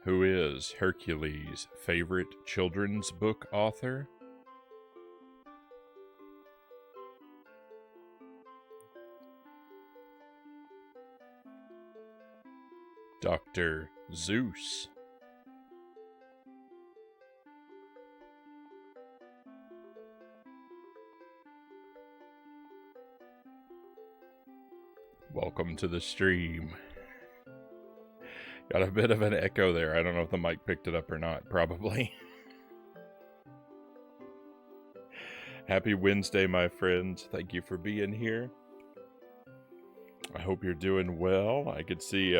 Who is Hercules' favorite children's book author? Dr. Zeus. Welcome to the stream. Got a bit of an echo there. I don't know if the mic picked it up or not. Probably. Happy Wednesday, my friends. Thank you for being here. I hope you're doing well. I could see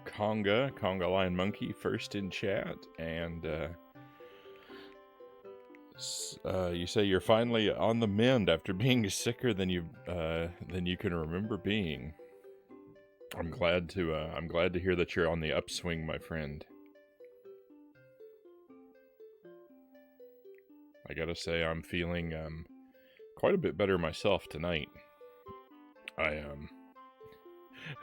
Conga Lion Monkey first in chat, and you say you're finally on the mend after being sicker than you can remember being. I'm glad to hear that you're on the upswing, my friend. I gotta say, I'm feeling quite a bit better myself tonight.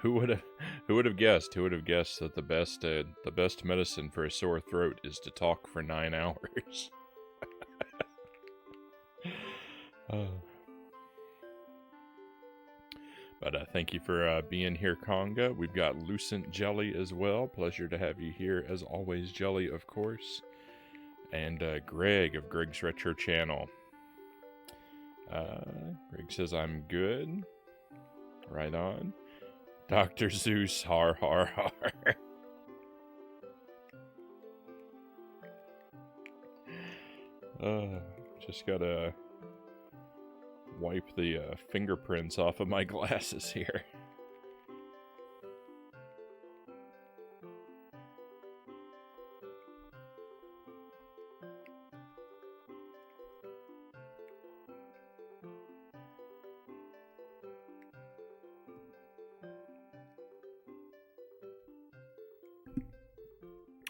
Who would have guessed that the best medicine for a sore throat is to talk for 9 hours? But thank you for being here, Conga. We've got Lucent Jelly as well. Pleasure to have you here, as always, Jelly, of course. And Greg of Greg's Retro Channel. Greg says, I'm good. Right on. Dr. Zeus, har har har. Just gotta wipe the fingerprints off of my glasses here.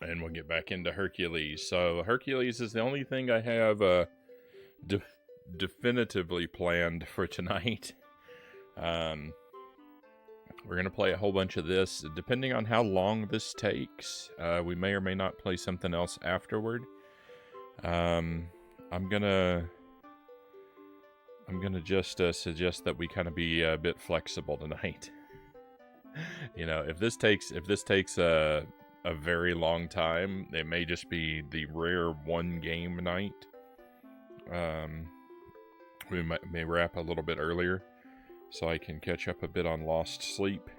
And we'll get back into Hercules. So Hercules is the only thing I have definitively planned for tonight. We're going to play a whole bunch of this. Depending on how long this takes, we may or may not play something else afterward. I'm gonna just suggest that we kind of be a bit flexible tonight. You know, if this takes a very long time, it may just be the rare one game night. We may wrap a little bit earlier so I can catch up a bit on lost sleep.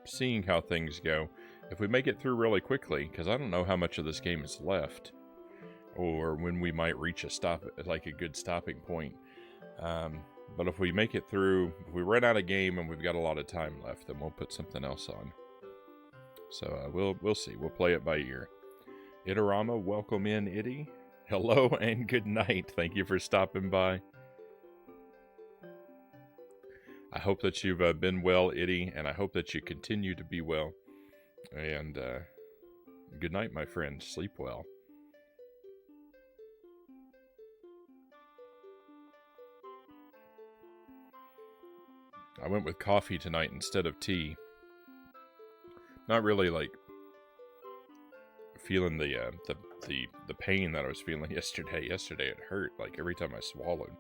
Seeing how things go. If we make it through really quickly, because I don't know how much of this game is left, or when we might reach a good stopping point. But if we make it through, if we run out of game and we've got a lot of time left, then we'll put something else on. So we'll see. We'll play it by ear. Itarama, welcome in, Itty. Hello and good night. Thank you for stopping by. I hope that you've been well, Itty, and I hope that you continue to be well. And good night, my friend. Sleep well. I went with coffee tonight instead of tea. Not really like feeling the pain that I was feeling yesterday. Yesterday it hurt like every time I swallowed.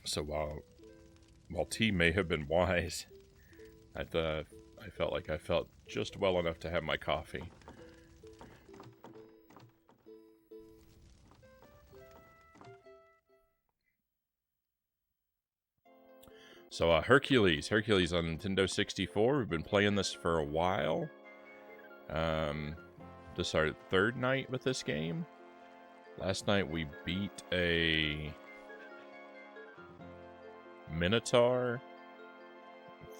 So while tea may have been wise, I felt like I felt just well enough to have my coffee. So Hercules on Nintendo 64. We've been playing this for a while. This is our third night with this game. Last night we beat a Minotaur,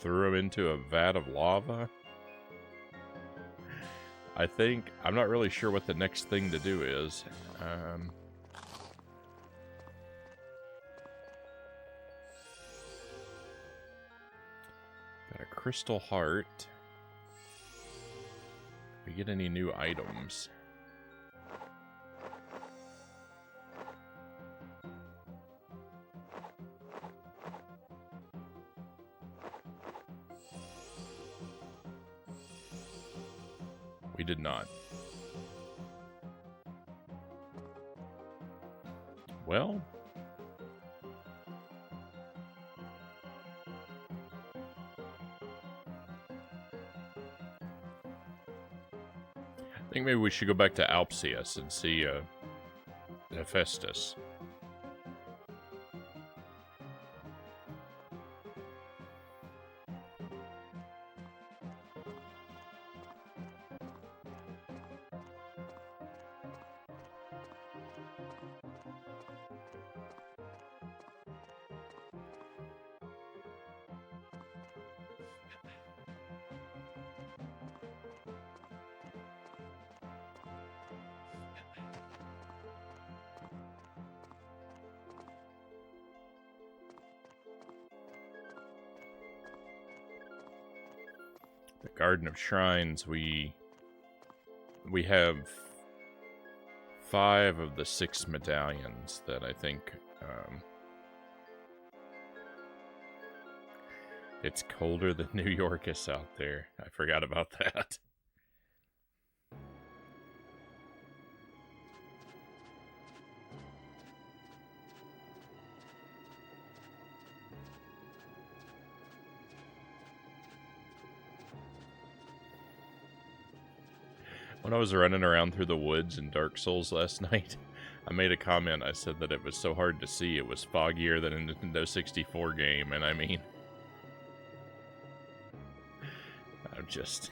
threw him into a vat of lava. I'm not really sure what the next thing to do is. Got a crystal heart. we get any new items? We did not. Well, I think maybe we should go back to Alpsius and see Hephaestus. The Garden of Shrines, we have 5 of the 6 medallions that I think it's colder than New York is out there. I forgot about that. When I was running around through the woods in Dark Souls last night, I made a comment. I said that it was so hard to see. It was foggier than a Nintendo 64 game, and I mean, I'm just...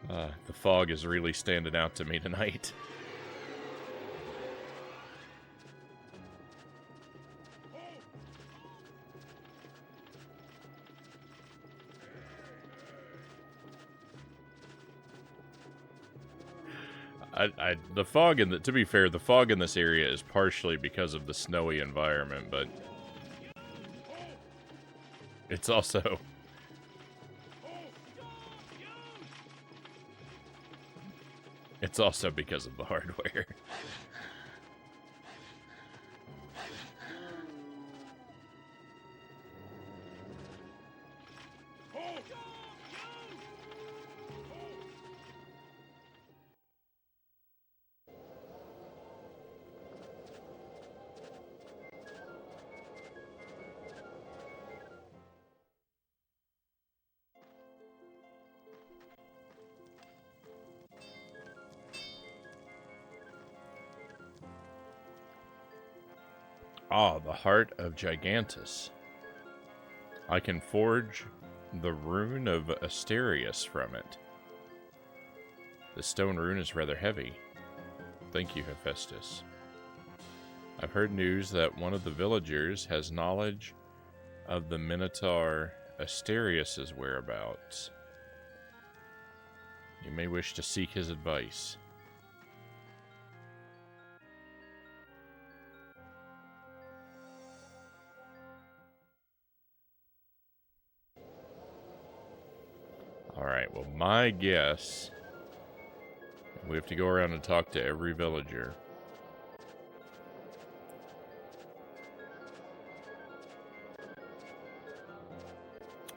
the fog is really standing out to me tonight. The fog in the, to be fair, the fog in this area is partially because of the snowy environment, but it's also because of the hardware. Ah, the heart of Gigantus. I can forge the rune of Asterius from it. The stone rune is rather heavy. Thank you, Hephaestus. I've heard news that one of the villagers has knowledge of the Minotaur Asterius' whereabouts. You may wish to seek his advice. Alright, well, my guess... we have to go around and talk to every villager.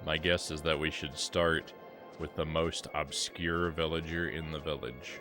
My guess is that we should start with the most obscure villager in the village.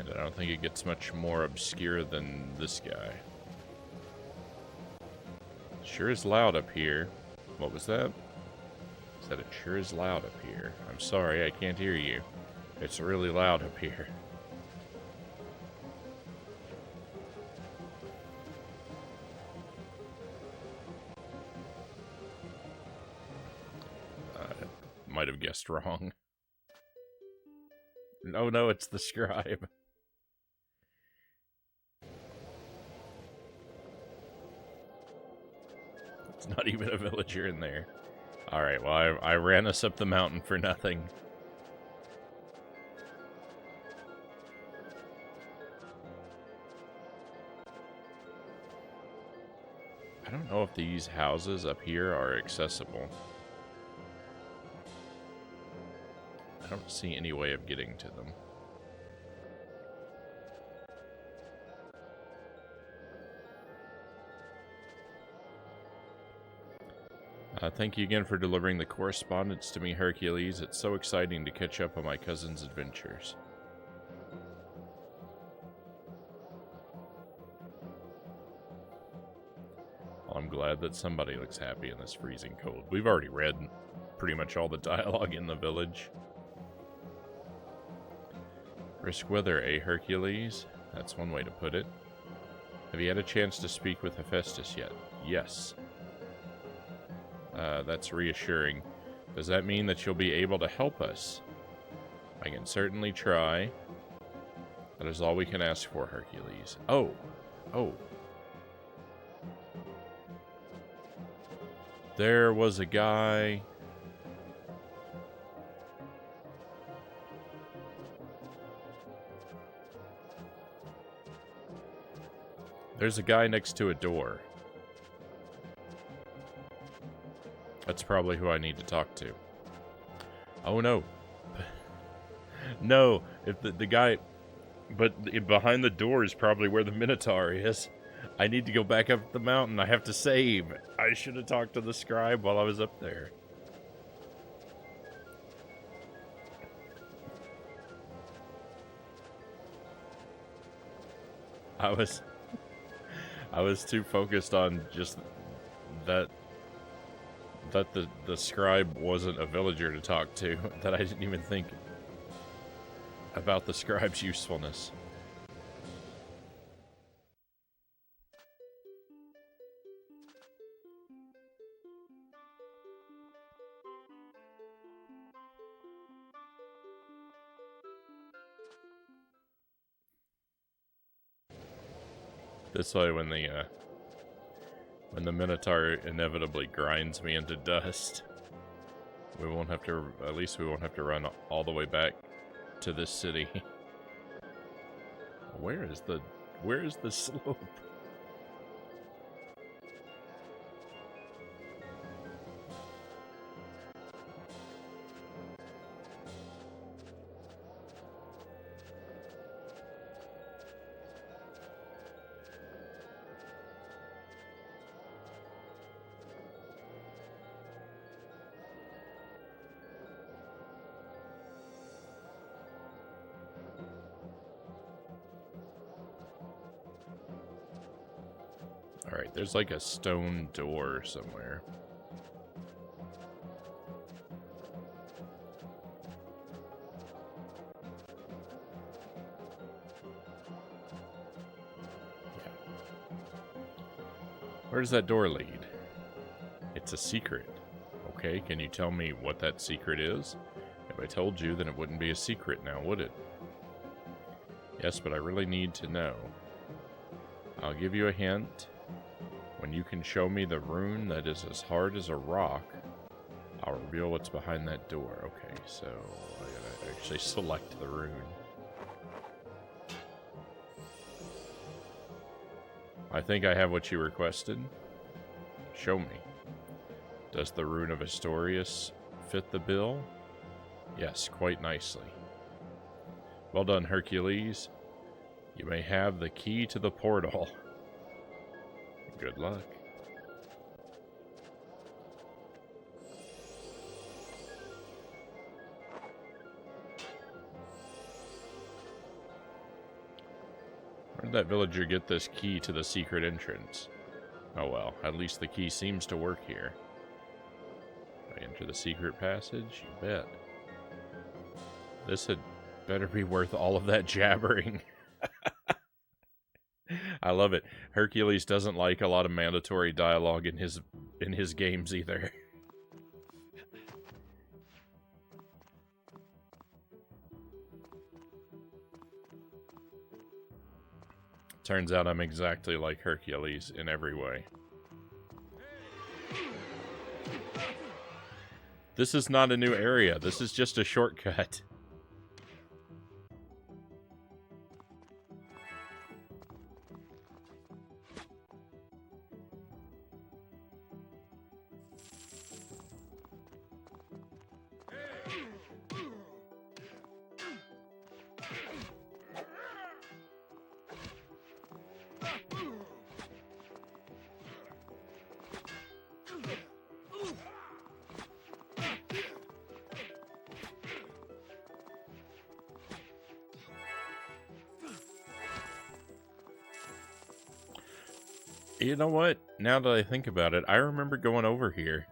I don't think it gets much more obscure than this guy. Sure is loud up here. What was that? Said it sure is loud up here. I'm sorry, I can't hear you. It's really loud up here. Might have guessed wrong. Oh no, it's the scribe. It's not even a villager in there. Alright, well, I ran us up the mountain for nothing. I don't know if these houses up here are accessible. I don't see any way of getting to them. Thank you again for delivering the correspondence to me, Hercules. It's so exciting to catch up on my cousin's adventures. Well, I'm glad that somebody looks happy in this freezing cold. We've already read pretty much all the dialogue in the village. Brisk weather, eh, Hercules? That's one way to put it. Have you had a chance to speak with Hephaestus yet? Yes. That's reassuring. Does that mean that you'll be able to help us? I can certainly try. That is all we can ask for, Hercules. Oh. Oh. There was a guy... There's a guy next to a door. That's probably who I need to talk to. Oh no. No, if the guy... But behind the door is probably where the Minotaur is. I need to go back up the mountain. I have to save. I should have talked to the scribe while I was up there. I was too focused on just that the scribe wasn't a villager to talk to that I didn't even think about the scribe's usefulness. This way, when the Minotaur inevitably grinds me into dust, we won't have to. At least we won't have to run all the way back to this city. Where is the slope? Alright, there's like a stone door somewhere. Yeah. Where does that door lead? It's a secret. Okay, can you tell me what that secret is? If I told you, then it wouldn't be a secret now, would it? Yes, but I really need to know. I'll give you a hint. When you can show me the rune that is as hard as a rock, I'll reveal what's behind that door. Okay, so I gotta actually select the rune. I think I have what you requested. Show me. Does the rune of Astorius fit the bill? Yes, quite nicely. Well done, Hercules. You may have the key to the portal. Good luck. Where did that villager get this key to the secret entrance? Oh well, at least the key seems to work here. I enter the secret passage? You bet. This had better be worth all of that jabbering. I love it. Hercules doesn't like a lot of mandatory dialogue in his games either. turns out I'm exactly like Hercules in every way. This is not a new area. This is just a shortcut. You know what? Now that I think about it, I remember going over here.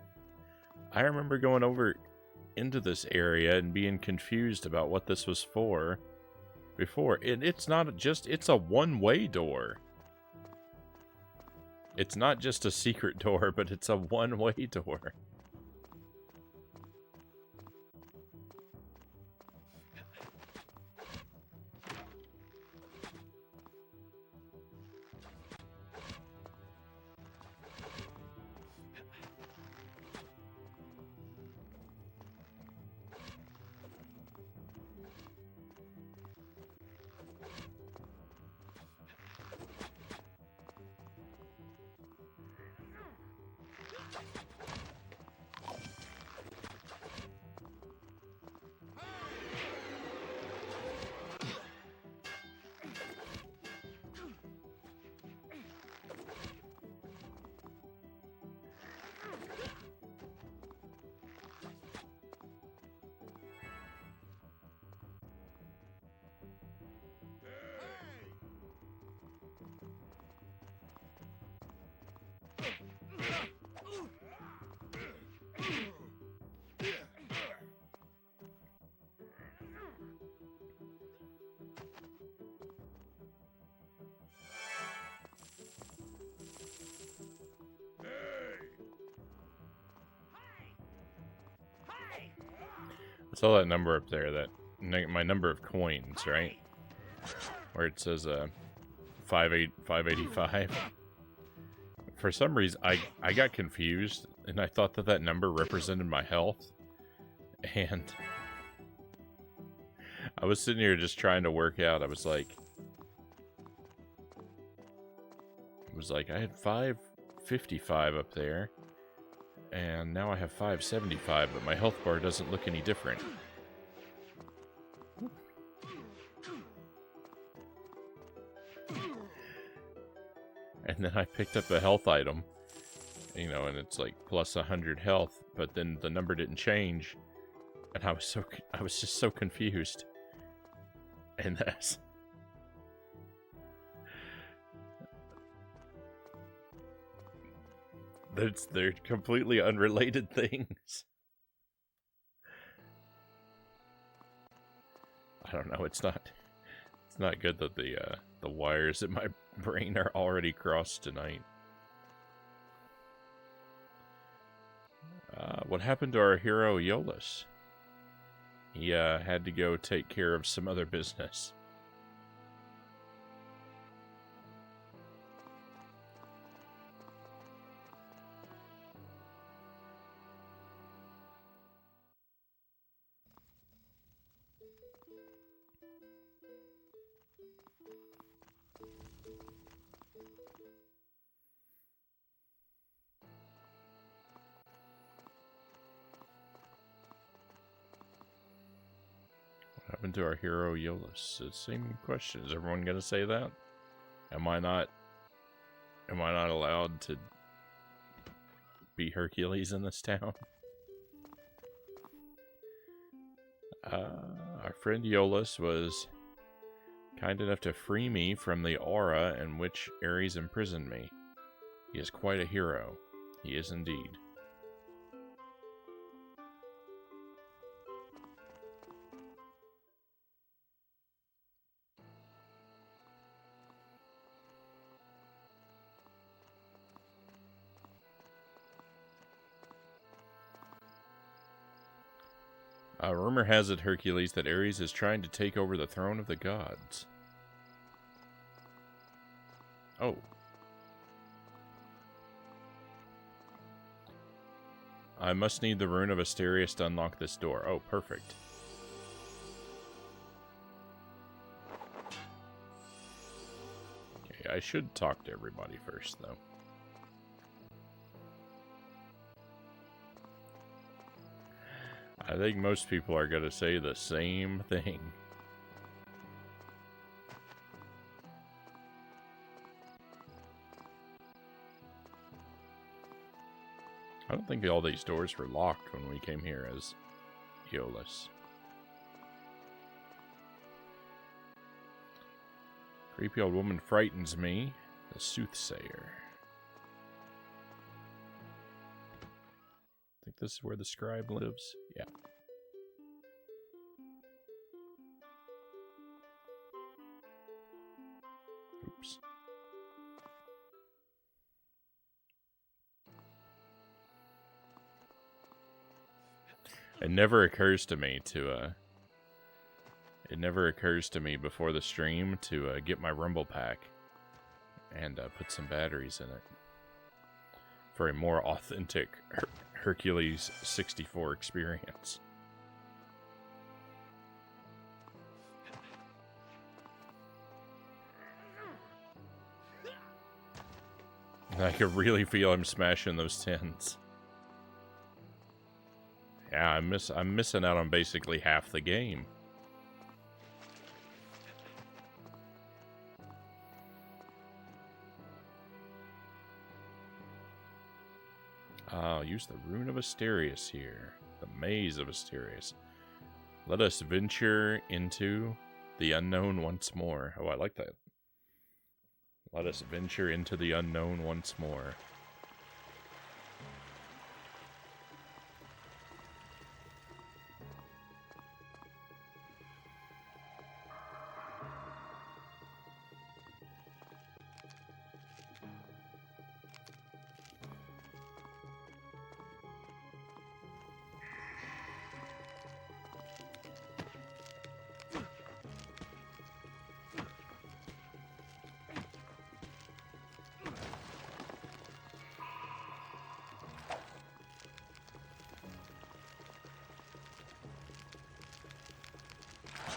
I remember going over into this area and being confused about what this was for before. It's not just, it's a one-way door. It's not just a secret door, but it's a one-way door. I saw that number up there, my number of coins, right? Where it says 585. For some reason, I got confused, and I thought that number represented my health. And I was sitting here just trying to work out. I was like, I had 555 up there. And now I have 575, but my health bar doesn't look any different. And then I picked up a health item, you know, and it's like plus 100 health, but then the number didn't change, and I was just so confused. And they're completely unrelated things. I don't know. It's not good that the wires in my brain are already crossed tonight. What happened to our hero Iolaus? He had to go take care of some other business. What happened to our hero Iolaus? Same question. Is everyone gonna say that? Am I not allowed to be Hercules in this town? Our friend Iolaus was kind enough to free me from the aura in which Ares imprisoned me. He is quite a hero. He is indeed. Rumor has it, Hercules, that Ares is trying to take over the throne of the gods. Oh. I must need the Rune of Asterius to unlock this door. Oh, perfect. Okay, I should talk to everybody first, though. I think most people are going to say the same thing. I don't think all these doors were locked when we came here as Aeolus. Creepy old woman frightens me. The soothsayer. I think this is where the scribe lives. Yeah. Oops. It never occurs to me to, it never occurs to me before the stream to get my Rumble Pack and put some batteries in it for a more authentic Hercules 64 experience. I could really feel him smashing those tins. Yeah, I'm missing out on basically half the game. I'll use the Rune of Asterius here. The Maze of Asterius. Let us venture into the unknown once more. Oh, I like that. Let us venture into the unknown once more.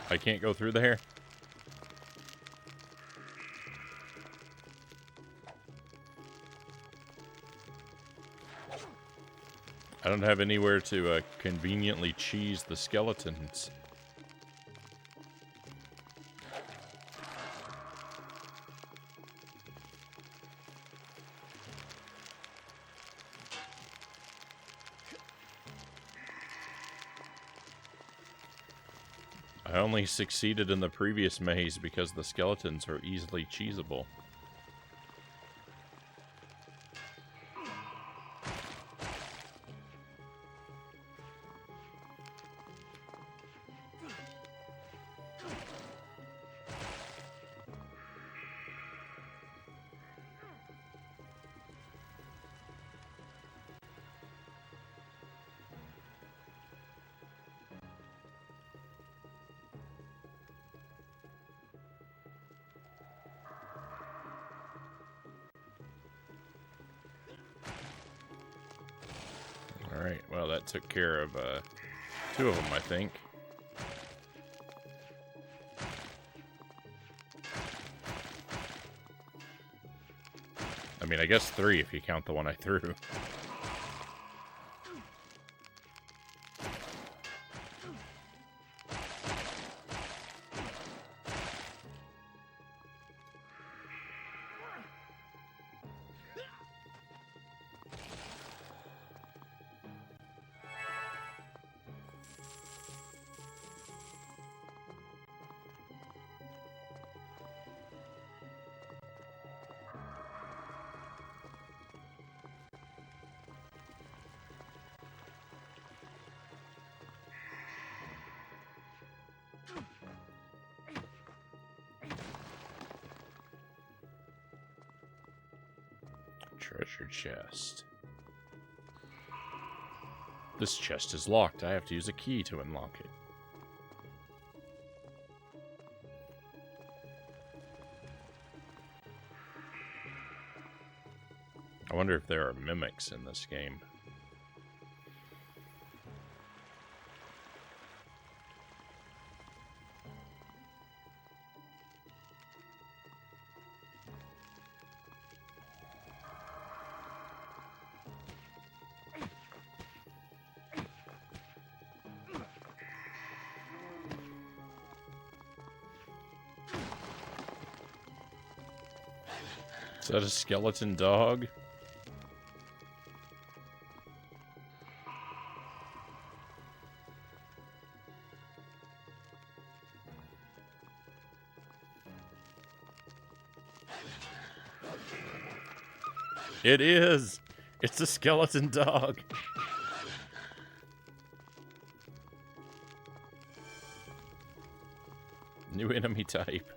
I can't go through there? I don't have anywhere to conveniently cheese the skeletons. I only succeeded in the previous maze because the skeletons are easily cheesable. Alright, well that took care of two of them, I think. I mean, I guess three if you count the one I threw. Treasure chest. This chest is locked. I have to use a key to unlock it. I wonder if there are mimics in this game. Is that a skeleton dog? It is! It's a skeleton dog! New enemy type.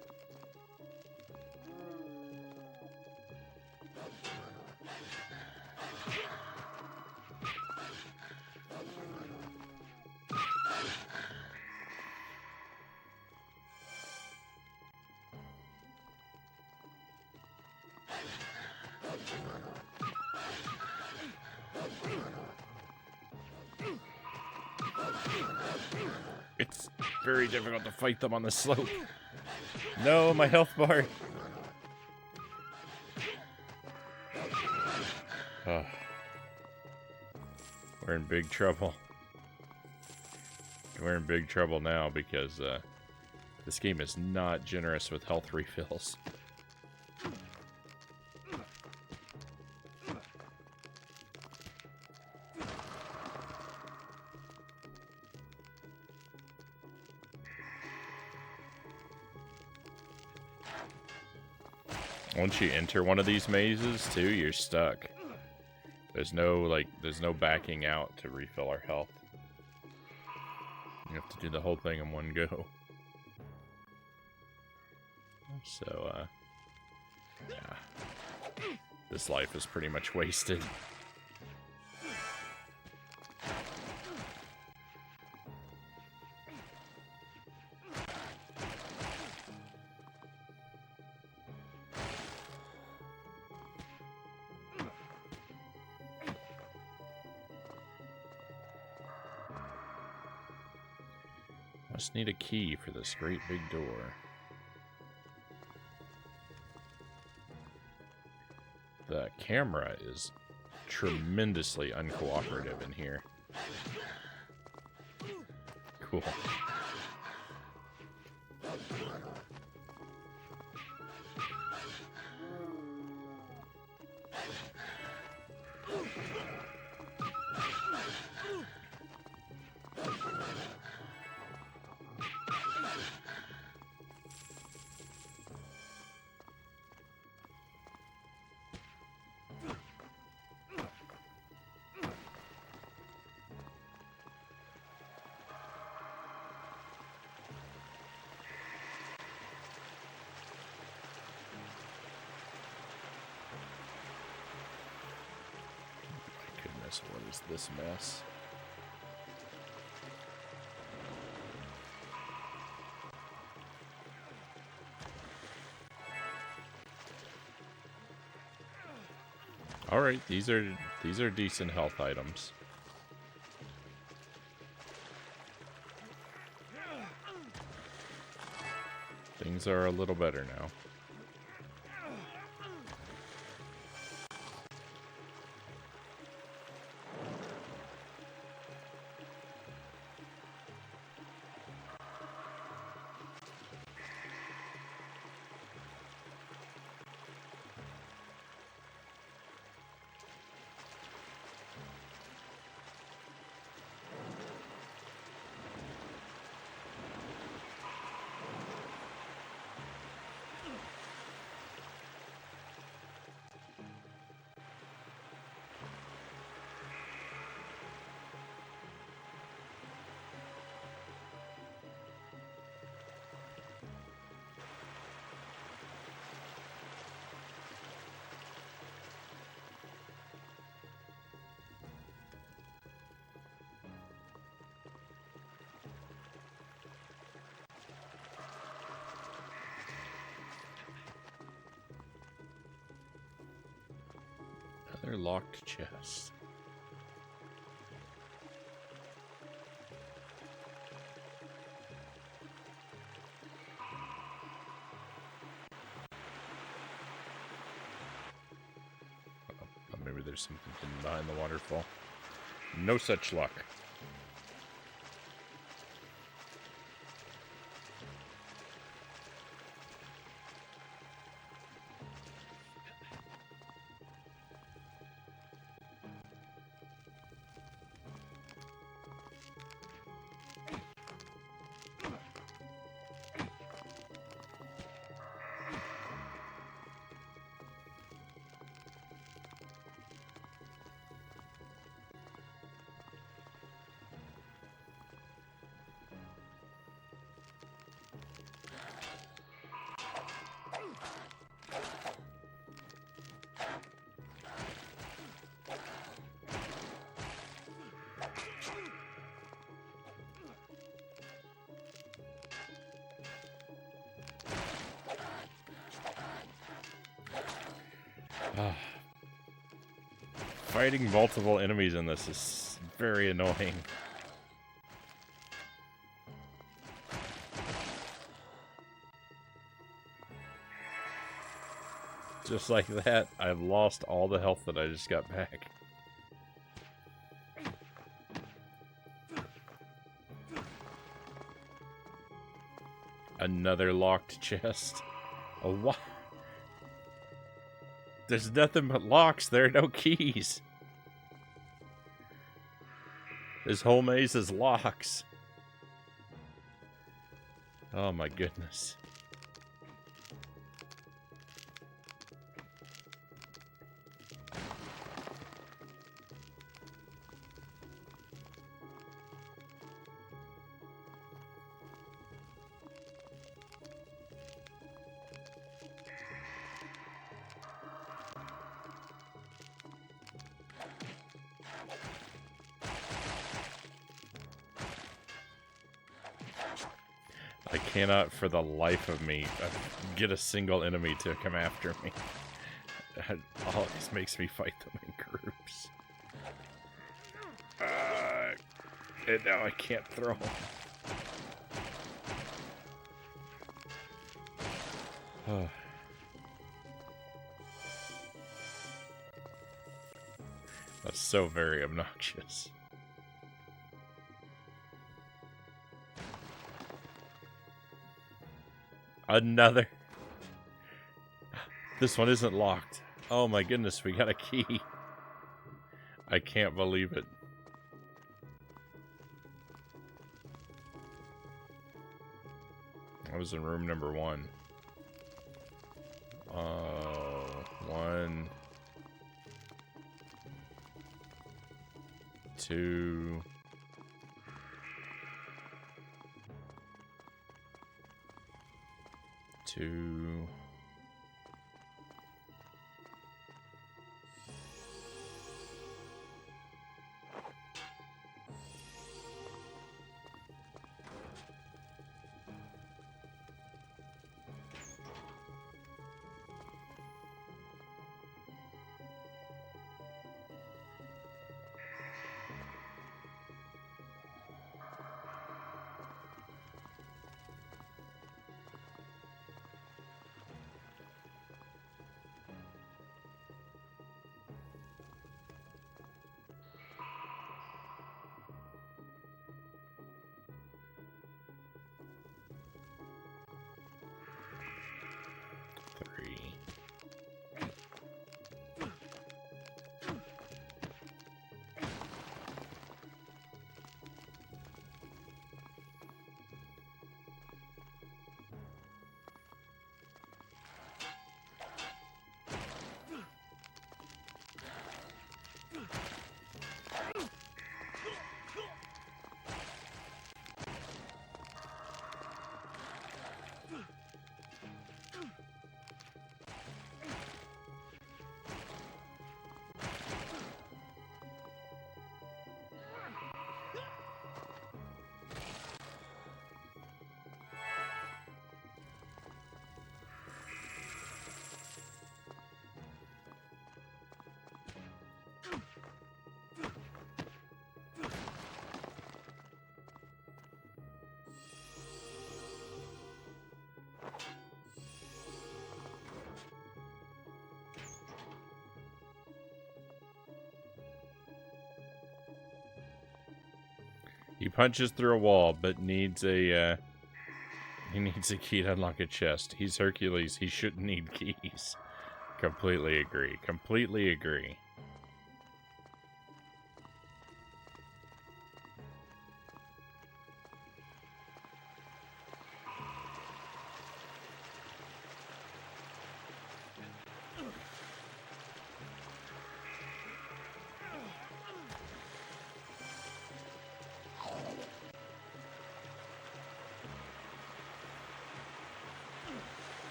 It's very difficult to fight them on the slope. No, my health bar. We're in big trouble. We're in big trouble now because this game is not generous with health refills. Once you enter one of these mazes, too, you're stuck. There's no backing out to refill our health. You have to do the whole thing in one go. So, yeah. This life is pretty much wasted. Must need a key for this great big door. The camera is tremendously uncooperative in here. Cool. What is this mess? All right, these are decent health items. Things are a little better now. Another locked chest. Oh, maybe there's something behind the waterfall. No such luck. Fighting multiple enemies in this is very annoying. Just like that, I've lost all the health that I just got back. Another locked chest. Oh, what? There's nothing but locks. There are no keys. This whole maze is locks. Oh my goodness. I cannot, for the life of me, get a single enemy to come after me. It always makes me fight them in groups. And now I can't throw them. Oh. That's so very obnoxious. Another. This one isn't locked. Oh my goodness, we got a key. I can't believe it. I was in room number 1. Oh, 1, 2. Two. punches through a wall, but needs a, he needs a key to unlock a chest. He's Hercules. He shouldn't need keys. Completely agree. Completely agree.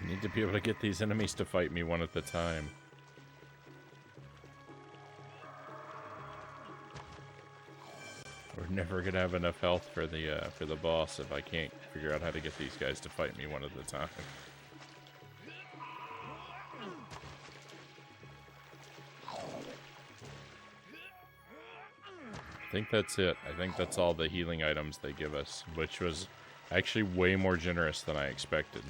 I need to be able to get these enemies to fight me one at a time. We're never gonna have enough health for the boss if I can't figure out how to get these guys to fight me one at a time. I think that's it. I think that's all the healing items they give us, which was actually way more generous than I expected.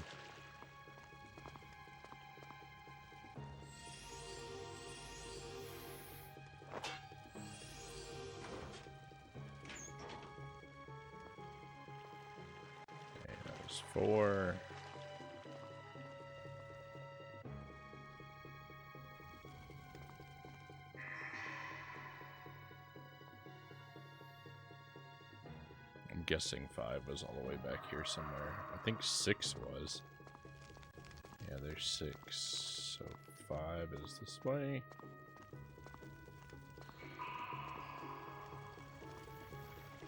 Okay, that was 4. I'm guessing 5 was all the way back here somewhere. I think 6 was. Yeah, there's 6. So 5 is this way.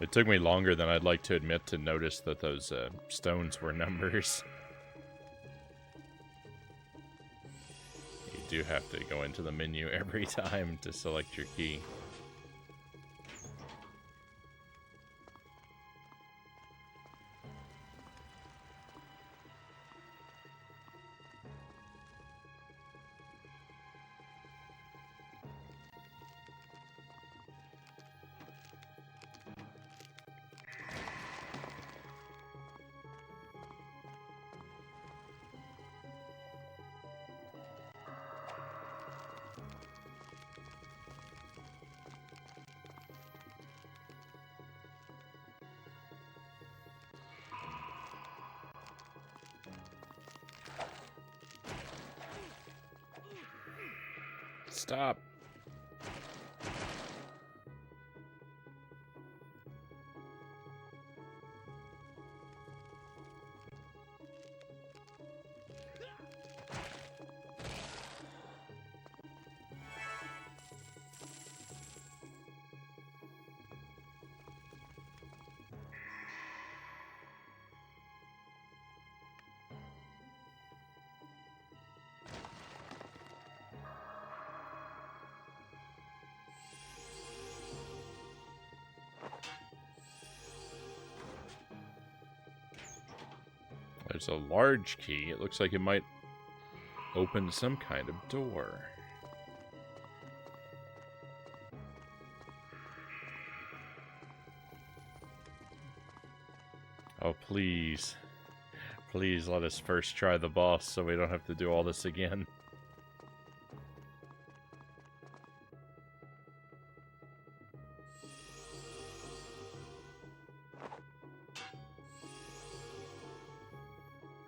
It took me longer than I'd like to admit to notice that those stones were numbers. You do have to go into the menu every time to select your key. Stop. There's a large key. It looks like it might open some kind of door. Oh, please. Please let us first try the boss so we don't have to do all this again.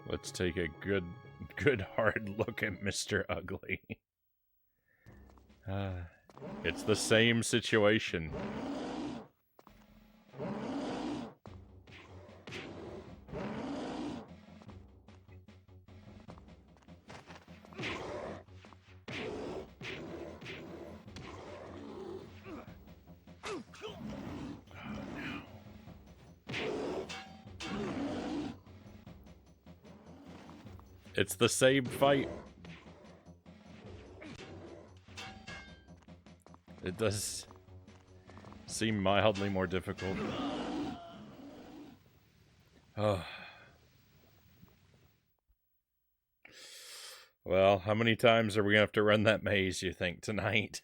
Let's take a good hard look at Mr. Ugly. It's the same situation. It's the same fight. It does seem mildly more difficult. Oh. Well, how many times are we going to have to run that maze, you think, tonight?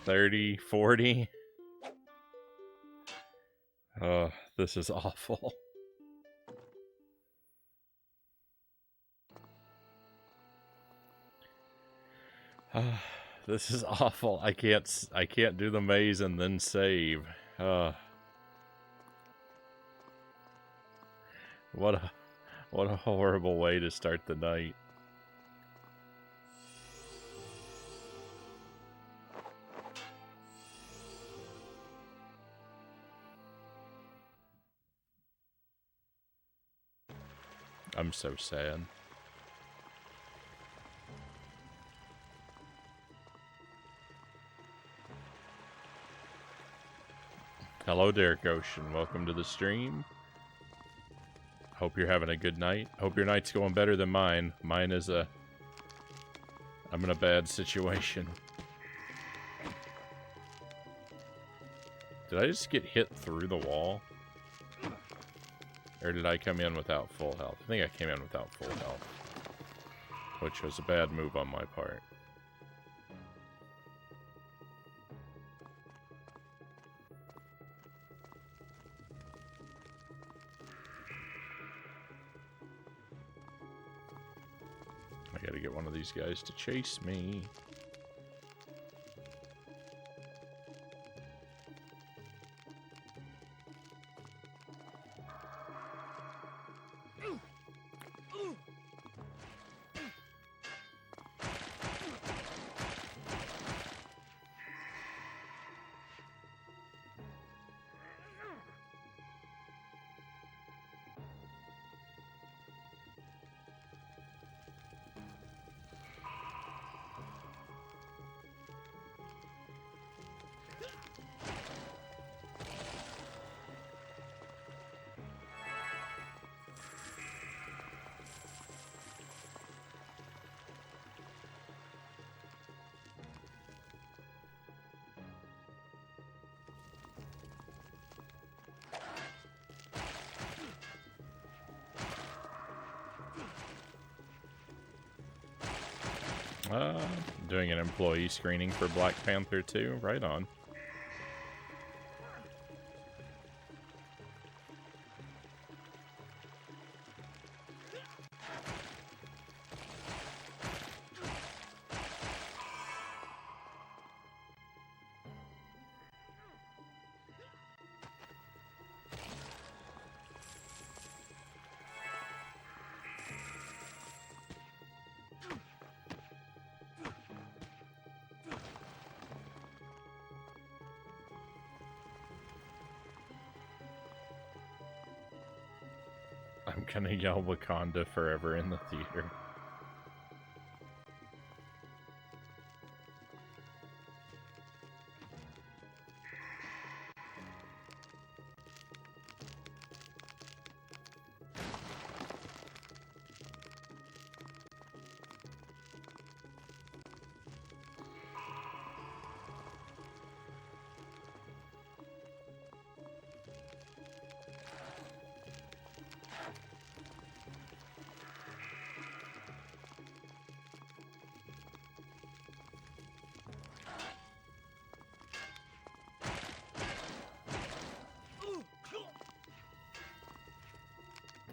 30, 40? This is awful. This is awful. I can't do the maze and then save. What a horrible way to start the night. I'm so sad. Hello, Derek Ocean. Welcome to the stream. Hope you're having a good night. Hope your night's going better than mine. Mine is I'm in a bad situation. Did I just get hit through the wall? Or did I come in without full health? I think I came in without full health. Which was a bad move on my part. I gotta get one of these guys to chase me. Doing an employee screening for Black Panther 2. Right on. I'm gonna yell Wakanda forever in the theater.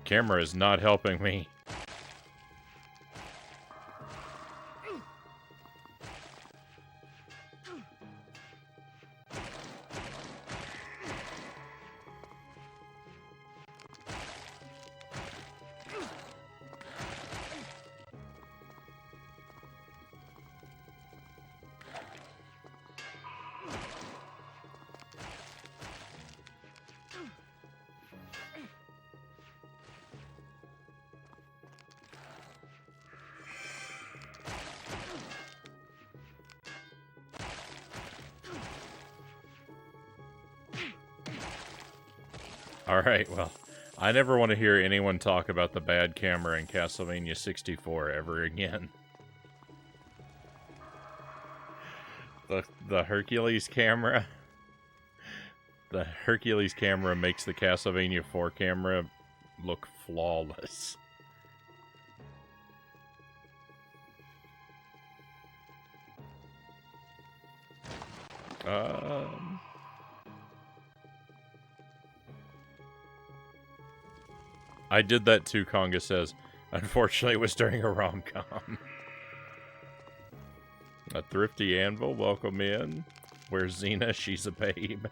Camera is not helping me. Alright, well, I never want to hear anyone talk about the bad camera in Castlevania 64 ever again. The Hercules camera... The Hercules camera makes the Castlevania 4 camera look flawless. I did that too, Conga says. Unfortunately, it was during a rom-com. A thrifty anvil, welcome in. Where's Xena? She's a babe.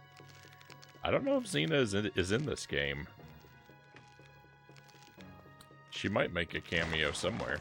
I don't know if Xena is in this game. She might make a cameo somewhere.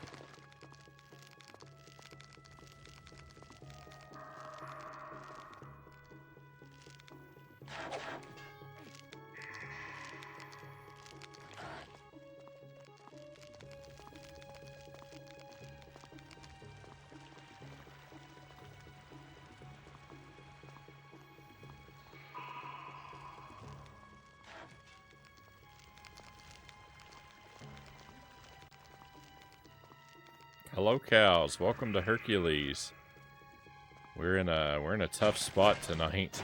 Hello, cows. Welcome to Hercules. We're in a tough spot tonight.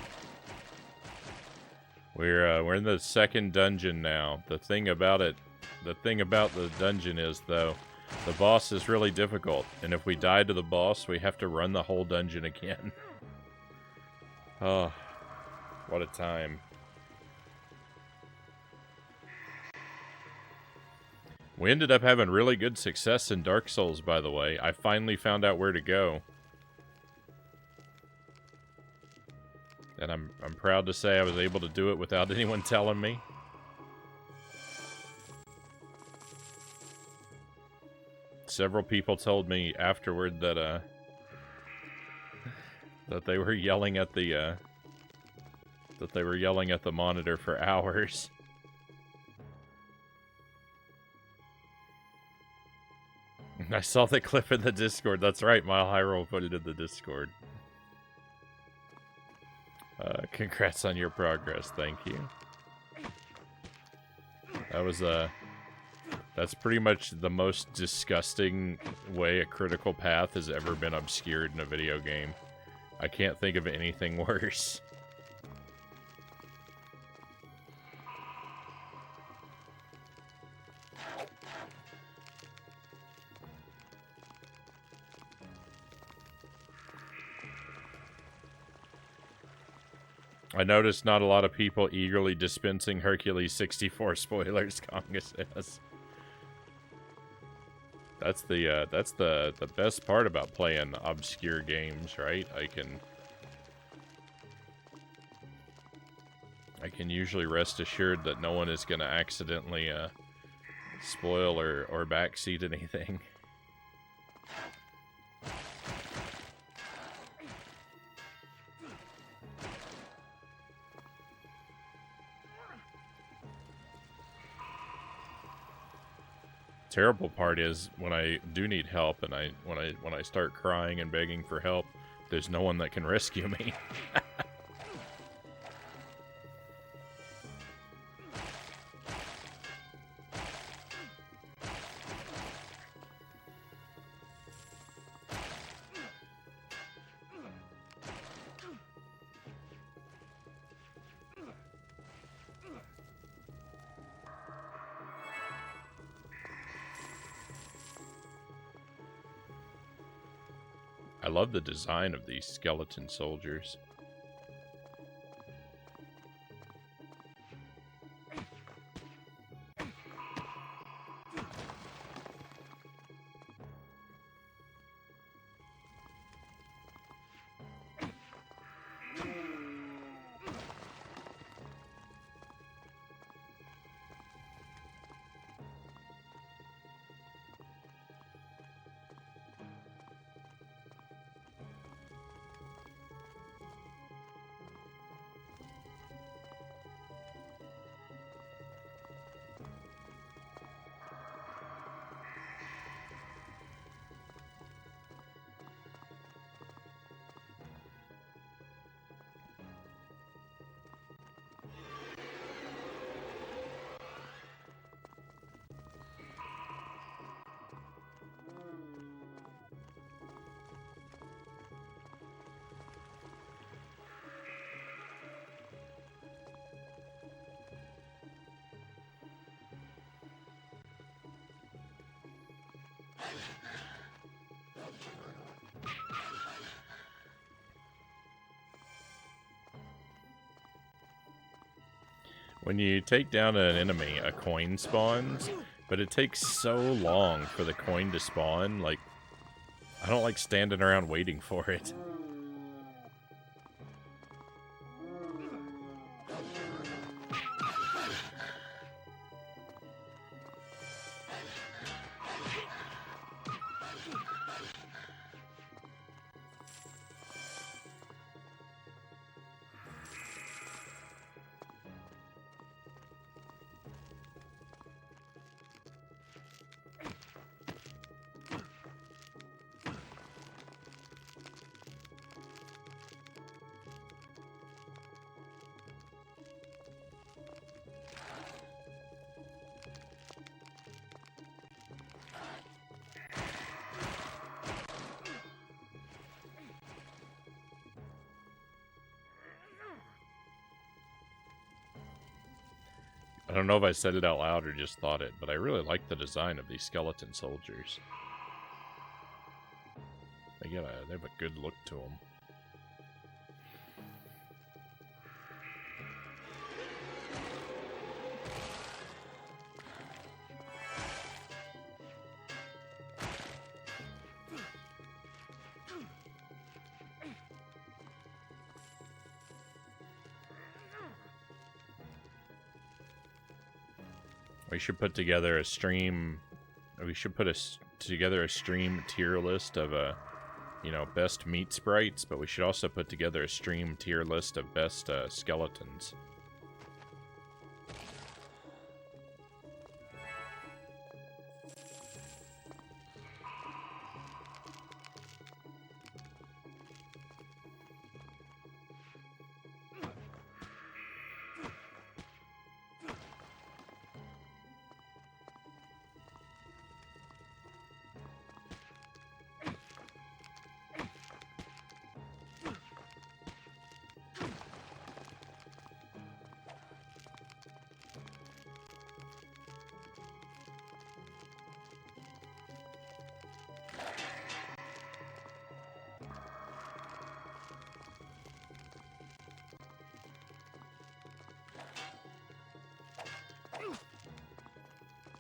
We're in the second dungeon now. The thing about the dungeon is, though, the boss is really difficult, and if we die to the boss, we have to run the whole dungeon again. Oh, what a time. We ended up having really good success in Dark Souls, by the way. I finally found out where to go. And I'm proud to say I was able to do it without anyone telling me. Several people told me afterward that that they were yelling at the monitor for hours. I saw the clip in the Discord. That's right, Mile High Roll put it in the Discord. Congrats on your progress, thank you. That was that's pretty much the most disgusting way a critical path has ever been obscured in a video game. I can't think of anything worse. I noticed not a lot of people eagerly dispensing Hercules 64 spoilers, Conga says. That's the best part about playing obscure games, right? I can usually rest assured that no one is gonna accidentally spoil or backseat anything. Terrible part is when I do need help and when I start crying and begging for help, there's no one that can rescue me. I love the design of these skeleton soldiers. When you take down an enemy, a coin spawns, but it takes so long for the coin to spawn. Like, I don't like standing around waiting for it. I don't know if I said it out loud or just thought it, but I really like the design of these skeleton soldiers. They have a good look to them. We should put together a stream. We should put together a stream tier list of you know, best meat sprites, but we should also put together a stream tier list of best skeletons.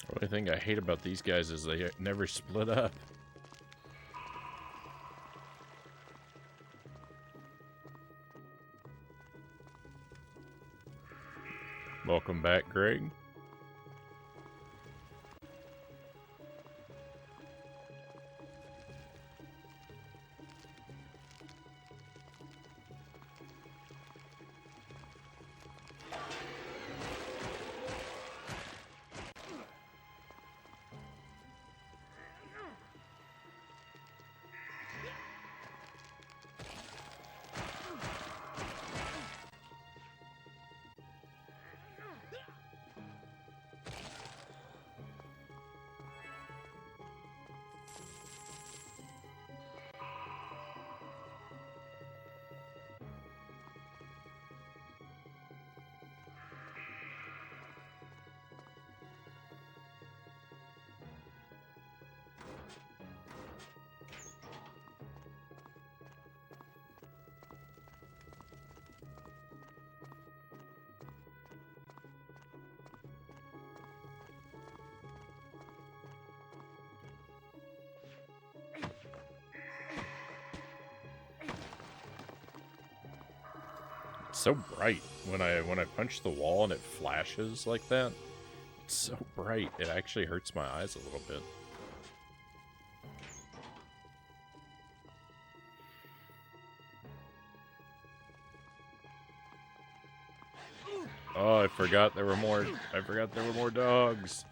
The only thing I hate about these guys is they never split up. Welcome back, Greg. It's so bright when I punch the wall and it flashes like that. It's so bright, it actually hurts my eyes a little bit. Oh, I forgot there were more. I forgot there were more dogs.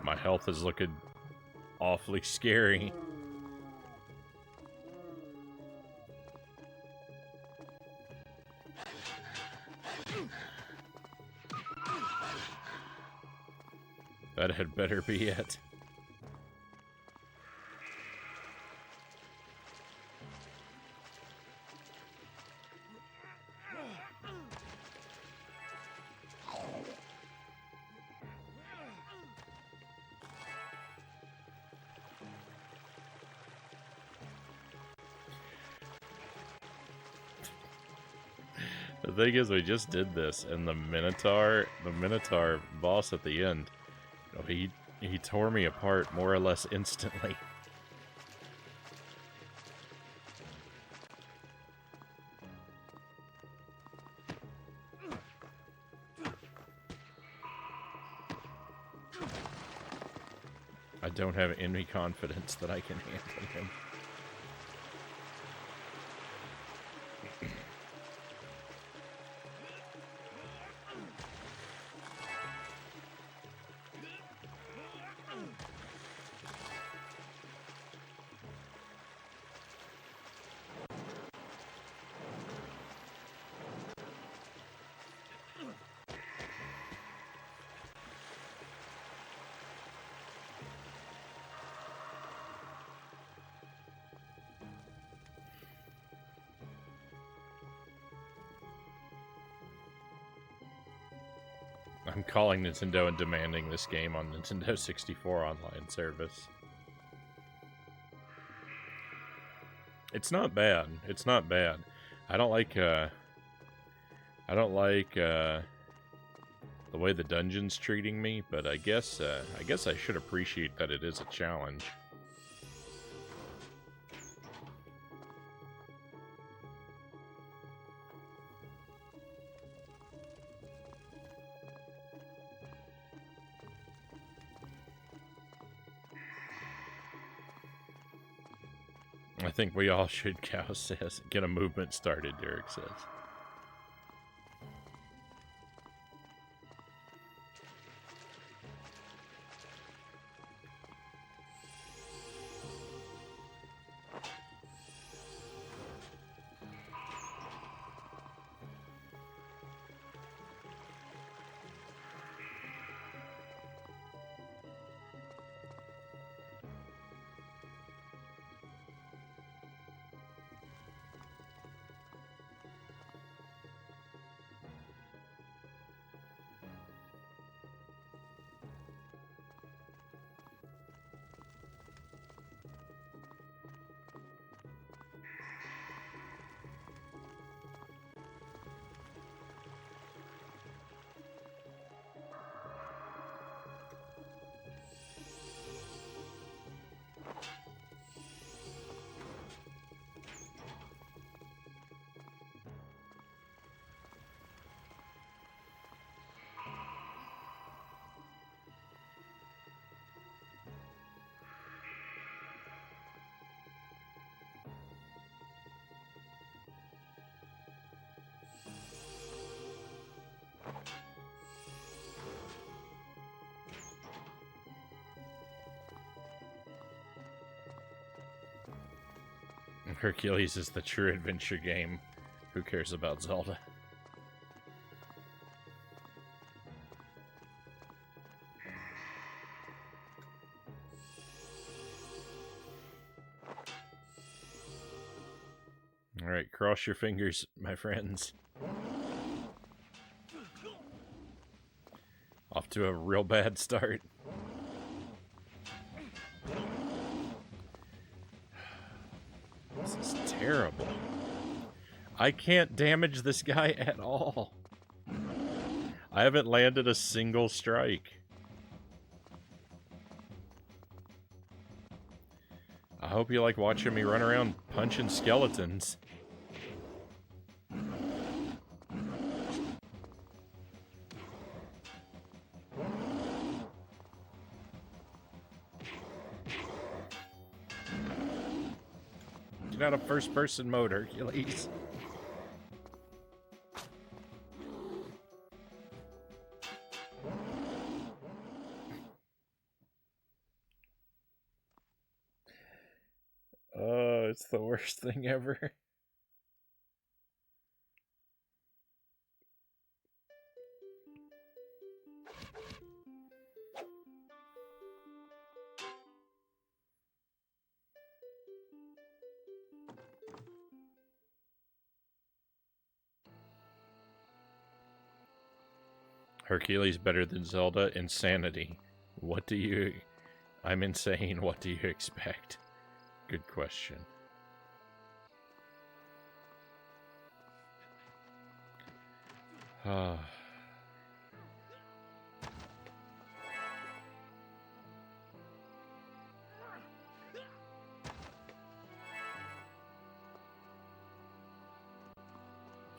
My health is looking awfully scary. That had better be it. The thing is, we just did this, and the Minotaur boss at the end, he tore me apart more or less instantly. I don't have any confidence that I can handle him. I'm calling Nintendo and demanding this game on Nintendo 64 online service. It's not bad. It's not bad. I don't like the way the dungeon's treating me, but I guess I should appreciate that it is a challenge. I think we all should, Cow says. Get a movement started, Derek says. Hercules is the true adventure game. Who cares about Zelda? Alright, cross your fingers, my friends. Off to a real bad start. This is terrible. I can't damage this guy at all. I haven't landed a single strike. I hope you like watching me run around punching skeletons. Get out of first-person mode, Hercules. Oh, it's the worst thing ever. Hercules better than Zelda? Insanity. What do you... I'm insane. What do you expect? Good question.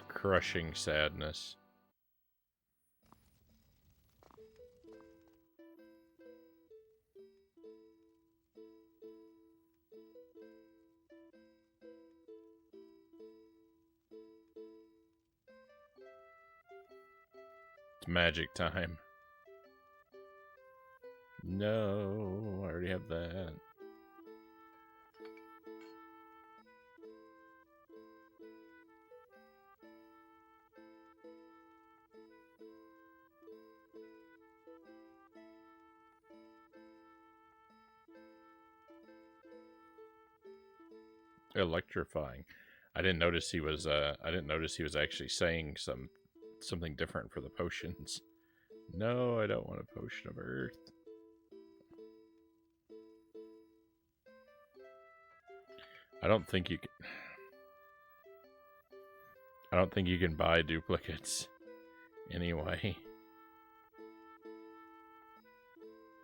Crushing sadness. It's magic time. No, I already have that. Electrifying. I didn't notice he was actually saying something different for the potions. No, I don't want a potion of earth. I don't think you can buy duplicates anyway.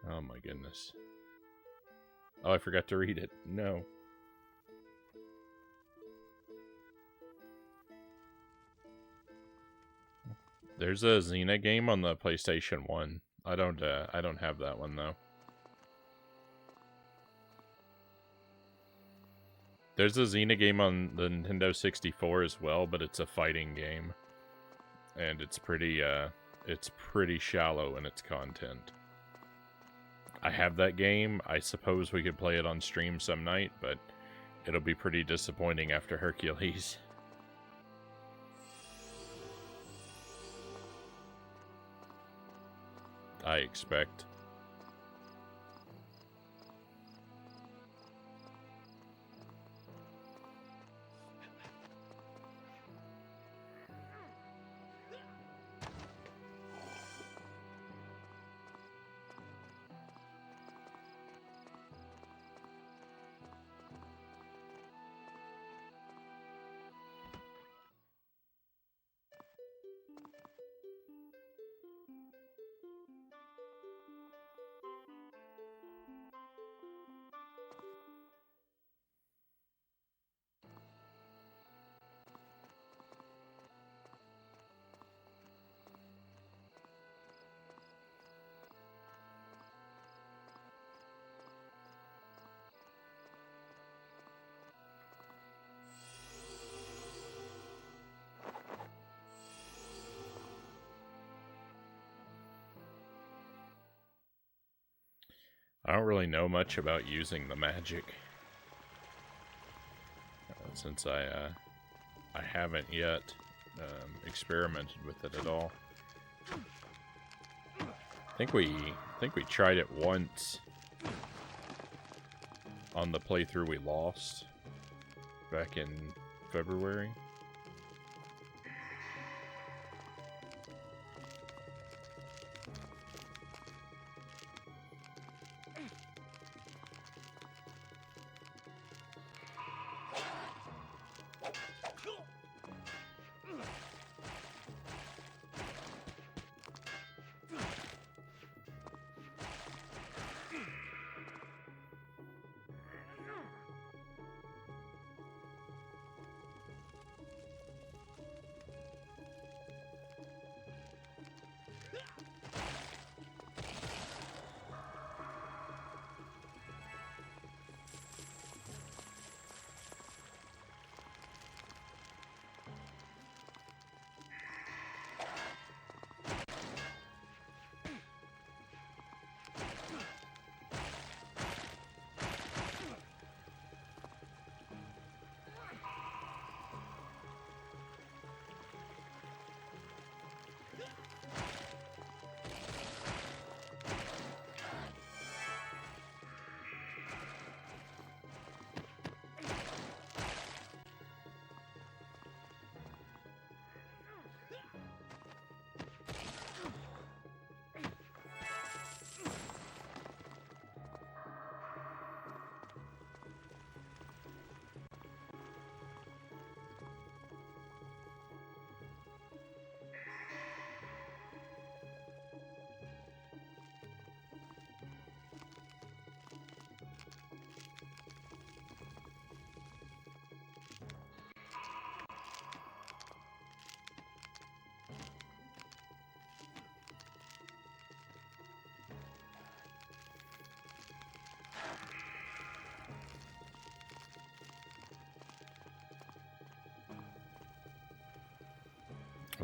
Oh my goodness. Oh, I forgot to read it. No. There's a Xena game on the PlayStation 1. I don't have that one though. There's a Xena game on the Nintendo 64 as well, but it's a fighting game. And it's pretty shallow in its content. I have that game. I suppose we could play it on stream some night, but it'll be pretty disappointing after Hercules. I expect. I don't really know much about using the magic. Since I haven't yet experimented with it at all. I think we tried it once on the playthrough we lost back in February.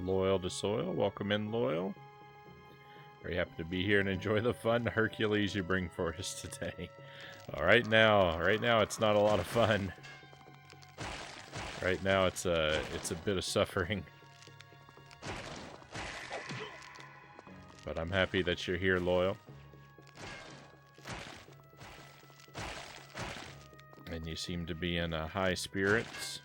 Loyal to Soil. Welcome in, Loyal. Very happy to be here and enjoy the fun Hercules you bring for us today. Right now it's not a lot of fun. Right now it's a bit of suffering. But I'm happy that you're here, Loyal. And you seem to be in high spirits.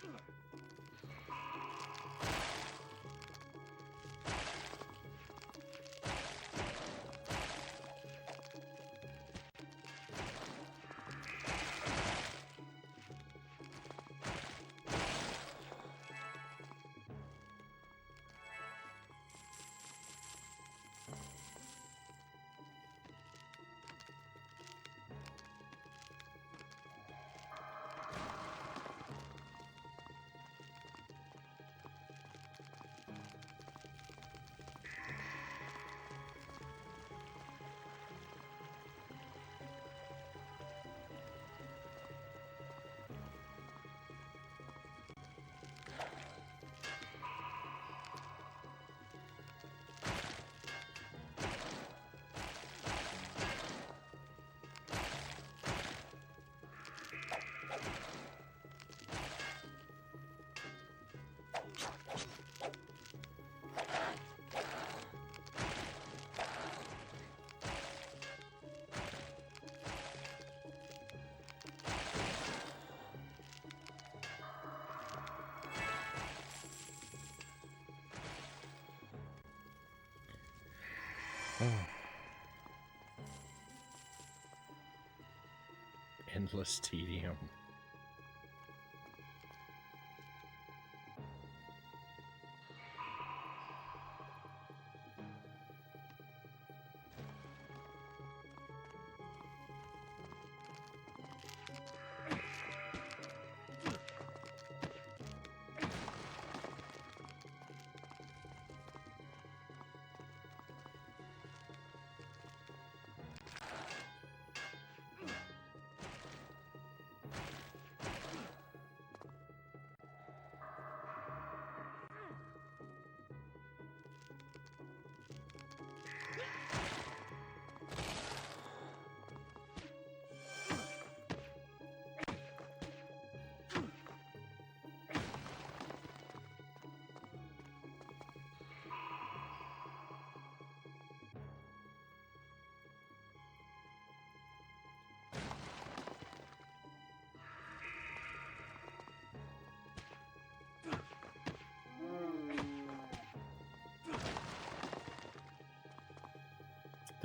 Endless tedium.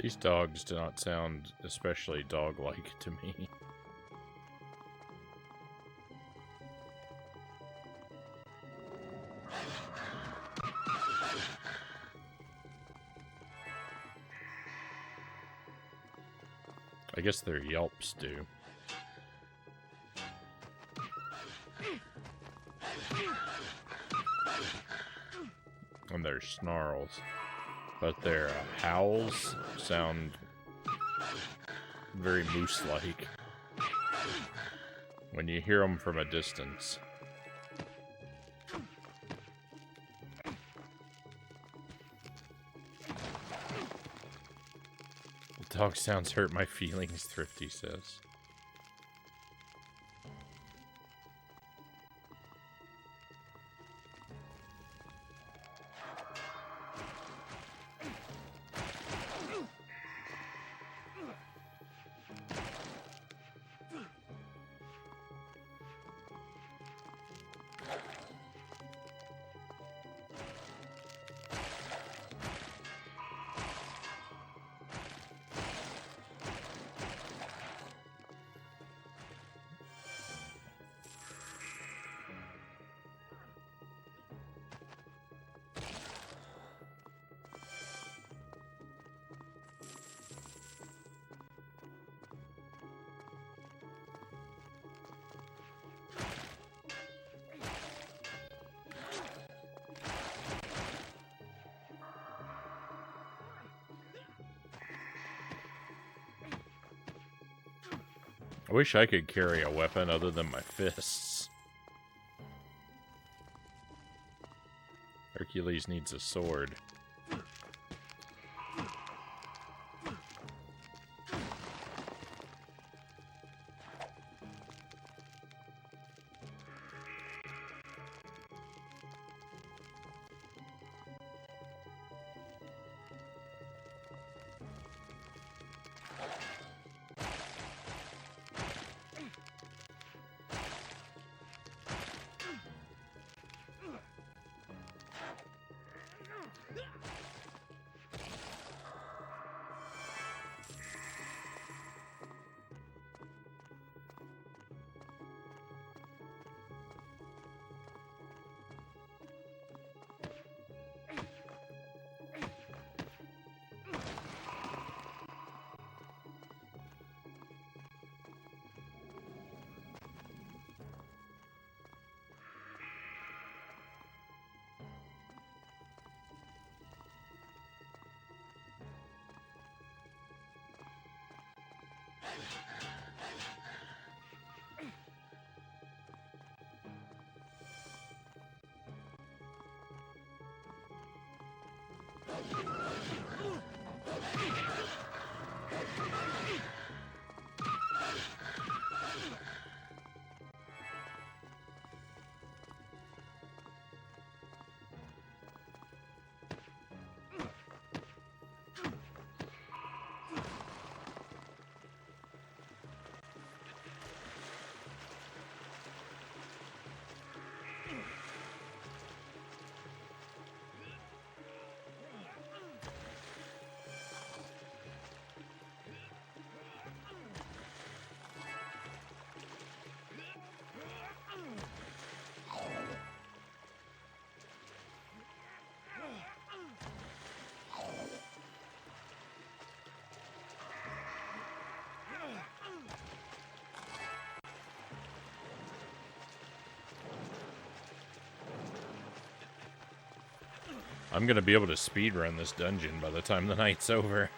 These dogs do not sound especially dog-like to me. I guess their yelps do. And their snarls. But their howls sound very moose-like when you hear them from a distance. The dog sounds hurt my feelings, Thrifty says. I wish I could carry a weapon other than my fists. Or Hercules needs a sword. I'm gonna be able to speedrun this dungeon by the time the night's over.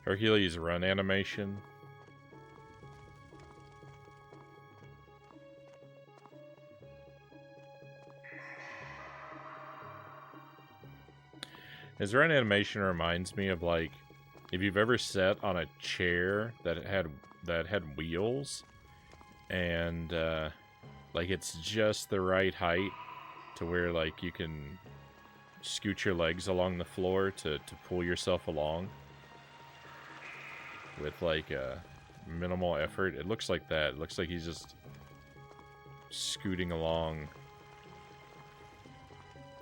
Hercules run animation. His run animation reminds me of, like, if you've ever sat on a chair that had wheels, and like it's just the right height to where like you can scoot your legs along the floor to pull yourself along with like minimal effort. It looks like that. It looks like he's just scooting along.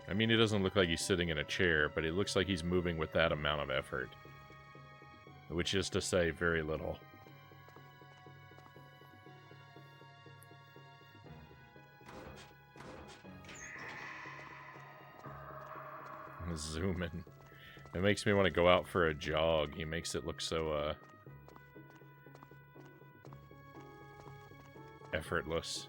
I mean, it doesn't look like he's sitting in a chair, but it looks like he's moving with that amount of effort. Which is to say, very little. Zoom in. It makes me want to go out for a jog. He makes it look so, effortless.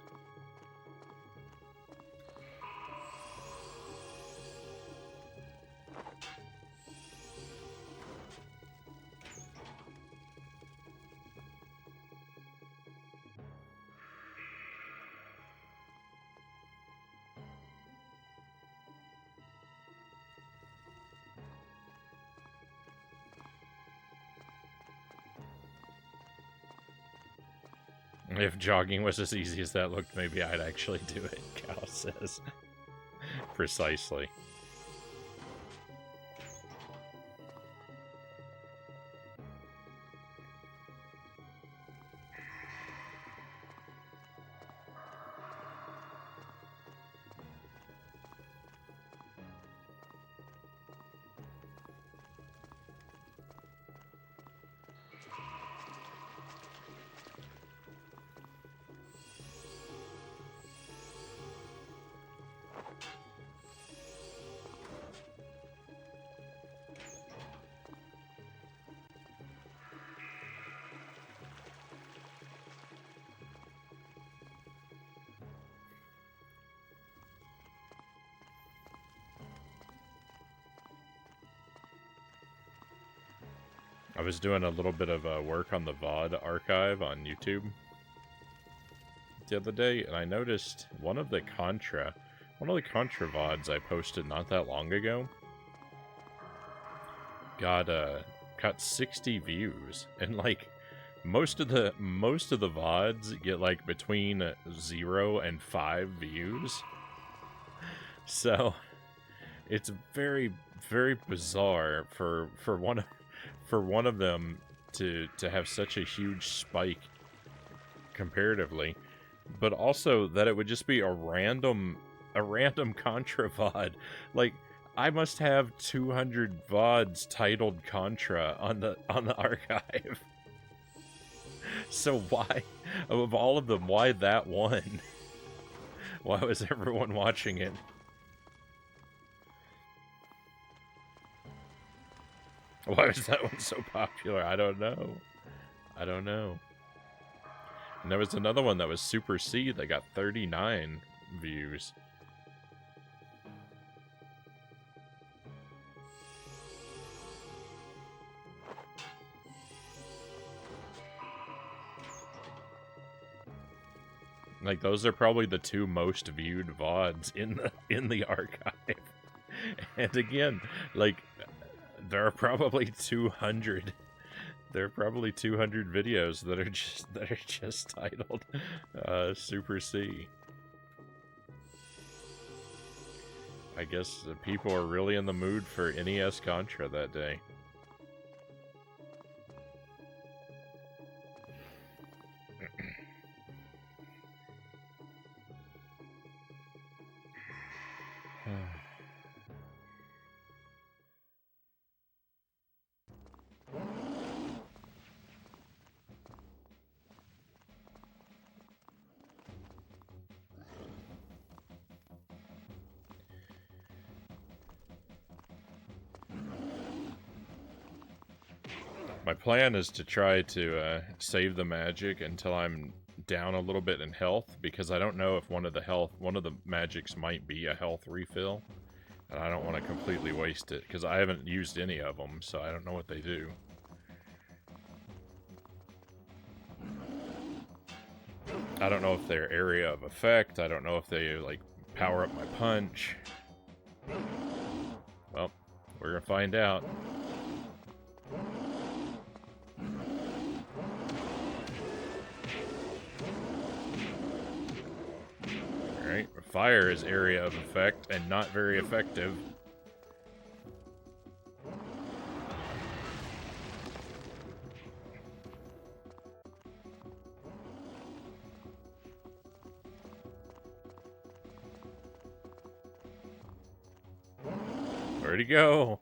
If jogging was as easy as that looked, maybe I'd actually do it, Cal says. Precisely. I was doing a little bit of work on the VOD archive on YouTube the other day, and I noticed one of the Contra VODs I posted not that long ago got 60 views, and like most of the VODs get like between 0 and 5 views. So it's very, very bizarre for one of them to have such a huge spike comparatively, but also that it would just be a random Contra VOD. Like, I must have 200 VODs titled Contra on the archive. So why, of all of them, why that one? Why was everyone watching it? Why was that one so popular? I don't know. I don't know. And there was another one that was Super C that got 39 views. Like, those are probably the 2 most viewed VODs in the archive. And again, like, there are probably 200 videos that are just titled Super C. I guess the people are really in the mood for NES Contra that day. My plan is to try to save the magic until I'm down a little bit in health, because I don't know if one of the magics might be a health refill, and I don't want to completely waste it, because I haven't used any of them, so I don't know what they do. I don't know if they're area of effect, I don't know if they, like, power up my punch. Well, we're gonna find out. Alright, fire is area of effect and not very effective. Where'd he go?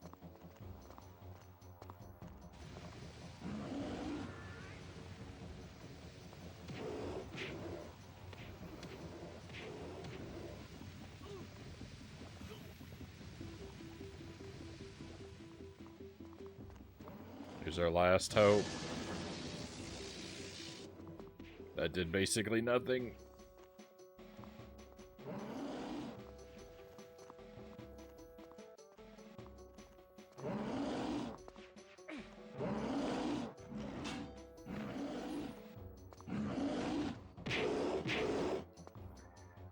Here's our last hope. That did basically nothing.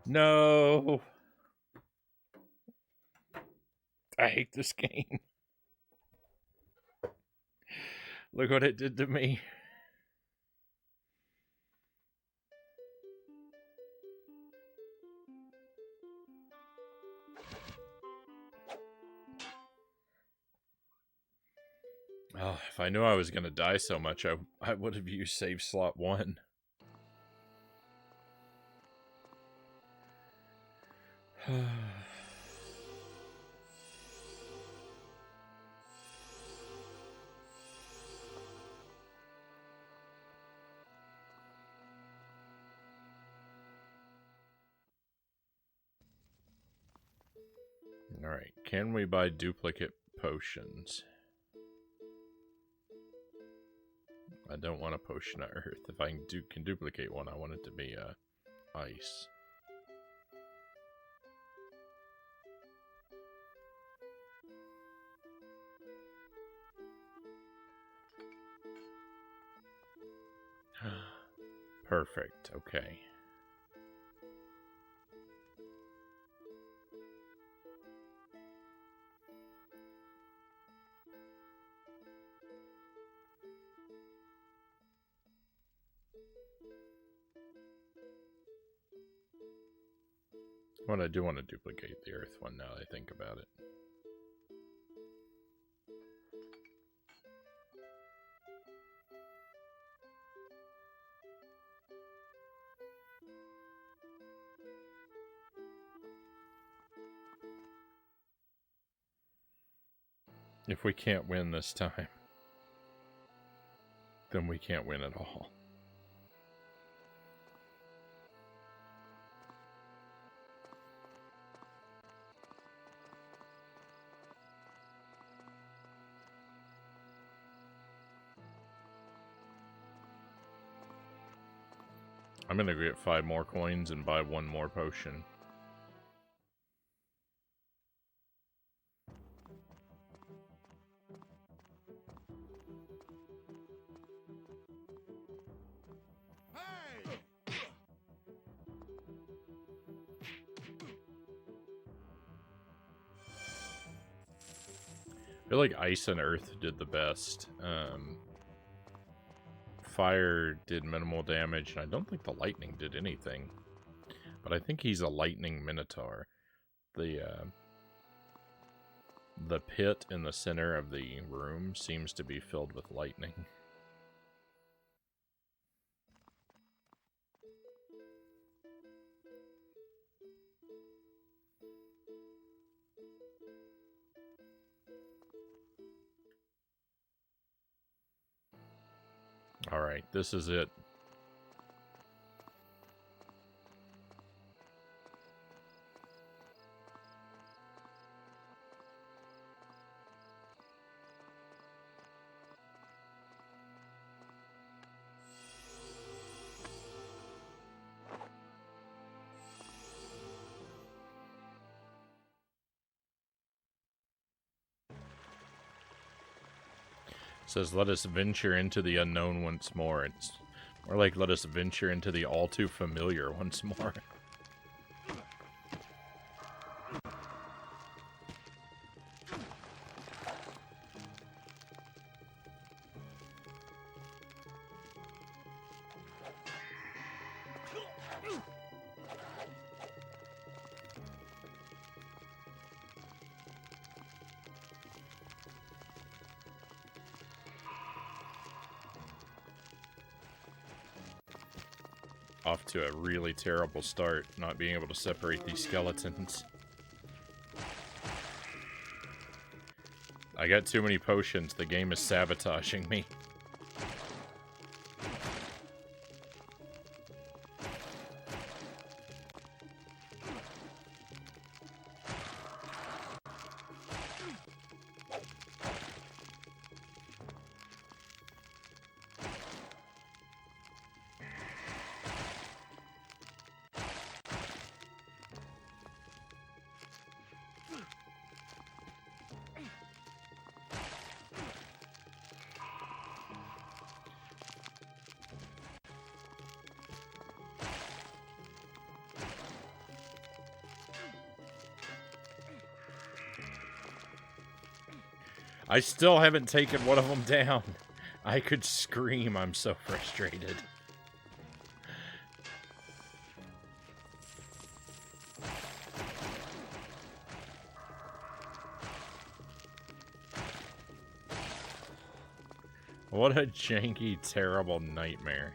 No. I hate this game. Look what it did to me. Oh, if I knew I was gonna die so much, I would have used save slot 1. Alright, can we buy duplicate potions? I don't want a potion of earth. If I can duplicate one, I want it to be ice. Perfect. Okay. Well, I do want to duplicate the Earth one now that I think about it. If we can't win this time, then we can't win at all. I'm gonna get 5 more coins and buy 1 more potion. I feel like Ice and Earth did the best. Fire did minimal damage, and I don't think the Lightning did anything. But I think he's a Lightning Minotaur. The pit in the center of the room seems to be filled with lightning. Alright, this is it. It says, let us venture into the unknown once more. It's more like, let us venture into the all too familiar once more. Off to a really terrible start, not being able to separate these skeletons. I got too many potions. The game is sabotaging me. I still haven't taken one of them down. I could scream, I'm so frustrated. What a janky, terrible nightmare.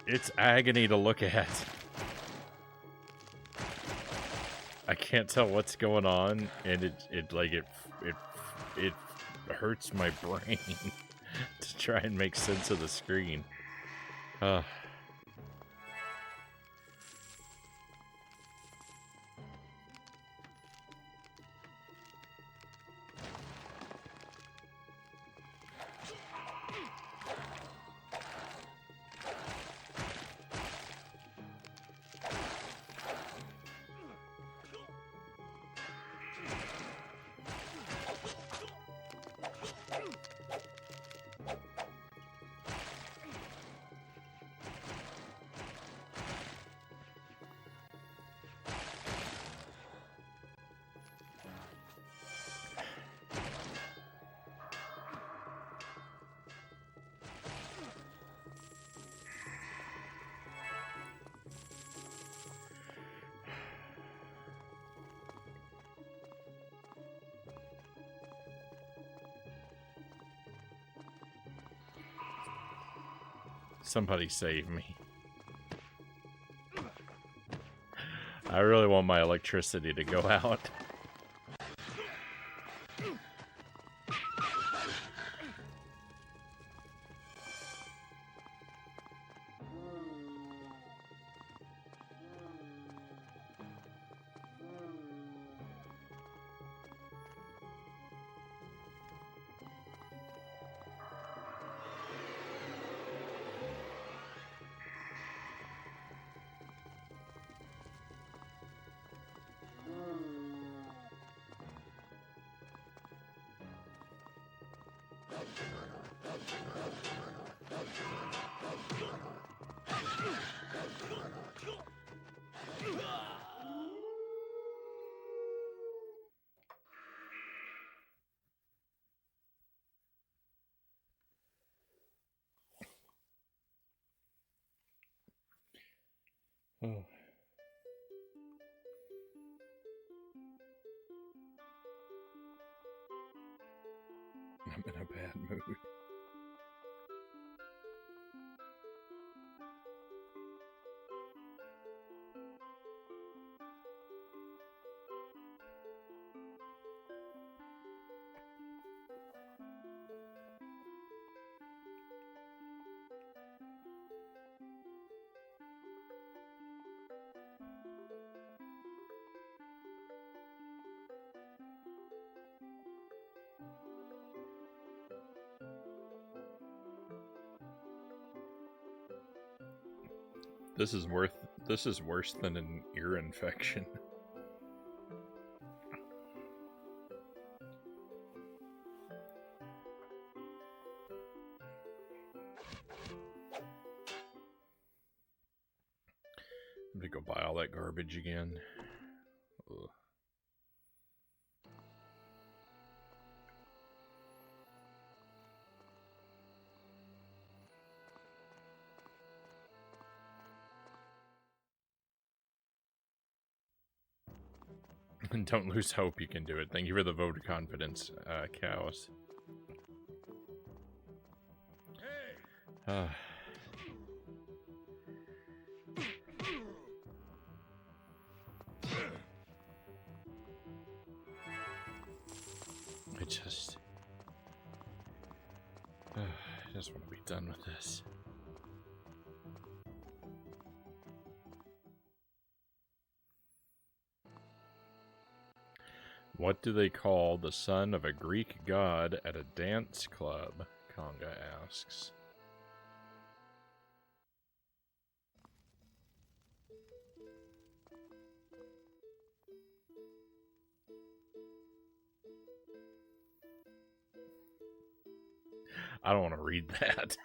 It's agony to look at. I can't tell what's going on, and it hurts my brain to try and make sense of the screen. Somebody save me. I really want my electricity to go out. Oh. I'm in a bad mood. This is worse than an ear infection. I'm gonna go buy all that garbage again. Ugh. And don't lose hope, you can do it. Thank you for the vote of confidence, cows. I just want to be done with this. What do they call the son of a Greek god at a dance club? Conga asks. I don't want to read that.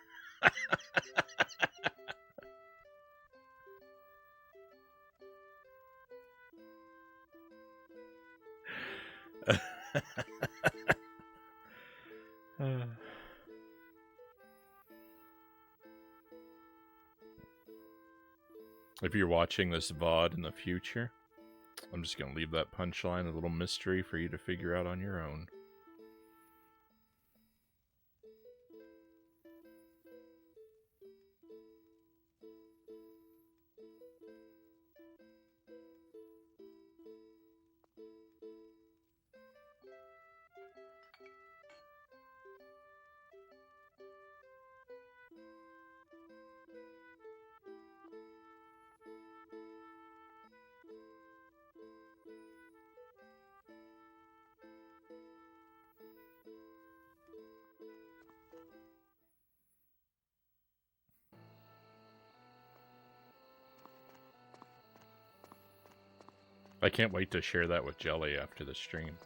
If you're watching this VOD in the future, I'm just going to leave that punchline a little mystery for you to figure out on your own. I can't wait to share that with Jelly after the stream.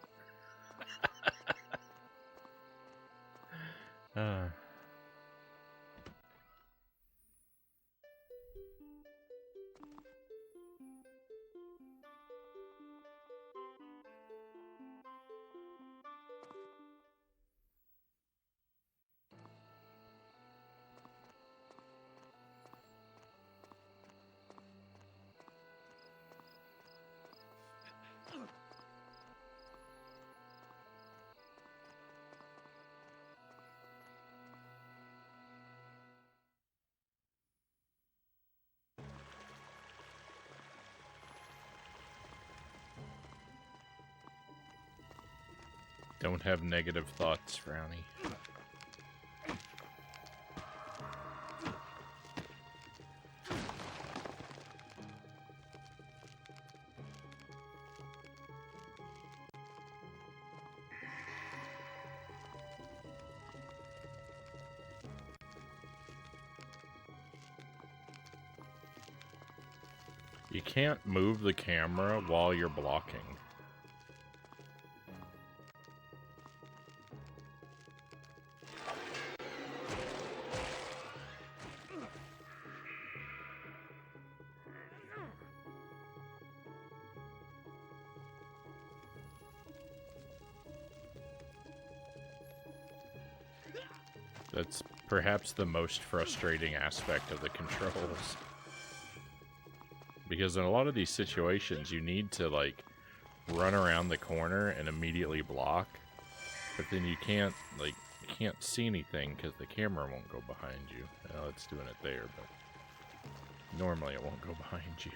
Don't have negative thoughts, Frownie. You can't move the camera while you're blocking. That's perhaps the most frustrating aspect of the controls. Because in a lot of these situations, you need to, like, run around the corner and immediately block. But then you can't see anything because the camera won't go behind you. Well, it's doing it there, but normally it won't go behind you.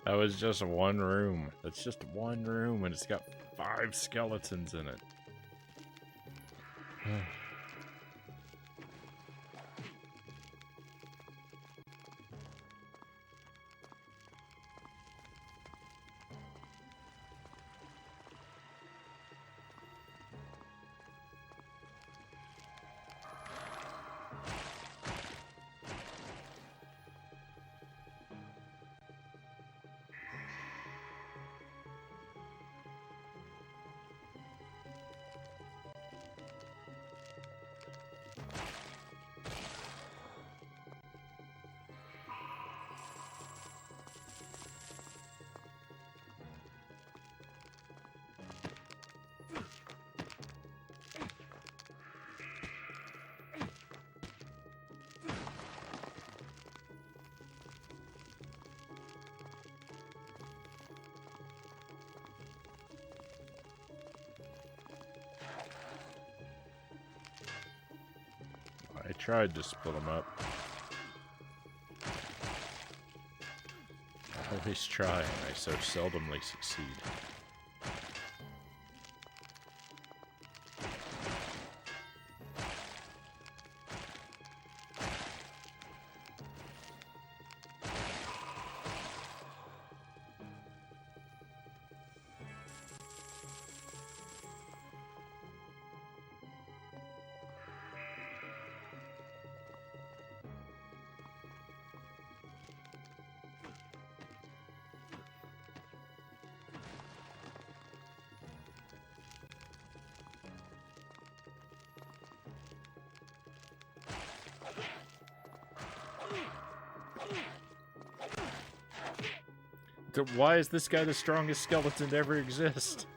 That was just one room. That's just one room, and it's got 5 skeletons in it. I tried to split them up. I always try, and I so seldomly succeed. Why is this guy the strongest skeleton to ever exist?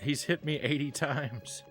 He's hit me 80 times.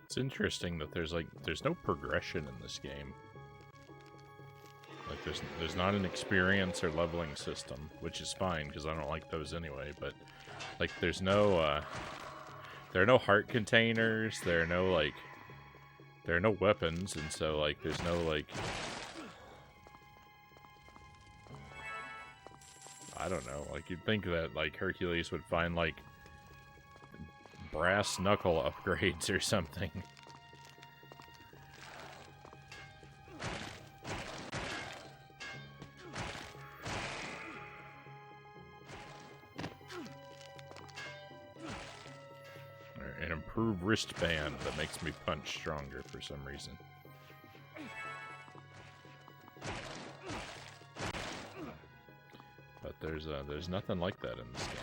It's interesting that there's no progression in this game. Like there's not an experience or leveling system, which is fine because I don't like those anyway, but like there are no heart containers, there are no weapons, and so like there's no like, I don't know, like you'd think that like Hercules would find like brass knuckle upgrades or something. Or an improved wristband that makes me punch stronger for some reason. But there's nothing like that in this game.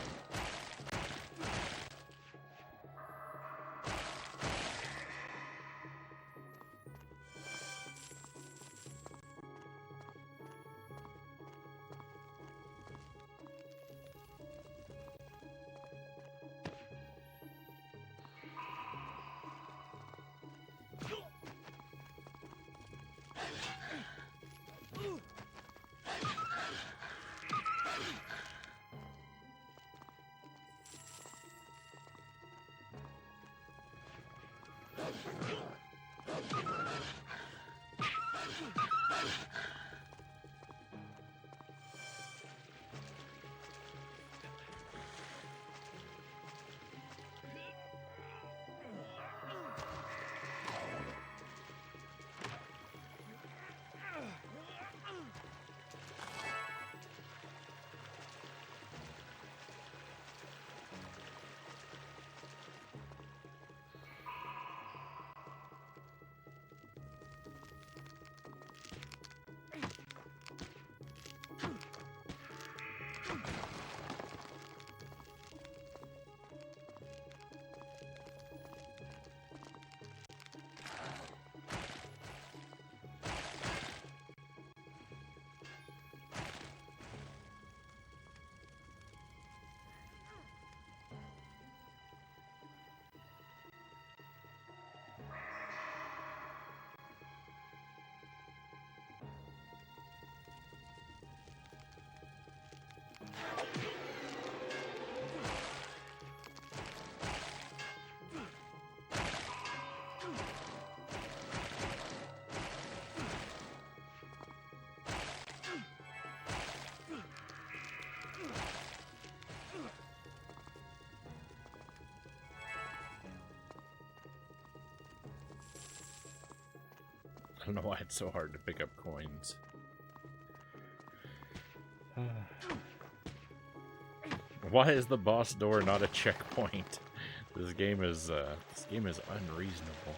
don't know why it's so hard to pick up coins. Why is the boss door not a checkpoint? This game is unreasonable.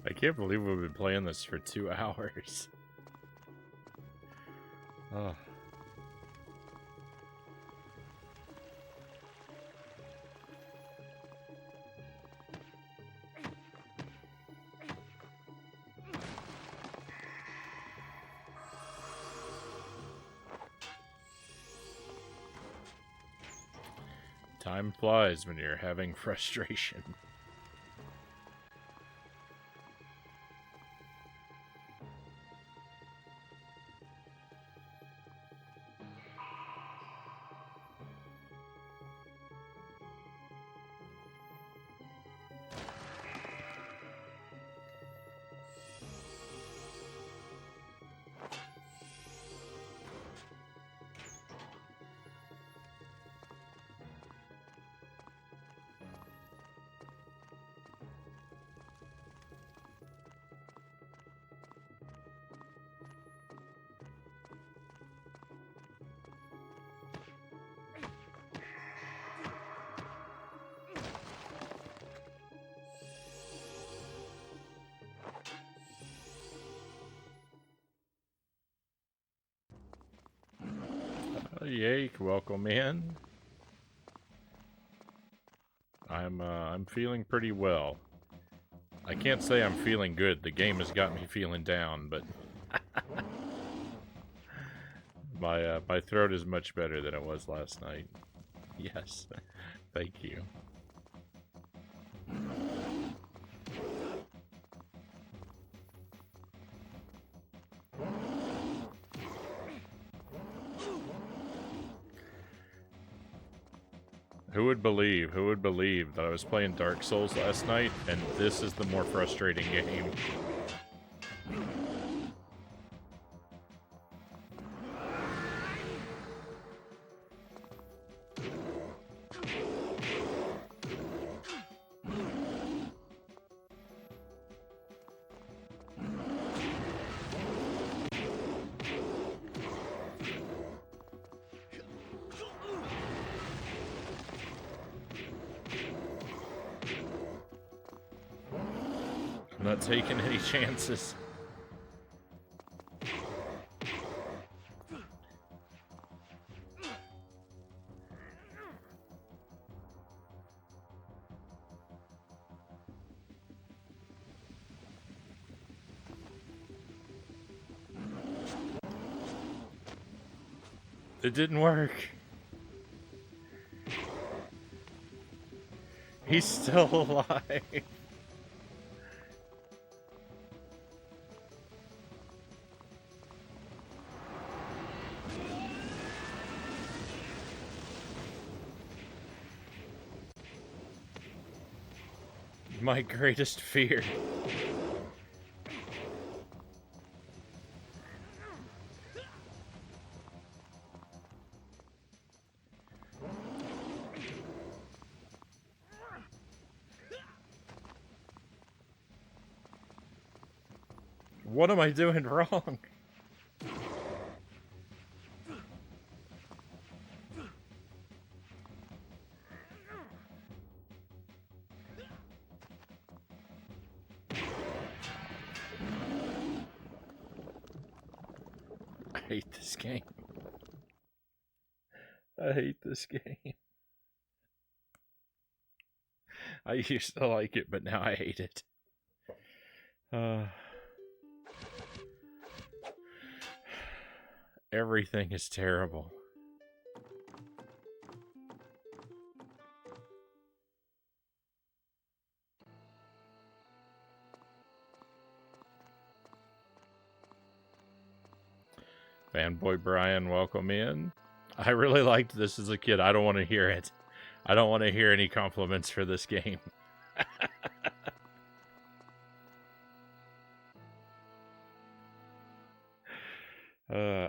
I can't believe we've been playing this for 2 hours. Oh. Time flies when you're having frustration. Yake, welcome in. I'm feeling pretty well. I can't say I'm feeling good. The game has got me feeling down, but my throat is much better than it was last night. Yes, thank you. Who would believe? Who would believe that I was playing Dark Souls last night and this is the more frustrating game? I'm not taking any chances. It didn't work. He's still alive. My greatest fear. What am I doing wrong? I hate this game. I hate this game. I used to like it, but now I hate it. Everything is terrible. Fanboy Brian, welcome in. I really liked this as a kid. I don't want to hear it. I don't want to hear any compliments for this game.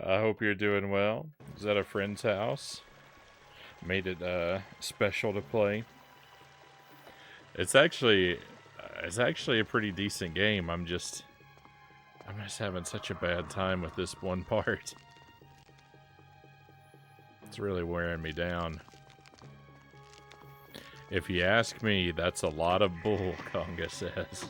I hope you're doing well. Is at a friend's house? Made it special to play. It's actually a pretty decent game. I'm just having such a bad time with this one part. It's really wearing me down. If you ask me, that's a lot of bull, Conga says.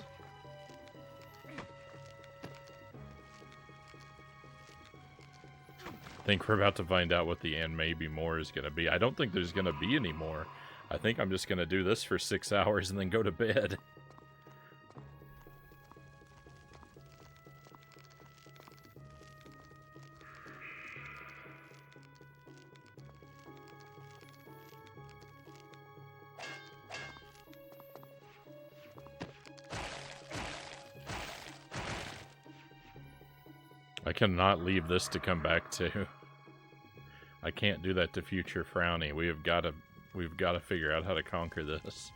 I think we're about to find out what the and maybe more is going to be. I don't think there's going to be any more. I think I'm just going to do this for 6 hours and then go to bed. I cannot leave this to come back to. I can't do that to future Frownie. We've got to figure out how to conquer this.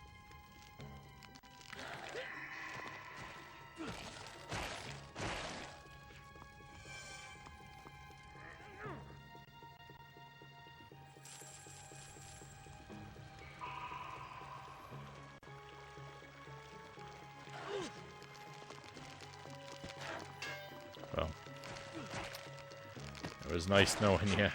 Well, it was nice knowing you.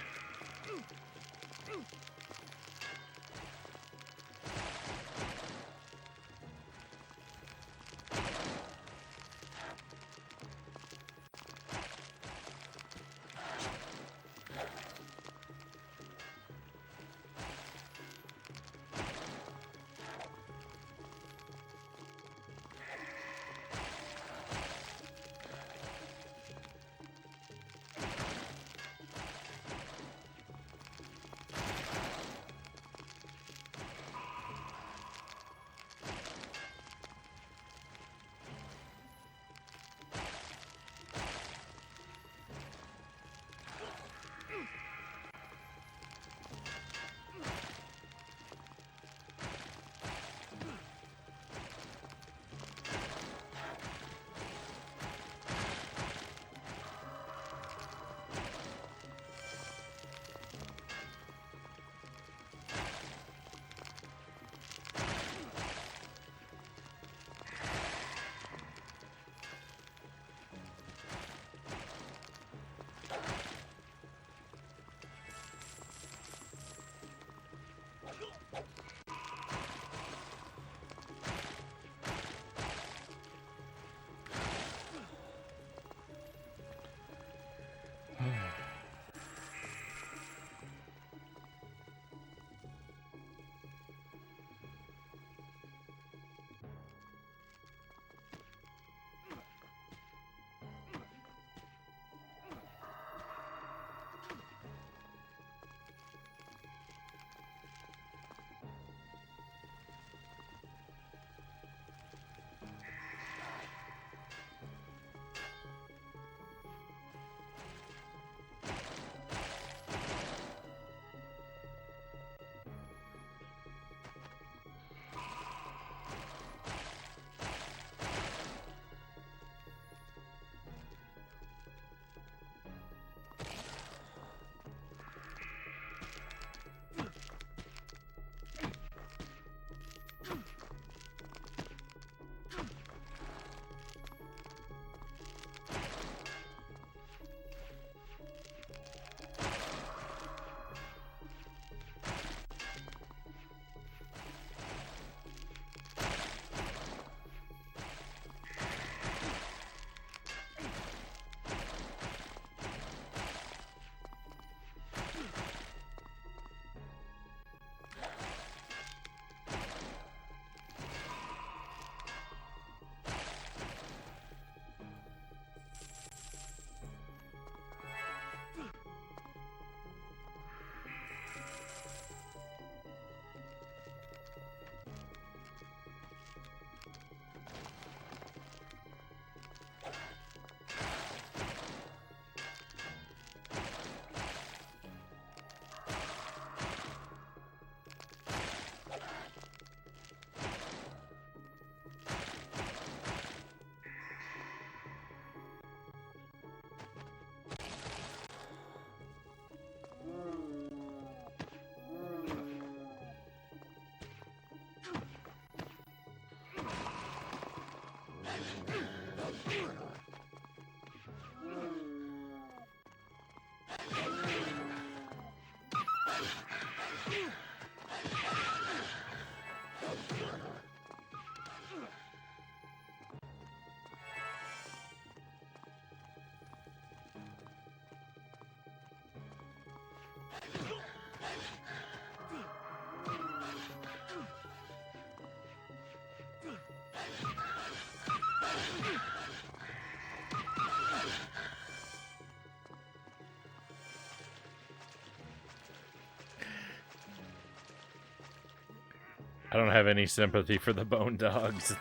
I don't have any sympathy for the bone dogs.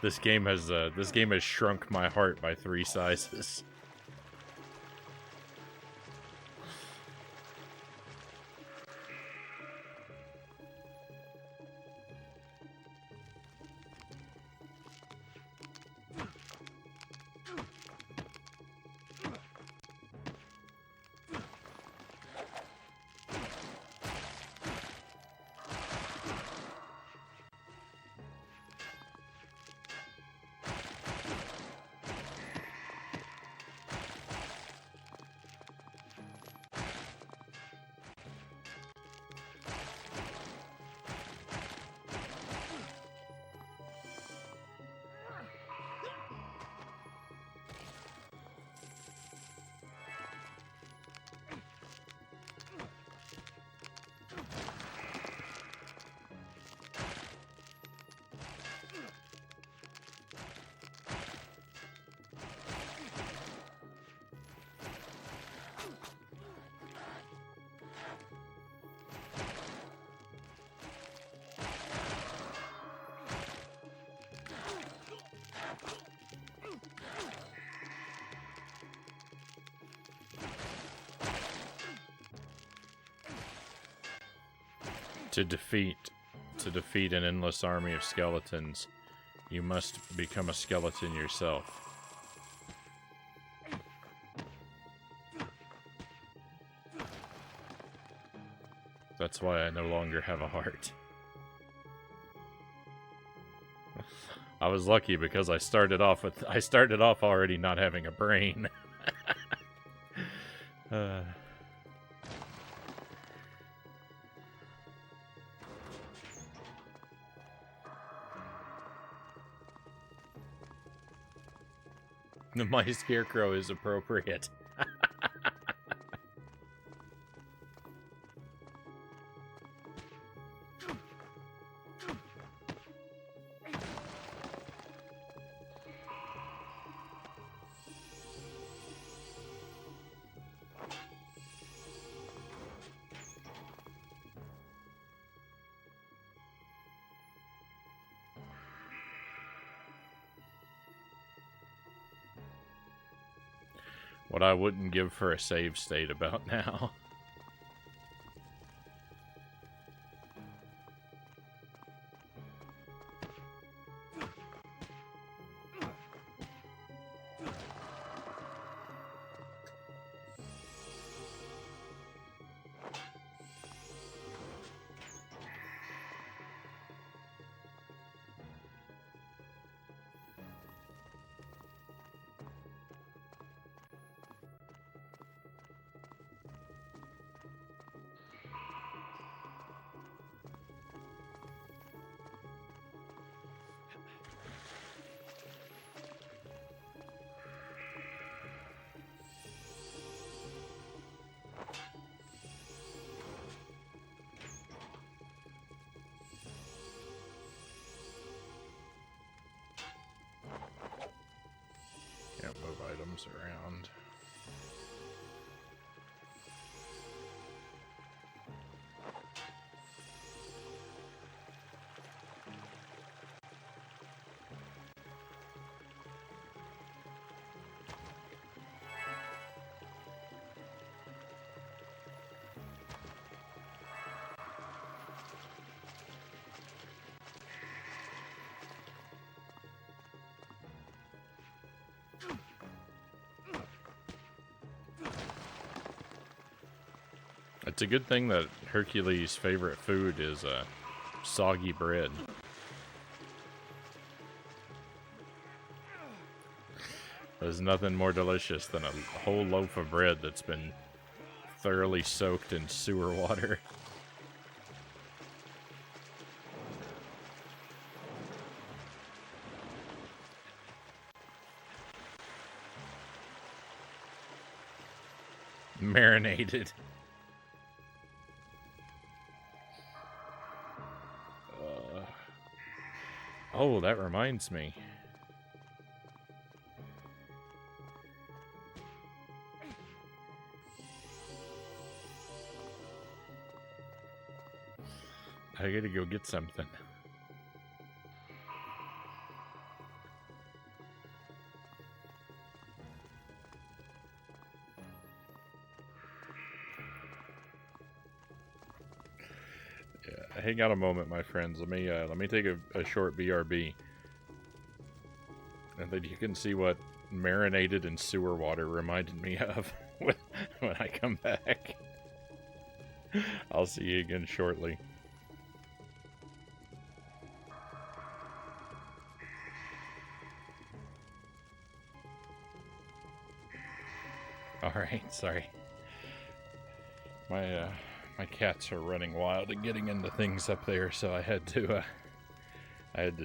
This game has shrunk my heart by 3 sizes. To defeat an endless army of skeletons, you must become a skeleton yourself. That's why I no longer have a heart. I was lucky because I started off already not having a brain. My scarecrow is appropriate. What I wouldn't give for a save state about now. Can't move items around. It's a good thing that Hercules' favorite food is soggy bread. There's nothing more delicious than a whole loaf of bread that's been thoroughly soaked in sewer water. Marinated. Oh, that reminds me. I gotta go get something. Yeah, hang on a moment, my friends. Let me take a short BRB, and then you can see what marinated in sewer water reminded me of when I come back. I'll see you again shortly. Alright, sorry. My cats are running wild and getting into things up there, so I had to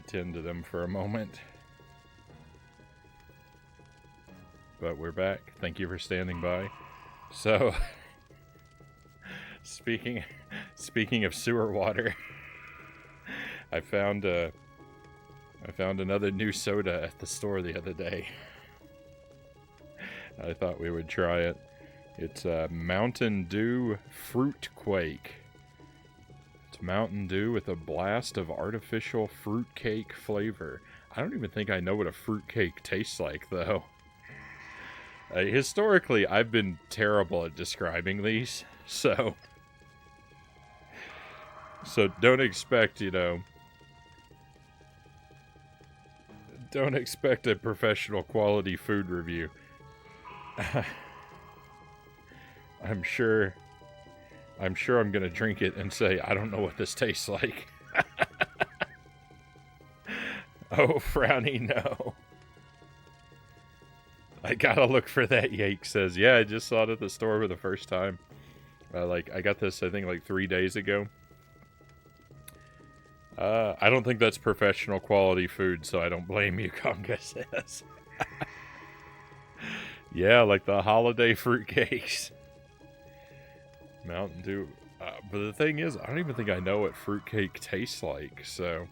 tend to them for a moment. But we're back. Thank you for standing by. So, speaking of sewer water, I found another new soda at the store the other day. I thought we would try it. It's Mountain Dew Fruit Quake. It's Mountain Dew with a blast of artificial fruitcake flavor. I don't even think I know what a fruitcake tastes like, though. Historically, I've been terrible at describing these, so don't expect, don't expect a professional quality food review. I'm sure I'm gonna drink it and say, I don't know what this tastes like. Oh, Frownie, no. I gotta look for that, Yake says. Yeah, I just saw it at the store for the first time. I got this, I think, 3 days ago. I don't think that's professional quality food, so I don't blame you, Conga says. Yeah, like the holiday fruitcakes. Mountain Dew. But the thing is, I don't even think I know what fruitcake tastes like, so...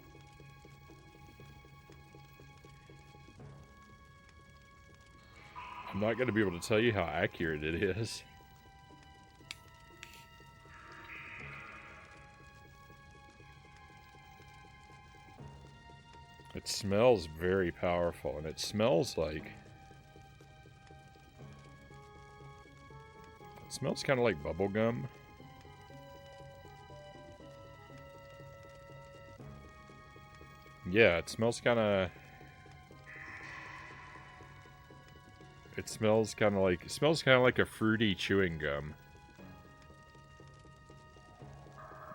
I'm not going to be able to tell you how accurate it is. It smells very powerful, and it smells like... It smells kind of like bubble gum. Yeah, it smells kind of... It smells kind of like a fruity chewing gum.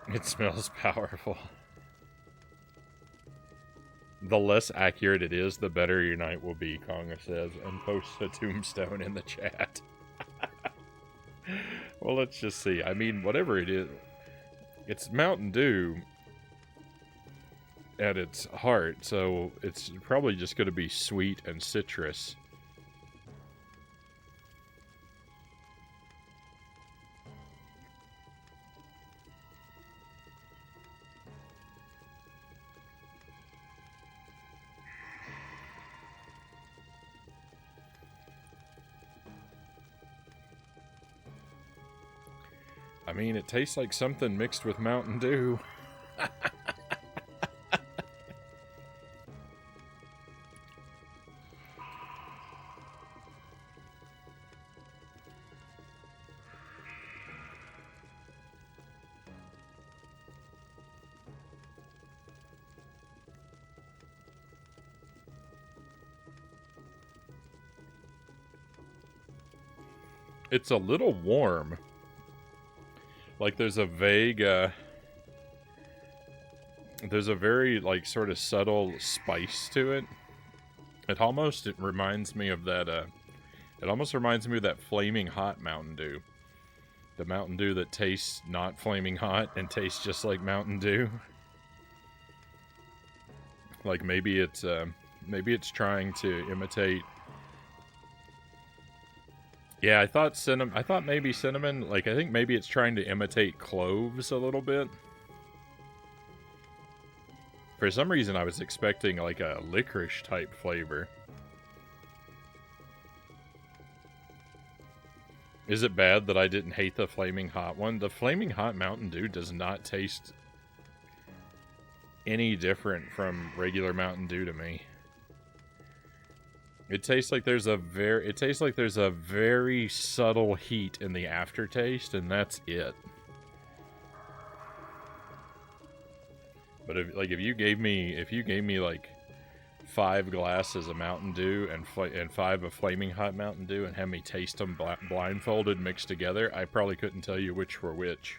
It smells powerful. The less accurate it is, the better your night will be, Konga says, and posts a tombstone in the chat. Well, let's just see. I mean, whatever it is, it's Mountain Dew at its heart, so it's probably just going to be sweet and citrus. I mean, it tastes like something mixed with Mountain Dew. It's a little warm. Like, there's a vague, there's a very, sort of subtle spice to it. It reminds me of that, it almost reminds me of that flaming hot Mountain Dew. The Mountain Dew that tastes not flaming hot and tastes just like Mountain Dew. Like maybe it's trying to imitate. Yeah, I thought maybe cinnamon. Like I think maybe it's trying to imitate cloves a little bit. For some reason, I was expecting like a licorice type flavor. Is it bad that I didn't hate the flaming hot one? The flaming hot Mountain Dew does not taste any different from regular Mountain Dew to me. It tastes like there's a very subtle heat in the aftertaste, and that's it. But if you gave me like 5 glasses of Mountain Dew and 5 of flaming hot Mountain Dew and had me taste them blindfolded mixed together, I probably couldn't tell you which were which.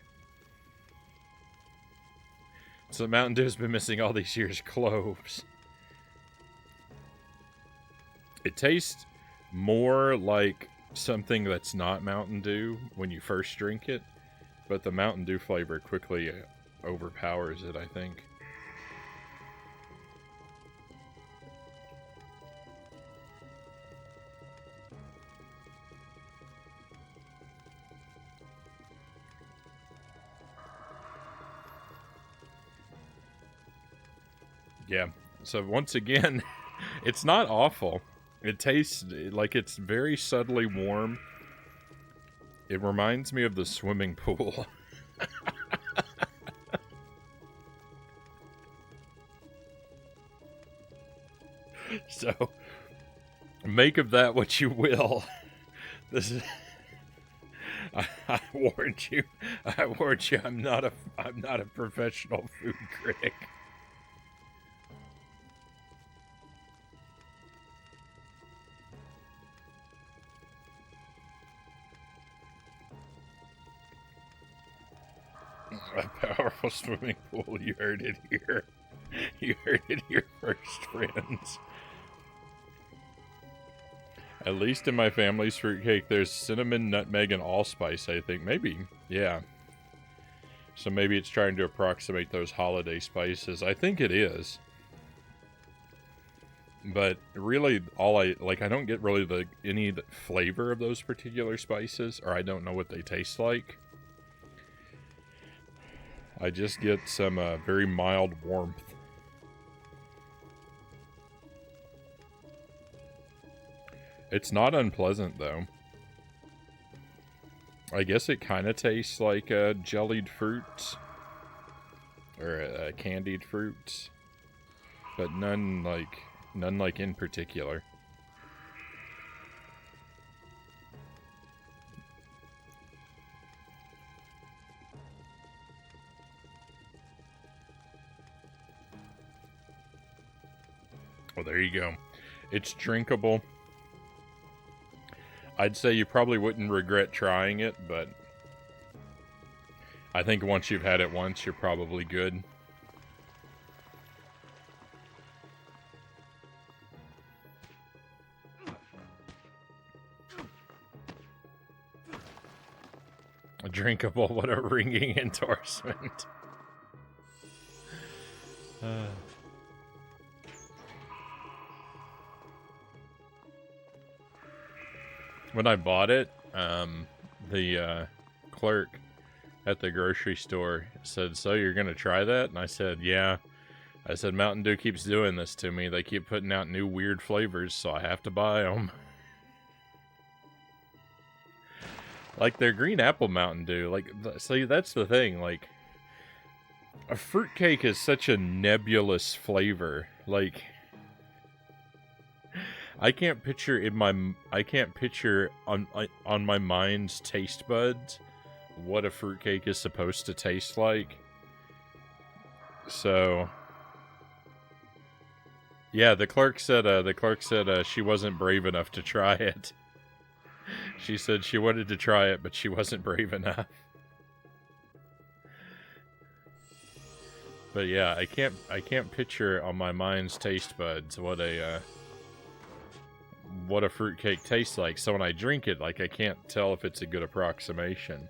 So Mountain Dew's been missing all these years cloves. It tastes more like something that's not Mountain Dew when you first drink it, but the Mountain Dew flavor quickly overpowers it, I think. Yeah, so once again, it's not awful. It tastes like it's very subtly warm. It reminds me of the swimming pool. So, make of that what you will. This is... I warned you. I'm not a professional food critic. A powerful swimming pool. You heard it here. You heard it here first, friends. At least in my family's fruitcake, there's cinnamon, nutmeg, and allspice, I think. Maybe. Yeah. So maybe it's trying to approximate those holiday spices. I think it is. But really, I don't get really any flavor of those particular spices, or I don't know what they taste like. I just get some very mild warmth. It's not unpleasant, though. I guess it kind of tastes like jellied fruits. Or candied fruits. But none like in particular. Well, there you go. It's drinkable. I'd say you probably wouldn't regret trying it, but I think once you've had it once, you're probably good. Drinkable, what a ringing endorsement. When I bought it, the clerk at the grocery store said, "So you're going to try that?" And I said, "Yeah." I said, "Mountain Dew keeps doing this to me. They keep putting out new weird flavors, so I have to buy them." Like their green apple Mountain Dew. Like, see, that's the thing. Like, a fruitcake is such a nebulous flavor. Like, I can't picture on my mind's taste buds what a fruitcake is supposed to taste like. So, yeah, the clerk said she wasn't brave enough to try it. She said she wanted to try it, but she wasn't brave enough. But yeah, I can't picture on my mind's taste buds what a what a fruitcake tastes like, so when I drink it, like, I can't tell if it's a good approximation.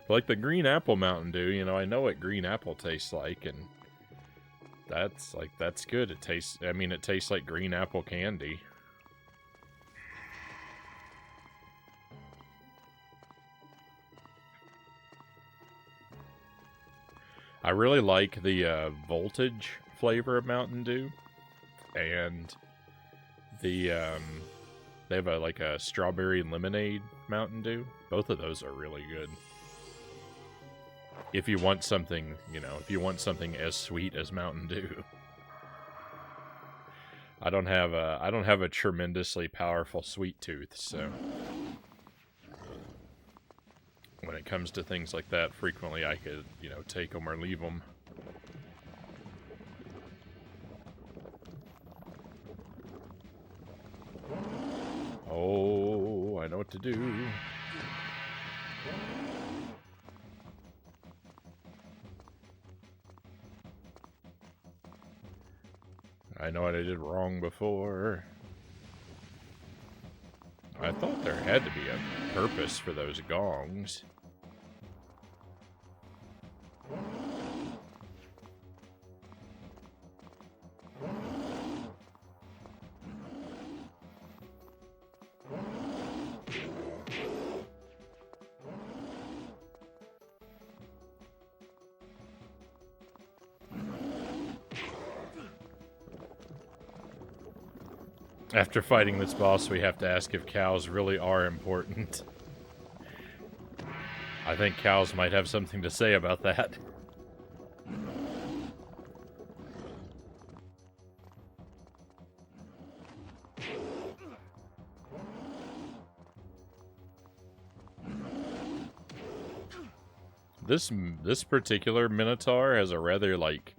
But like the green apple Mountain Dew, you know, I know what green apple tastes like, and that's good. It tastes, I mean, it tastes like green apple candy. I really like the voltage flavor of Mountain Dew, and the they have like a strawberry lemonade Mountain Dew. Both of those are really good. If you want something, you know, if you want something as sweet as Mountain Dew. I don't have a tremendously powerful sweet tooth, so when it comes to things like that, frequently I could, you know, take them or leave them. Oh, I know what to do. I know what I did wrong before. I thought there had to be a purpose for those gongs. After fighting this boss, we have to ask if cows really are important. I think cows might have something to say about that. This particular Minotaur has a rather, like,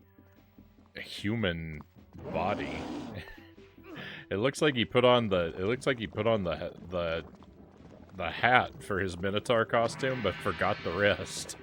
human body. It looks like he put on the the hat for his Minotaur costume, but forgot the rest.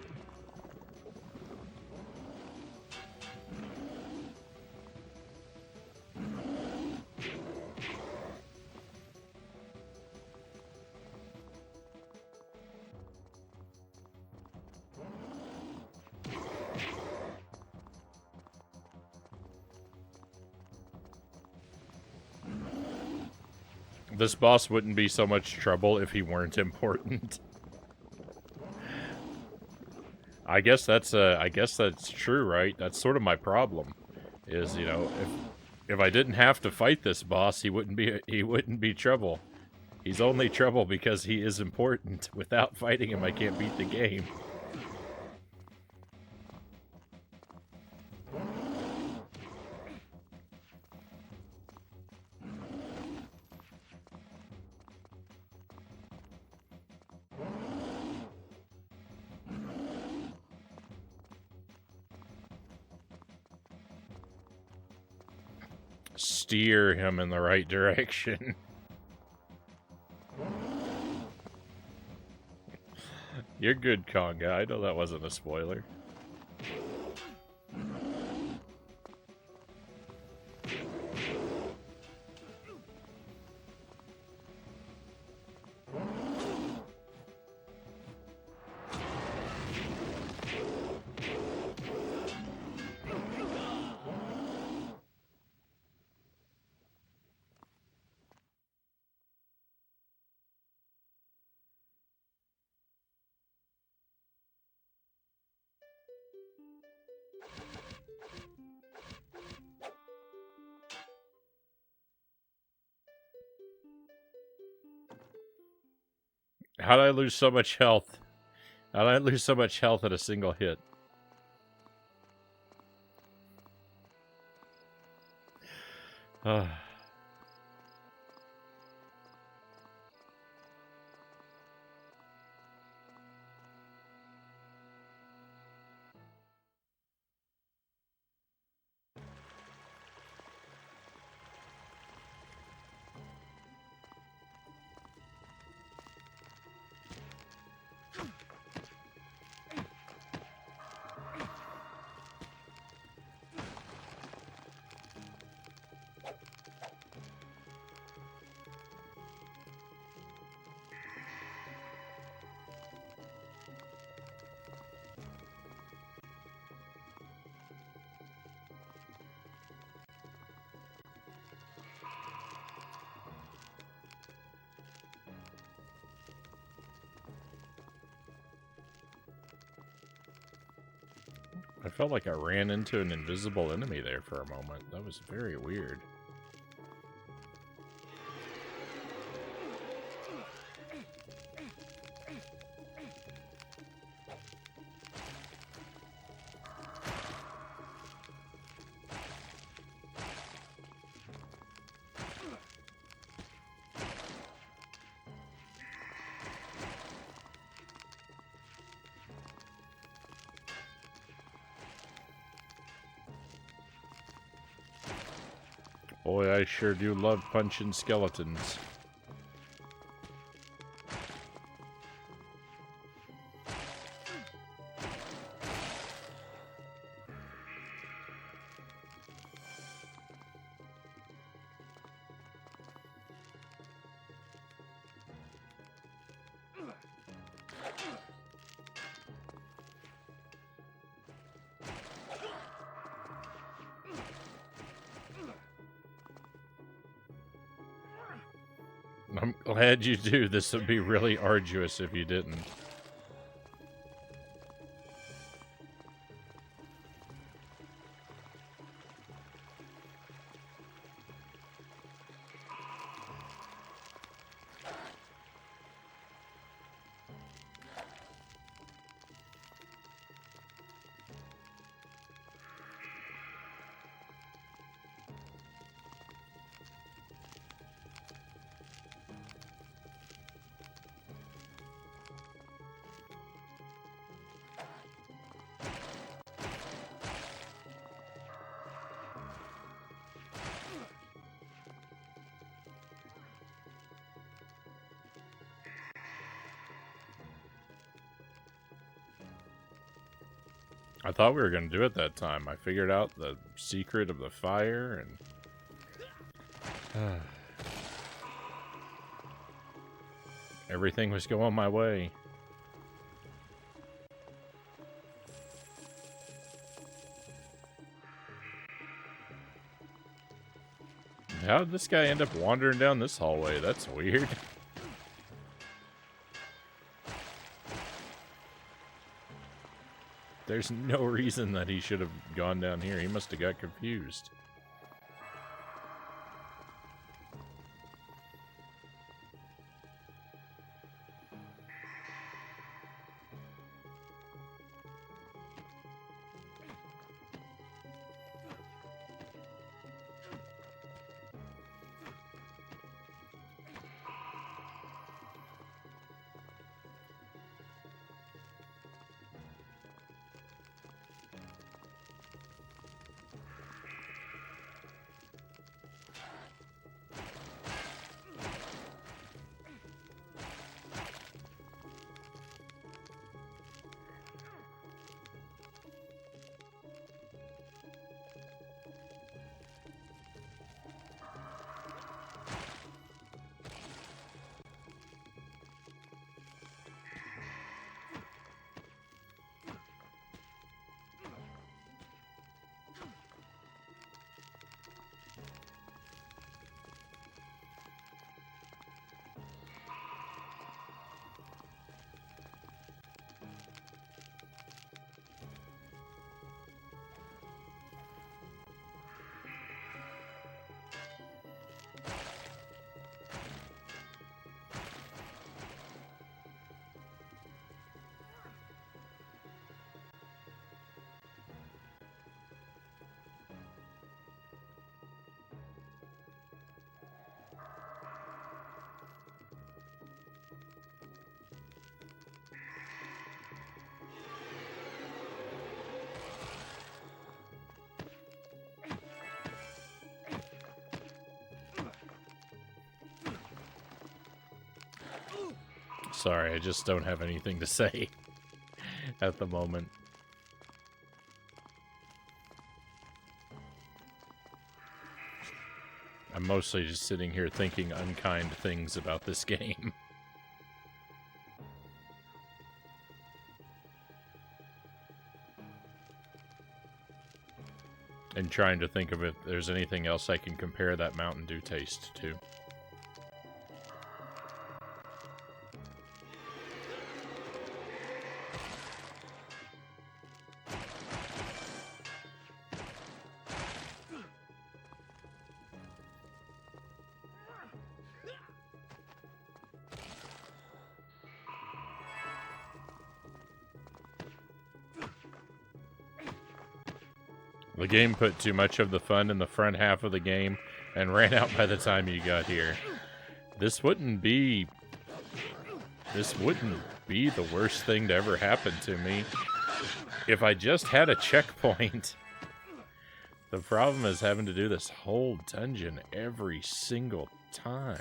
This boss wouldn't be so much trouble if he weren't important. I guess that's true, right? That's sort of my problem. Is, you know, if I didn't have to fight this boss, he wouldn't be trouble. He's only trouble because he is important. Without fighting him, I can't beat the game. Steer him in the right direction. You're good, Conga. I know that wasn't a spoiler. How did I lose so much health? How did I lose so much health at a single hit? felt like I ran into an invisible enemy there for a moment. That was very weird. Boy, I sure do love punching skeletons. I'm glad you do. This would be really arduous if you didn't. I thought we were going to do it that time. I figured out the secret of the fire and... everything was going my way. How did this guy end up wandering down this hallway? That's weird. There's no reason that he should have gone down here. He must have got confused. Sorry, I just don't have anything to say at the moment. I'm mostly just sitting here thinking unkind things about this game. And trying to think of if there's anything else I can compare that Mountain Dew taste to. The game put too much of the fun in the front half of the game and ran out by the time you got here. This wouldn't be the worst thing to ever happen to me if I just had a checkpoint. The problem is having to do this whole dungeon every single time.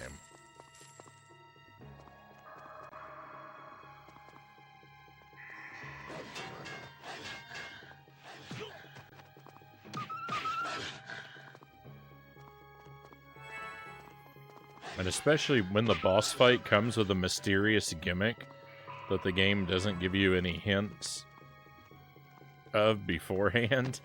And especially when the boss fight comes with a mysterious gimmick that the game doesn't give you any hints of beforehand.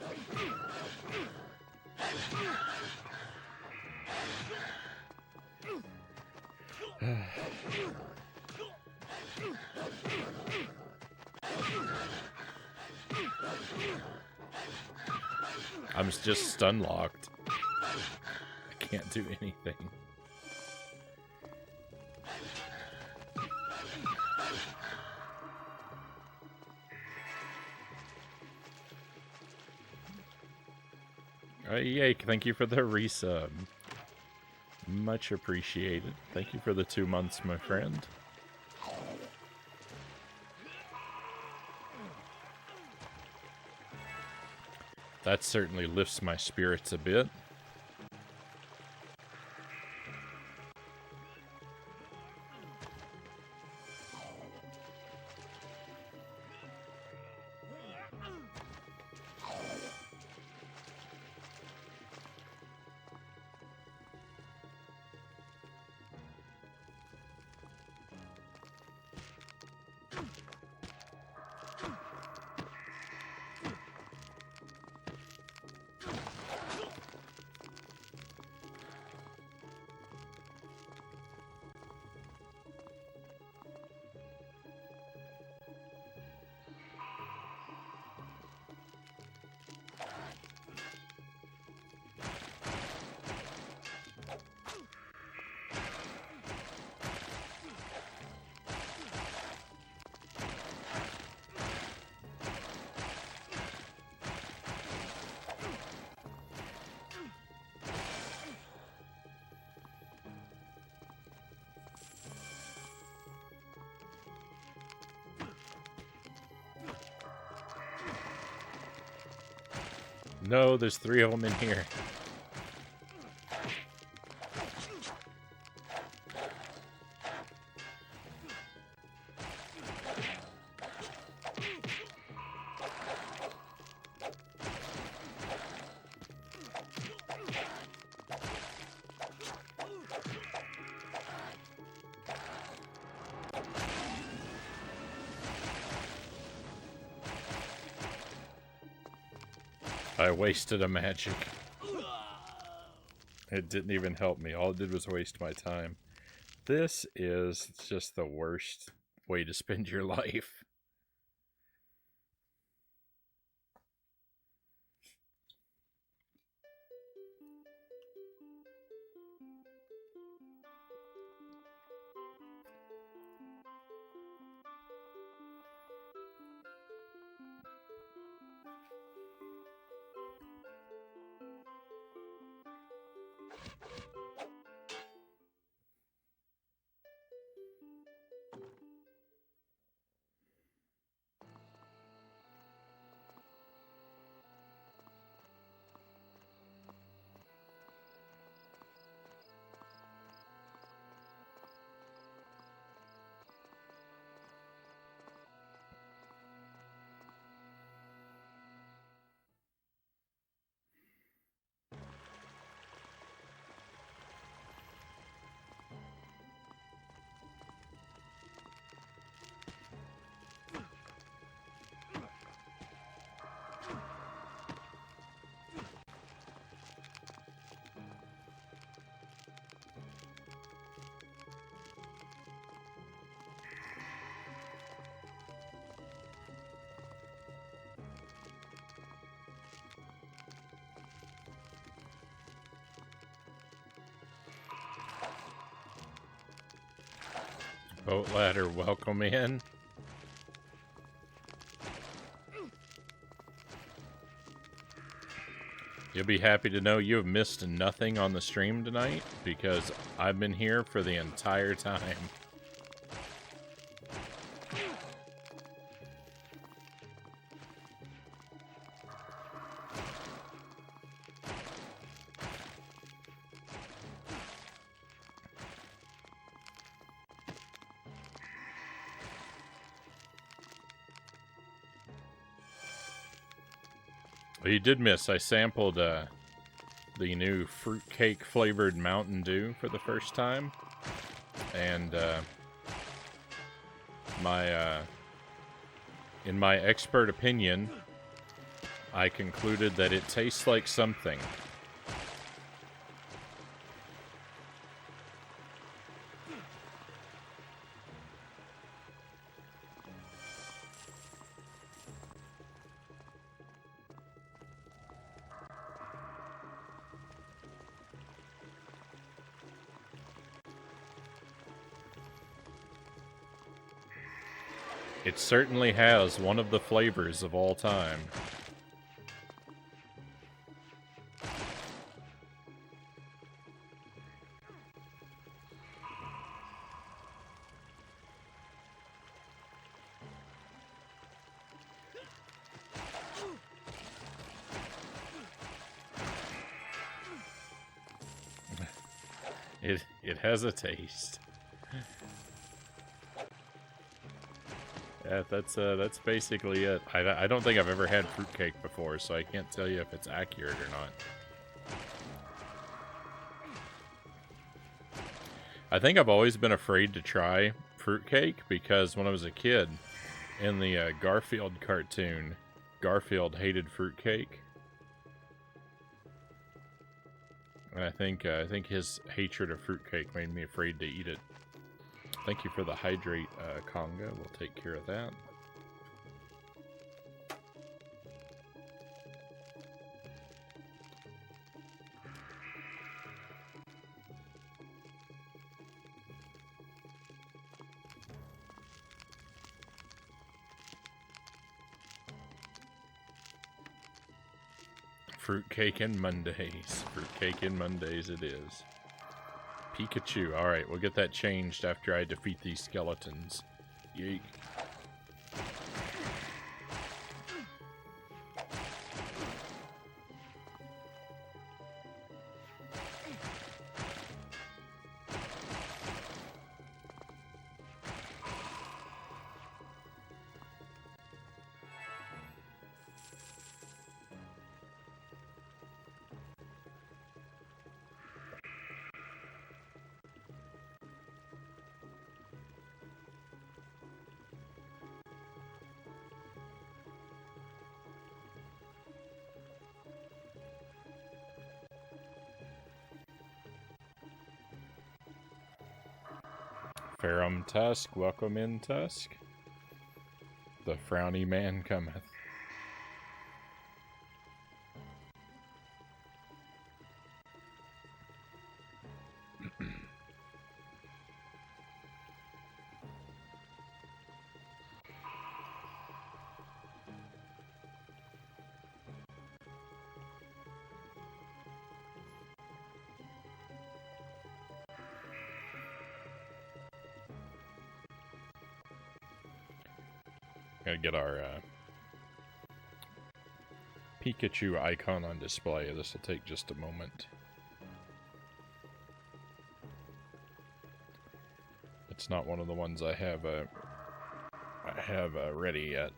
I'm just stun locked. I can't do anything. Yay, thank you for the resub. Much appreciated. Thank you for the 2 months, my friend. That certainly lifts my spirits a bit. No, there's 3 of them in here. I wasted a magic. It didn't even help me. All it did was waste my time. This is just the worst way to spend your life. Boat ladder, welcome in. You'll be happy to know you have missed nothing on the stream tonight because I've been here for the entire time. Well, you did miss. I sampled the new fruitcake flavored Mountain Dew for the first time, and in my expert opinion, I concluded that it tastes like something. It certainly has one of the flavors of all time. It has a taste. Yeah, that's basically it. I don't think I've ever had fruitcake before, so I can't tell you if it's accurate or not. I think I've always been afraid to try fruitcake because when I was a kid, in the Garfield cartoon, Garfield hated fruitcake. And I think his hatred of fruitcake made me afraid to eat it. Thank you for the hydrate, Conga. We'll take care of that. Fruitcake and Mondays. Fruitcake and Mondays it is. Pikachu. Alright, we'll get that changed after I defeat these skeletons. Yeek. Ferrum Tusk, welcome in, Tusk. The Frownie man cometh. Gotta get our Pikachu icon on display. This will take just a moment. It's not one of the ones I have ready yet.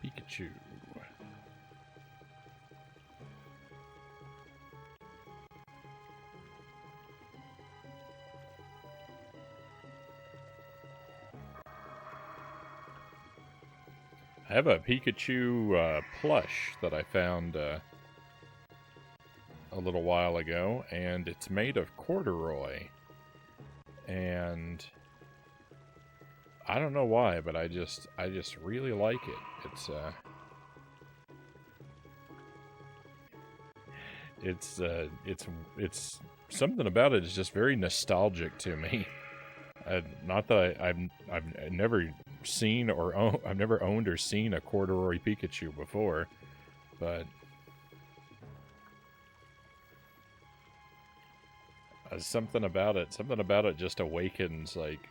Pikachu. I have a Pikachu plush that I found a little while ago, and it's made of corduroy. And I don't know why, but I just really like it. It's something about it is just very nostalgic to me. Not that I've never seen or I've never owned or seen a corduroy Pikachu before, but something about it just awakens like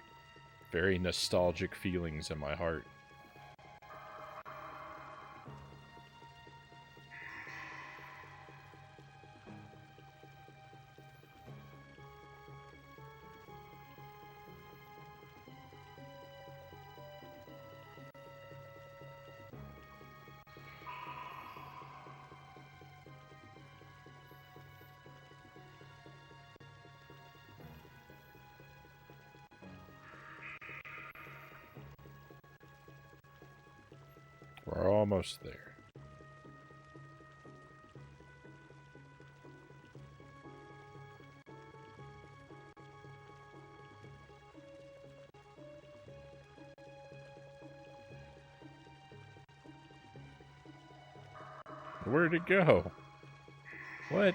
very nostalgic feelings in my heart. We're almost there. Where'd it go? What?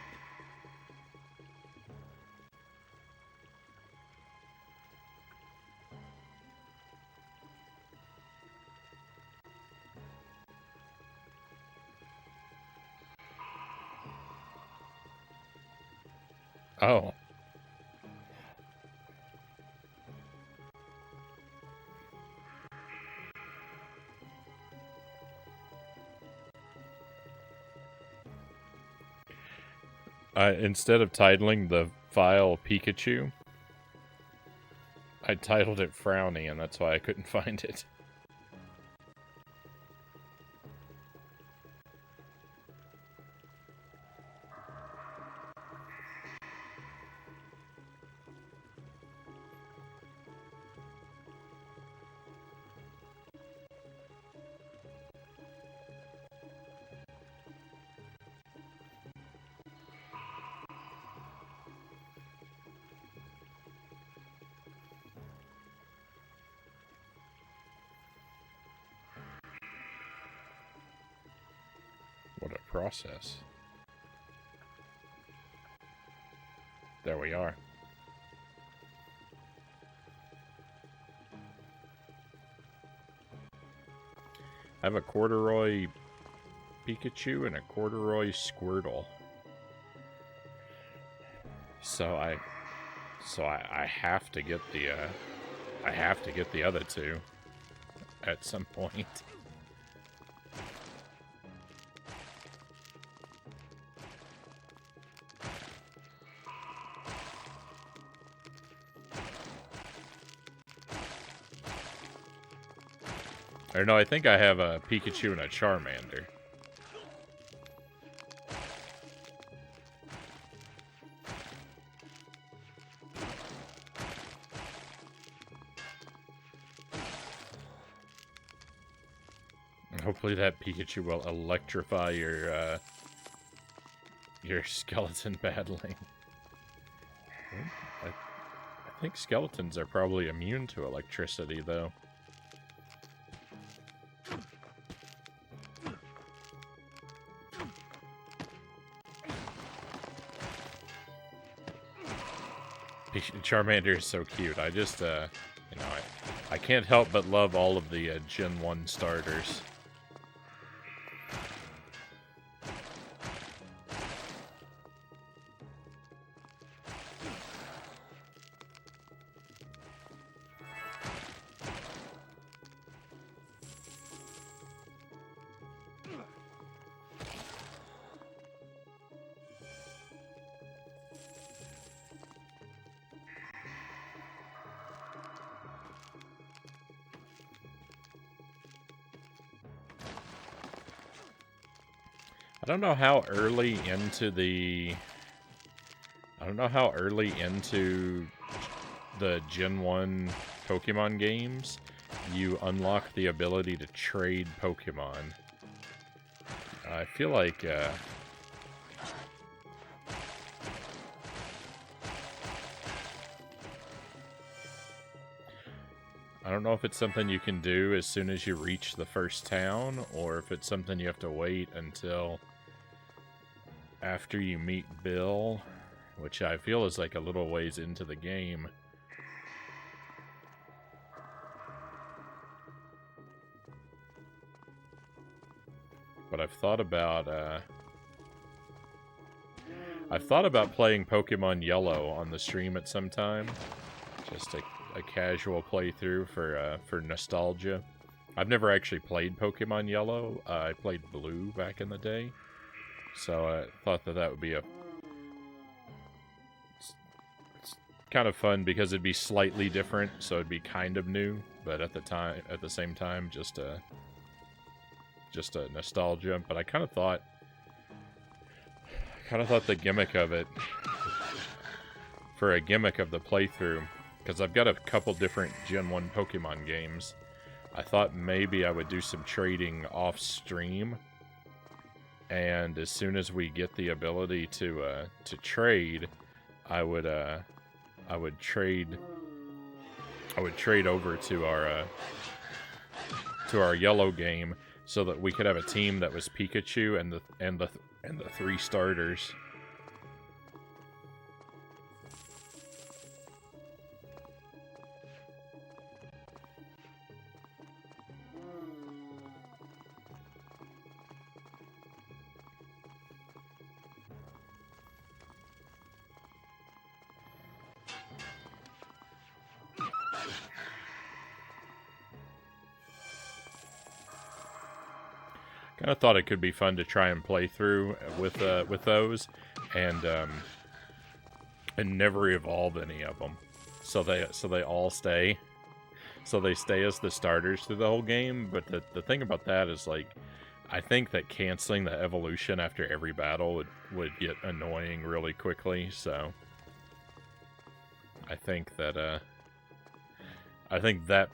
Oh. Instead of titling the file Pikachu, I titled it Frownie, and that's why I couldn't find it. What a process. There we are. I have a corduroy Pikachu and a corduroy Squirtle. So I have to get the other two at some point. Or no, I think I have a Pikachu and a Charmander. Hopefully that Pikachu will electrify your skeleton battling. I think skeletons are probably immune to electricity, though. Charmander is so cute. I just, you know, I can't help but love all of the Gen 1 starters. I don't know how early into the Gen 1 Pokemon games you unlock the ability to trade Pokemon. I feel like I don't know if it's something you can do as soon as you reach the first town, or if it's something you have to wait until after you meet Bill, which I feel is like a little ways into the game. But I've thought about playing Pokemon Yellow on the stream at some time. Just a casual playthrough for nostalgia. I've never actually played Pokemon Yellow. I played Blue back in the day. So I thought that would be it's kind of fun because it'd be slightly different, so it'd be kind of new, but at the same time, just a nostalgia. But I kind of thought the gimmick of it, for a gimmick of the playthrough, because I've got a couple different Gen 1 Pokemon games, I thought maybe I would do some trading off stream, and as soon as we get the ability to trade, I would trade over to our Yellow game, so that we could have a team that was Pikachu and the 3 starters. Kind of thought it could be fun to try and play through with those, and never evolve any of them, so they all stay, so they stay as the starters through the whole game. But the thing about that is, like, I think that canceling the evolution after every battle would get annoying really quickly. So I think that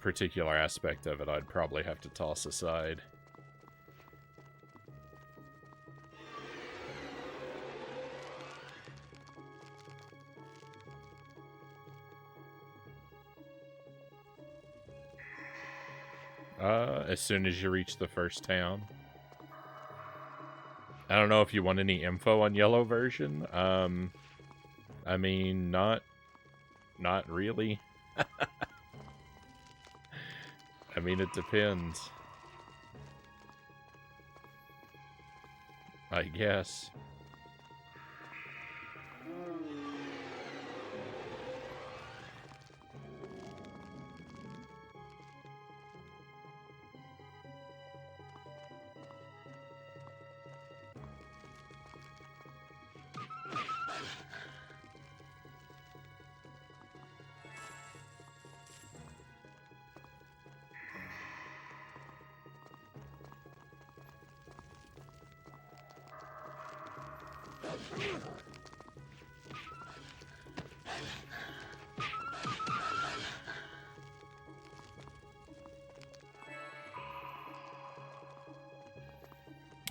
particular aspect of it I'd probably have to toss aside. As soon as you reach the first town. I don't know if you want any info on Yellow version. I mean, not really. I mean, it depends, I guess.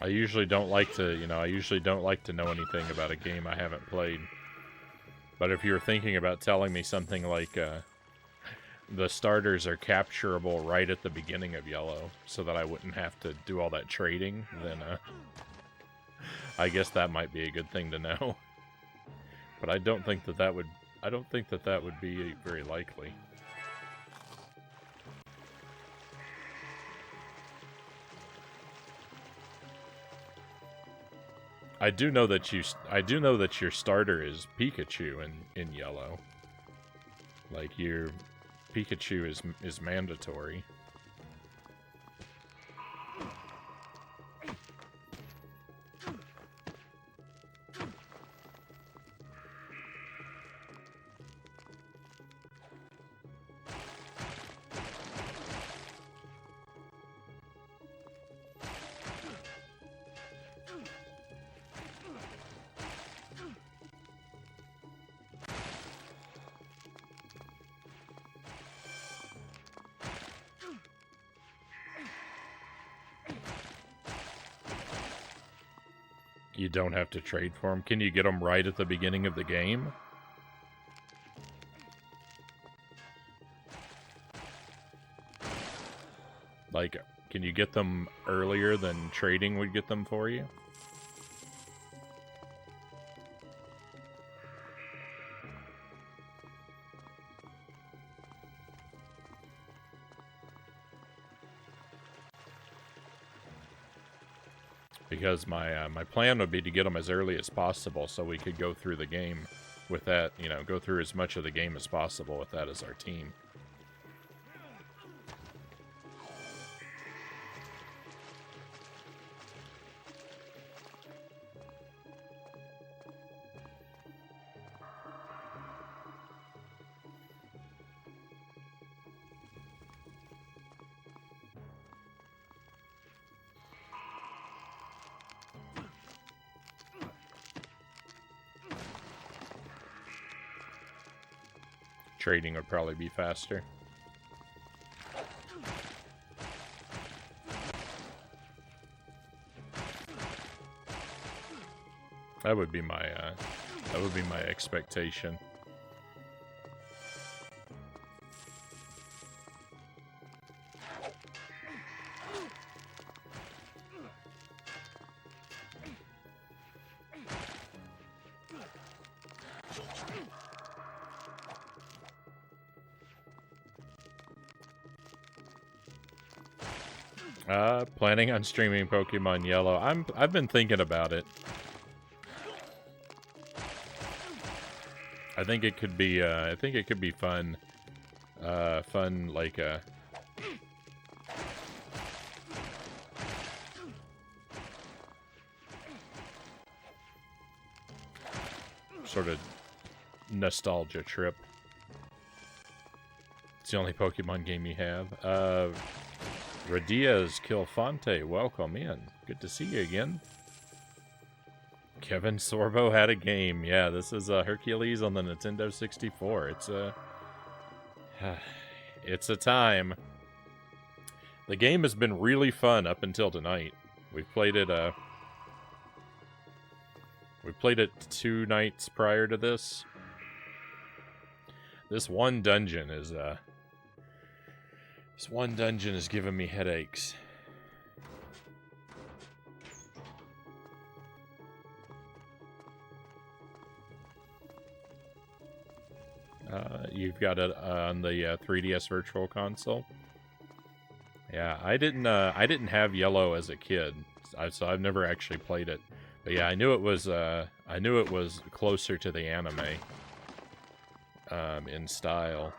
I usually don't like to know anything about a game I haven't played. But if you're thinking about telling me something like the starters are capturable right at the beginning of Yellow, so that I wouldn't have to do all that trading, then I guess that might be a good thing to know. But I don't think that would be very likely. I do know that your starter is Pikachu in Yellow. Like, your Pikachu is mandatory. You don't have to trade for them. Can you get them right at the beginning of the game? Like, can you get them earlier than trading would get them for you? Because my plan would be to get them as early as possible so we could go through the game with that, you know, go through as much of the game as possible with that as our team. Trading would probably be faster. That would be my expectation. Planning on streaming Pokemon Yellow. I've been thinking about it. I think it could be fun. Fun like sort of nostalgia trip. It's the only Pokemon game you have. Radia's Kilfonte, welcome in. Good to see you again. Kevin Sorbo had a game. Yeah, this is Hercules on the Nintendo 64. It's a time. The game has been really fun up until tonight. We played it 2 nights prior to this. This one dungeon is giving me headaches. You've got it on the 3DS Virtual Console. Yeah, I didn't have Yellow as a kid, so I've never actually played it. But yeah, I knew it was closer to the anime in style.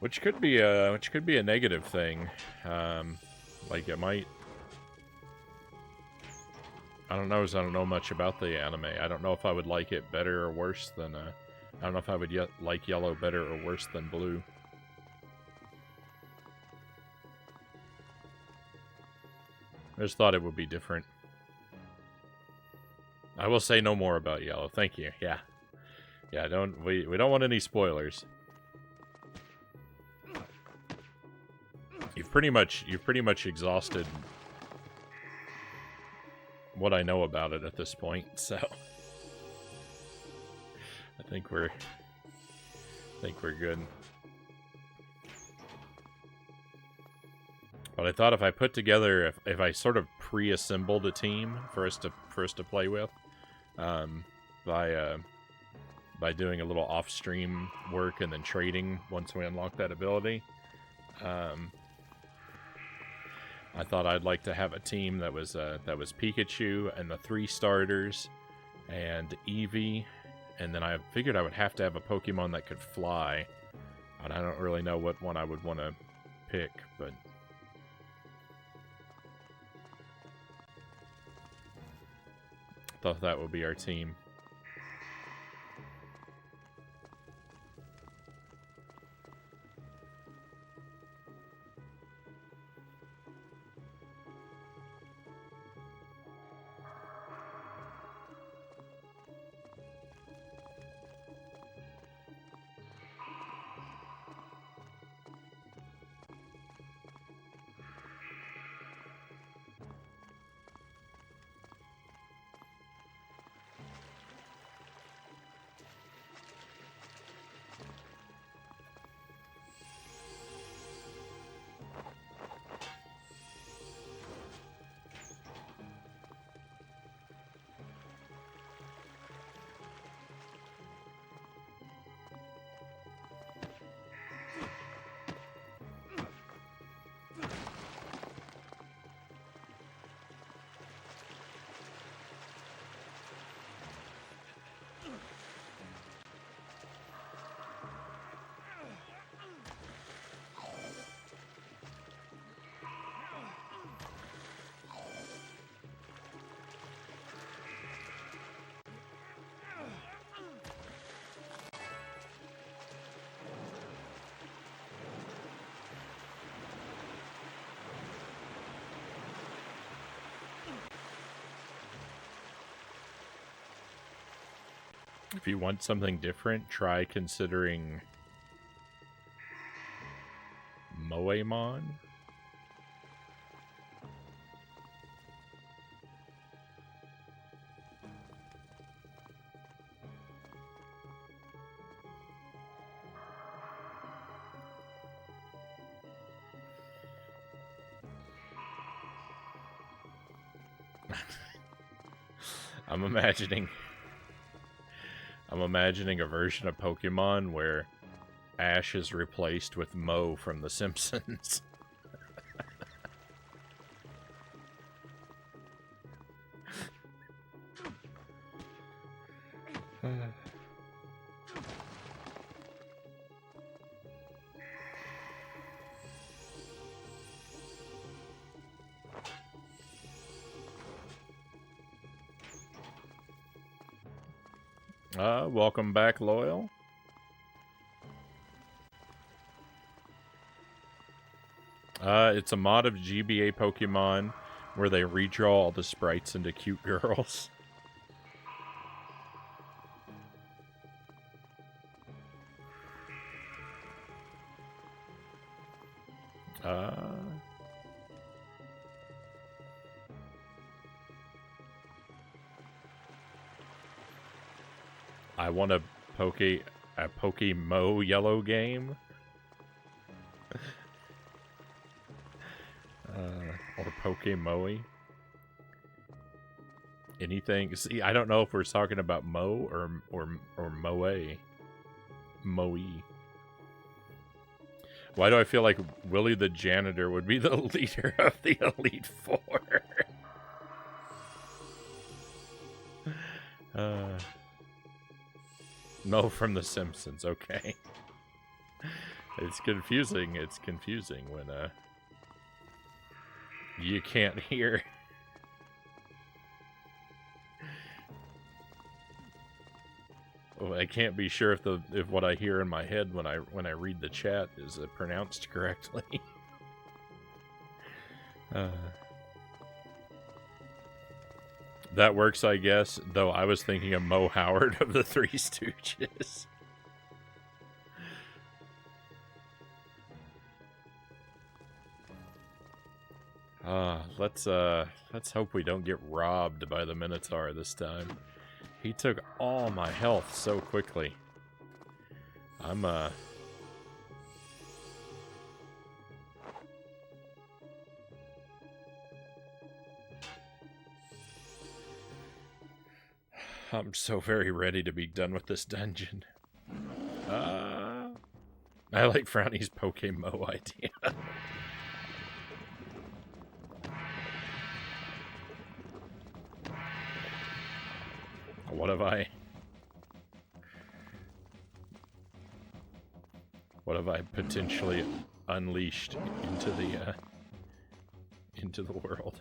Which could be a negative thing. Like it might. I don't know much about the anime. I don't know if I would like it better or worse than. I don't know if I would like Yellow better or worse than Blue. I just thought it would be different. I will say no more about Yellow. Thank you. Yeah. Yeah. We don't want any spoilers. You've pretty much exhausted what I know about it at this point, so I think we're good. But I thought if I put together, if I sort of pre-assembled a team for us to play with, by doing a little off-stream work and then trading once we unlock that ability, I thought I'd like to have a team that was Pikachu and the 3 starters and Eevee, and then I figured I would have to have a Pokemon that could fly, and I don't really know what one I would want to pick, but thought that would be our team. If you want something different, try considering Moemon. I'm imagining a version of Pokemon where Ash is replaced with Mo from The Simpsons. Welcome back, Loyal. It's a mod of GBA Pokemon where they redraw all the sprites into cute girls. I want a Pokemo Yellow game. Or Pokemoe. Anything. See, I don't know if we're talking about Mo or Moe. Moe. Why do I feel like Willie the Janitor would be the leader of the Elite Four? Mo from The Simpsons, okay. It's confusing. It's confusing when you can't hear. Well, I can't be sure if what I hear in my head when I read the chat is pronounced correctly. That works, I guess. Though I was thinking of Mo Howard of the Three Stooges. Let's hope we don't get robbed by the Minotaur this time. He took all my health so quickly. I'm so very ready to be done with this dungeon. I like Frownie's Pokemo idea. What have I potentially unleashed into the world?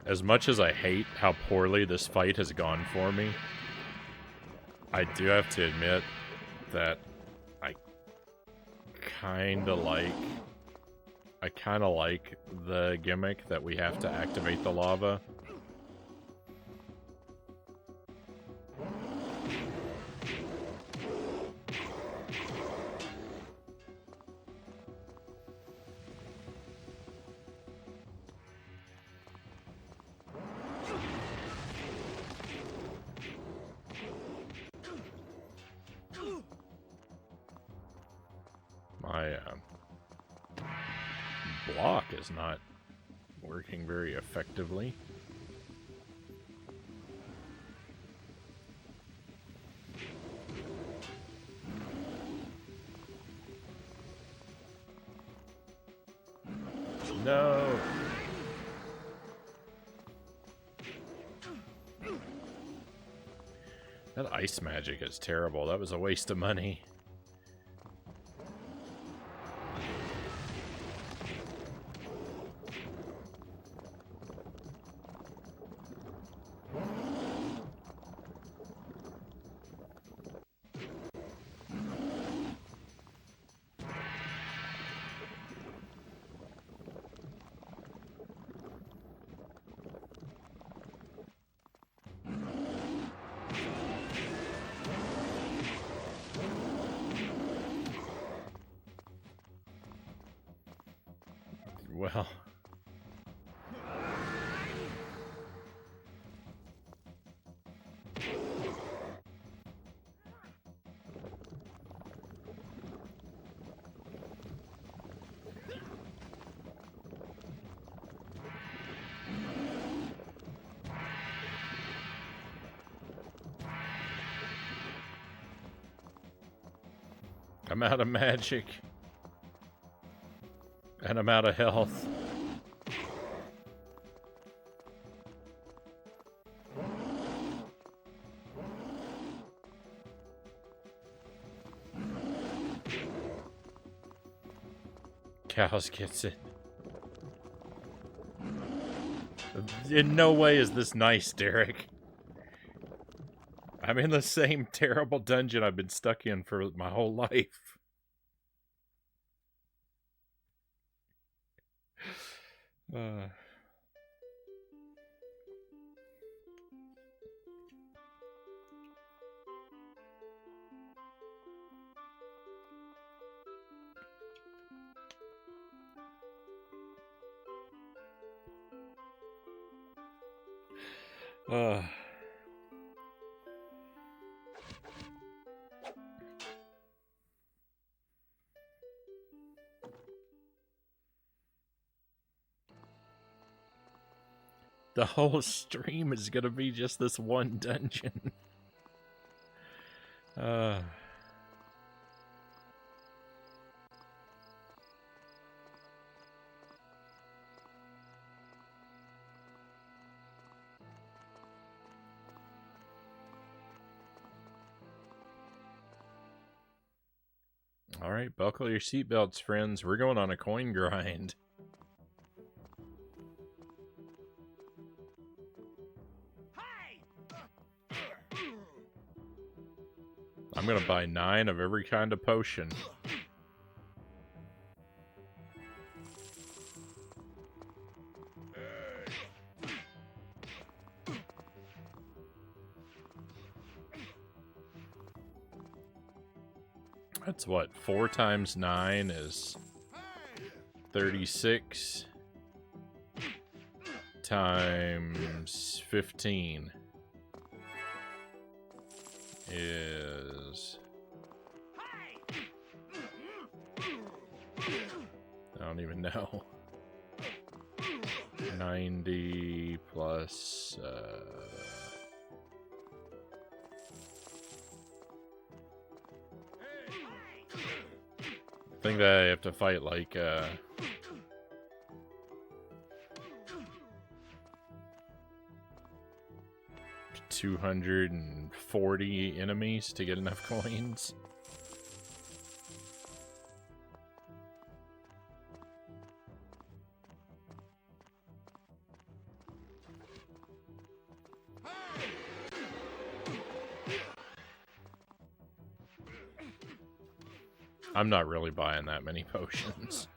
As much as I hate how poorly this fight has gone for me, I do have to admit that I kind of like the gimmick that we have to activate the lava. My block is not working very effectively. No! That ice magic is terrible. That was a waste of money. well. I'm out of magic. And I'm out of health. Cows gets it. In no way is this nice, Derek. I'm in the same terrible dungeon I've been stuck in for my whole life. The whole stream is gonna be just this one dungeon. All right, buckle your seatbelts, friends. We're going on a coin grind. I'm gonna buy 9 of every kind of potion. That's what, 4 times 9 is 36 times 15 is... I don't even know. 90 plus... I think that I have to fight like 240 enemies to get enough coins. I'm not really buying that many potions.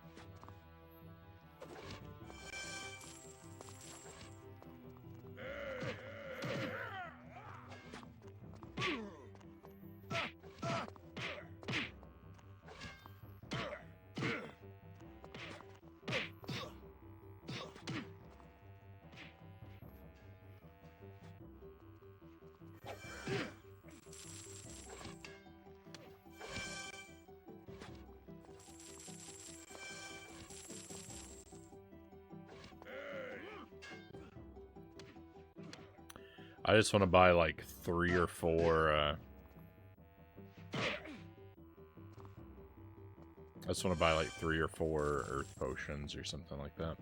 I just want to buy like 3 or 4. I just want to buy like 3 or 4 earth potions or something like that.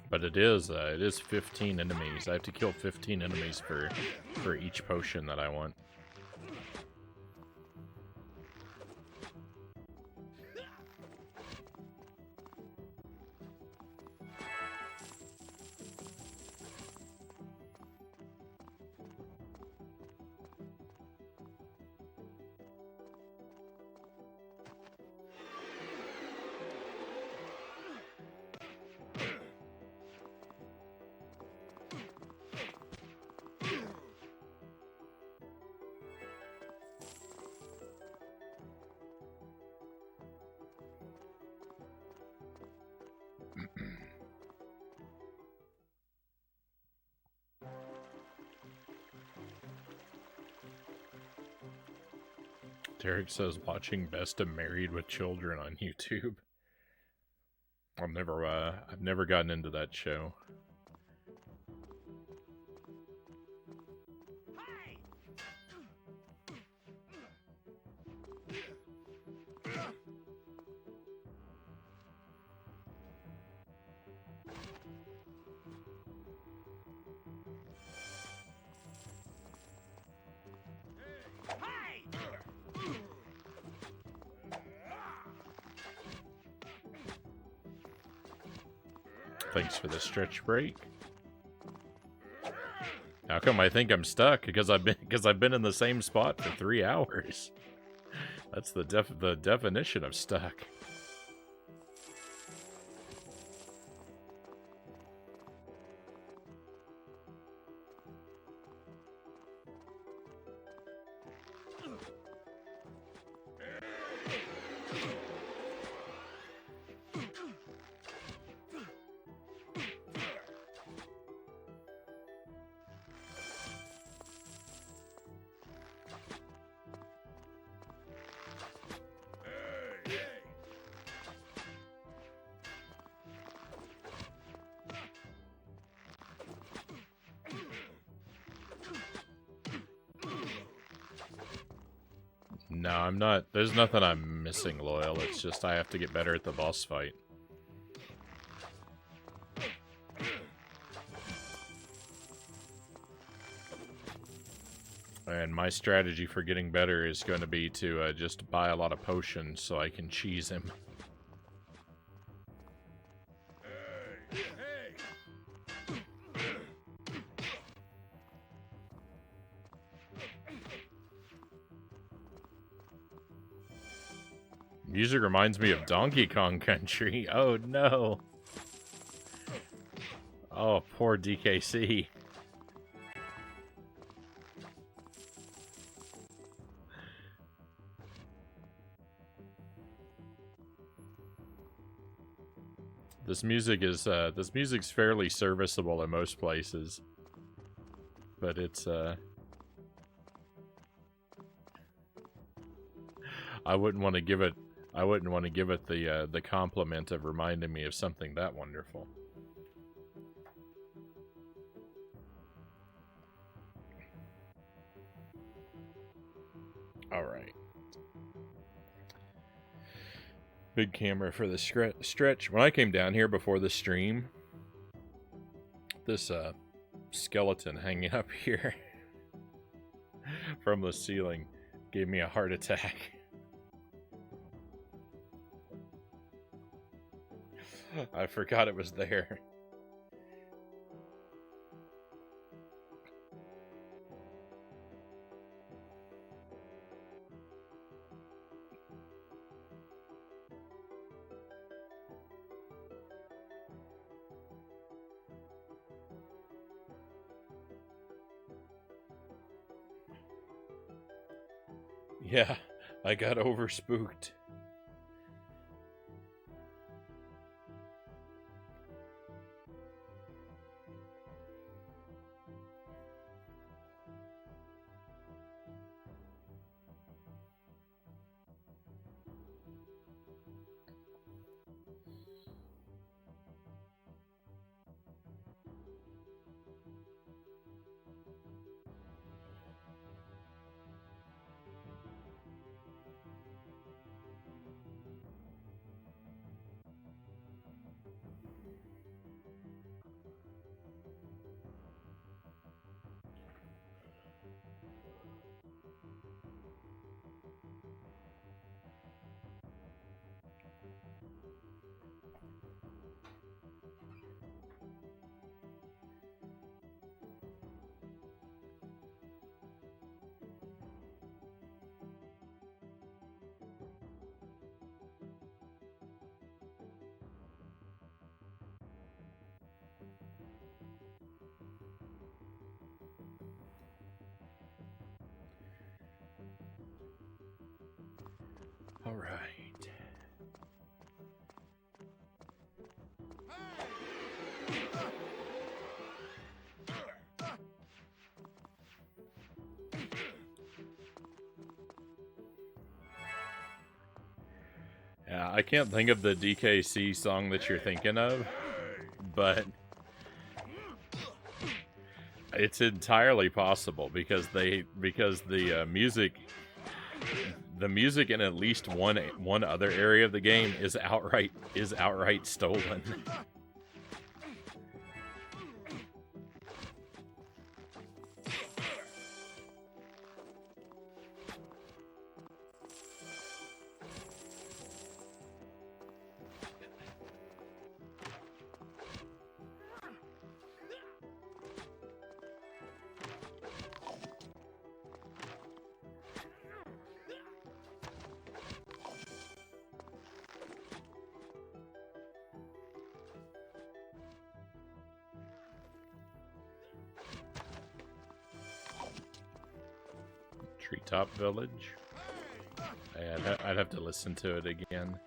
But it is 15 enemies. I have to kill 15 enemies for each potion that I want. Derek says watching Best of Married with Children on YouTube. I've never gotten into that show. Thanks for the stretch break. How come I think I'm stuck? Because I've been in the same spot for 3 hours. That's the definition of stuck. No, I'm not. There's nothing I'm missing, Loyal. It's just I have to get better at the boss fight. And my strategy for getting better is going to be to just buy a lot of potions so I can cheese him. Music reminds me of Donkey Kong Country. Oh no. Oh, poor DKC. This music's fairly serviceable in most places. But it's I wouldn't want to give it the compliment of reminding me of something that wonderful. All right. Big camera for the stretch. When I came down here before the stream, this skeleton hanging up here from the ceiling gave me a heart attack. I forgot it was there. Yeah, I got over spooked. All right. Yeah, I can't think of the DKC song that you're thinking of, but it's entirely possible because the music in at least one other area of the game is outright stolen. Treetop Village. I'd have to listen to it again.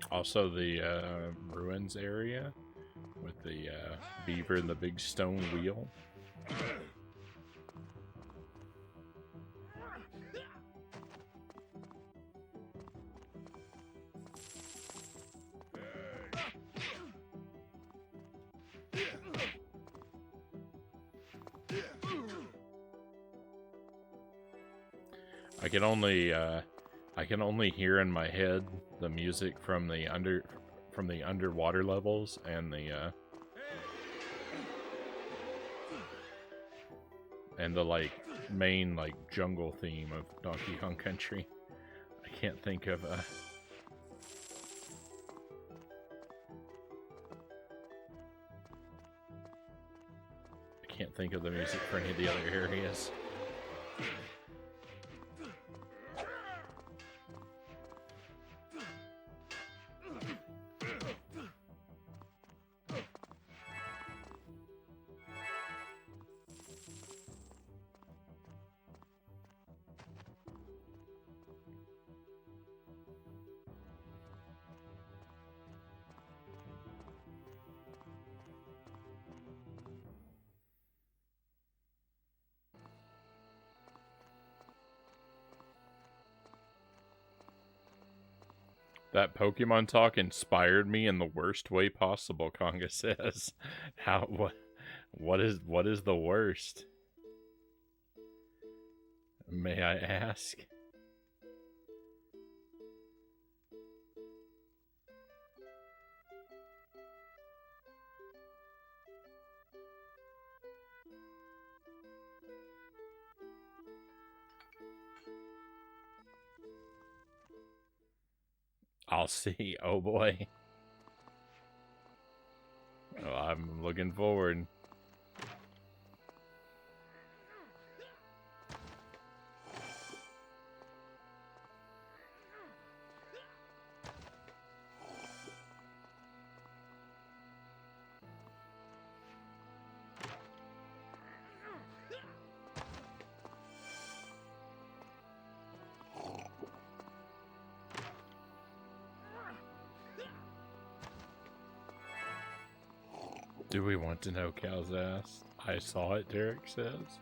Also, the ruins area with the beaver and the big stone wheel. I can only hear in my head the music from the underwater levels and the like main like jungle theme of Donkey Kong Country. I can't think of I can't think of the music for any of the other areas. That Pokemon talk inspired me in the worst way possible, Conga says. What is the worst? May I ask? I'll see. Oh boy. Oh, I'm looking forward. Do we want to know Cal's ass? I saw it, Derek says.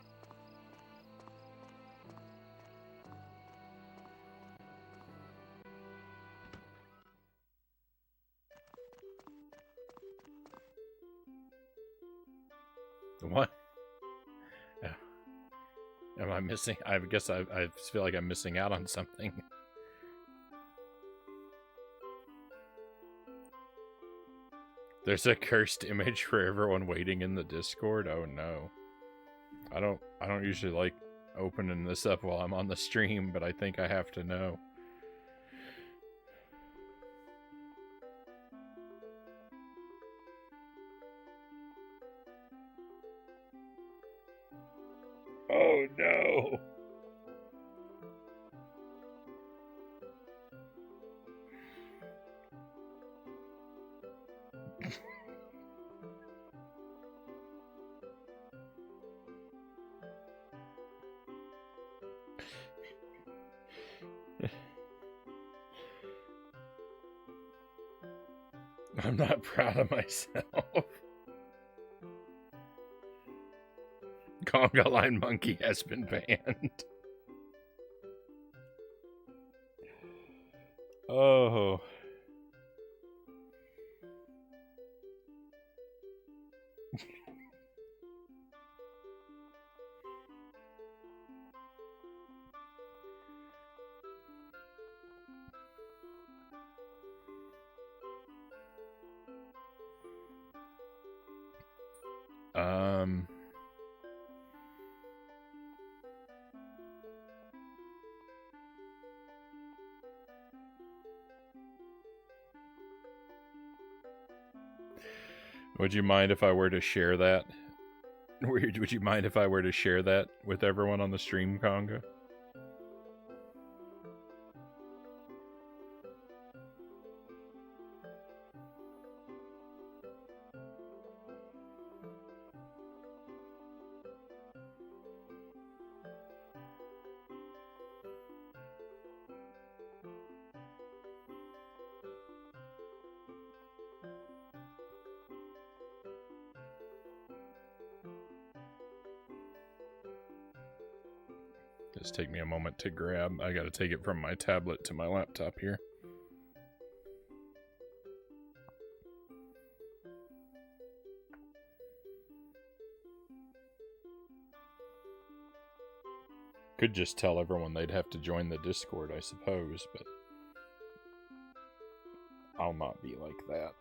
Am I missing? I guess I feel like I'm missing out on something. There's a cursed image for everyone waiting in the Discord. Oh no. I don't usually like opening this up while I'm on the stream, but I think I have to know. Oh no. I'm not proud of myself. Conga Line Monkey has been banned. Oh. Would you mind if I were to share that? Would you mind if I were to share that with everyone on the stream, Conga? Just take me a moment to grab. I gotta take it from my tablet to my laptop here. Could just tell everyone they'd have to join the Discord, I suppose, but I'll not be like that.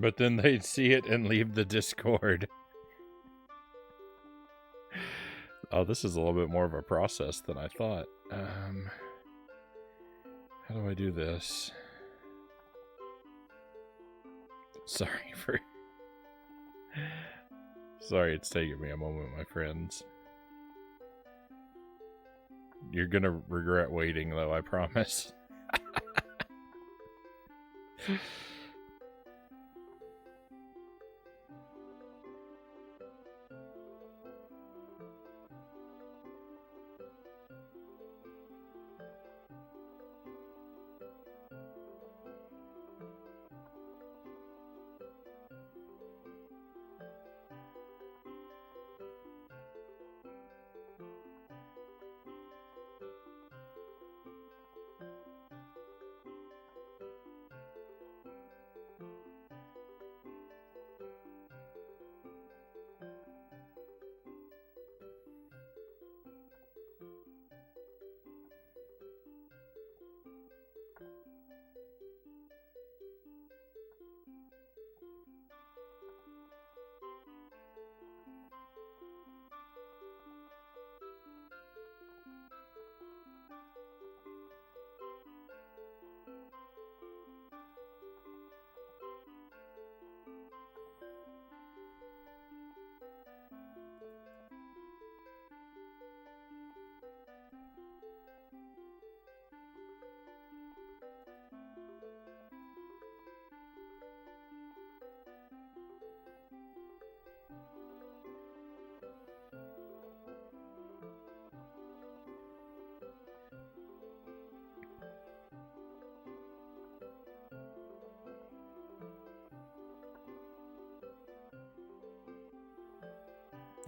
But then they'd see it and leave the Discord. Oh, this is a little bit more of a process than I thought. How do I do this? Sorry, it's taking me a moment, my friends. You're gonna regret waiting, though, I promise.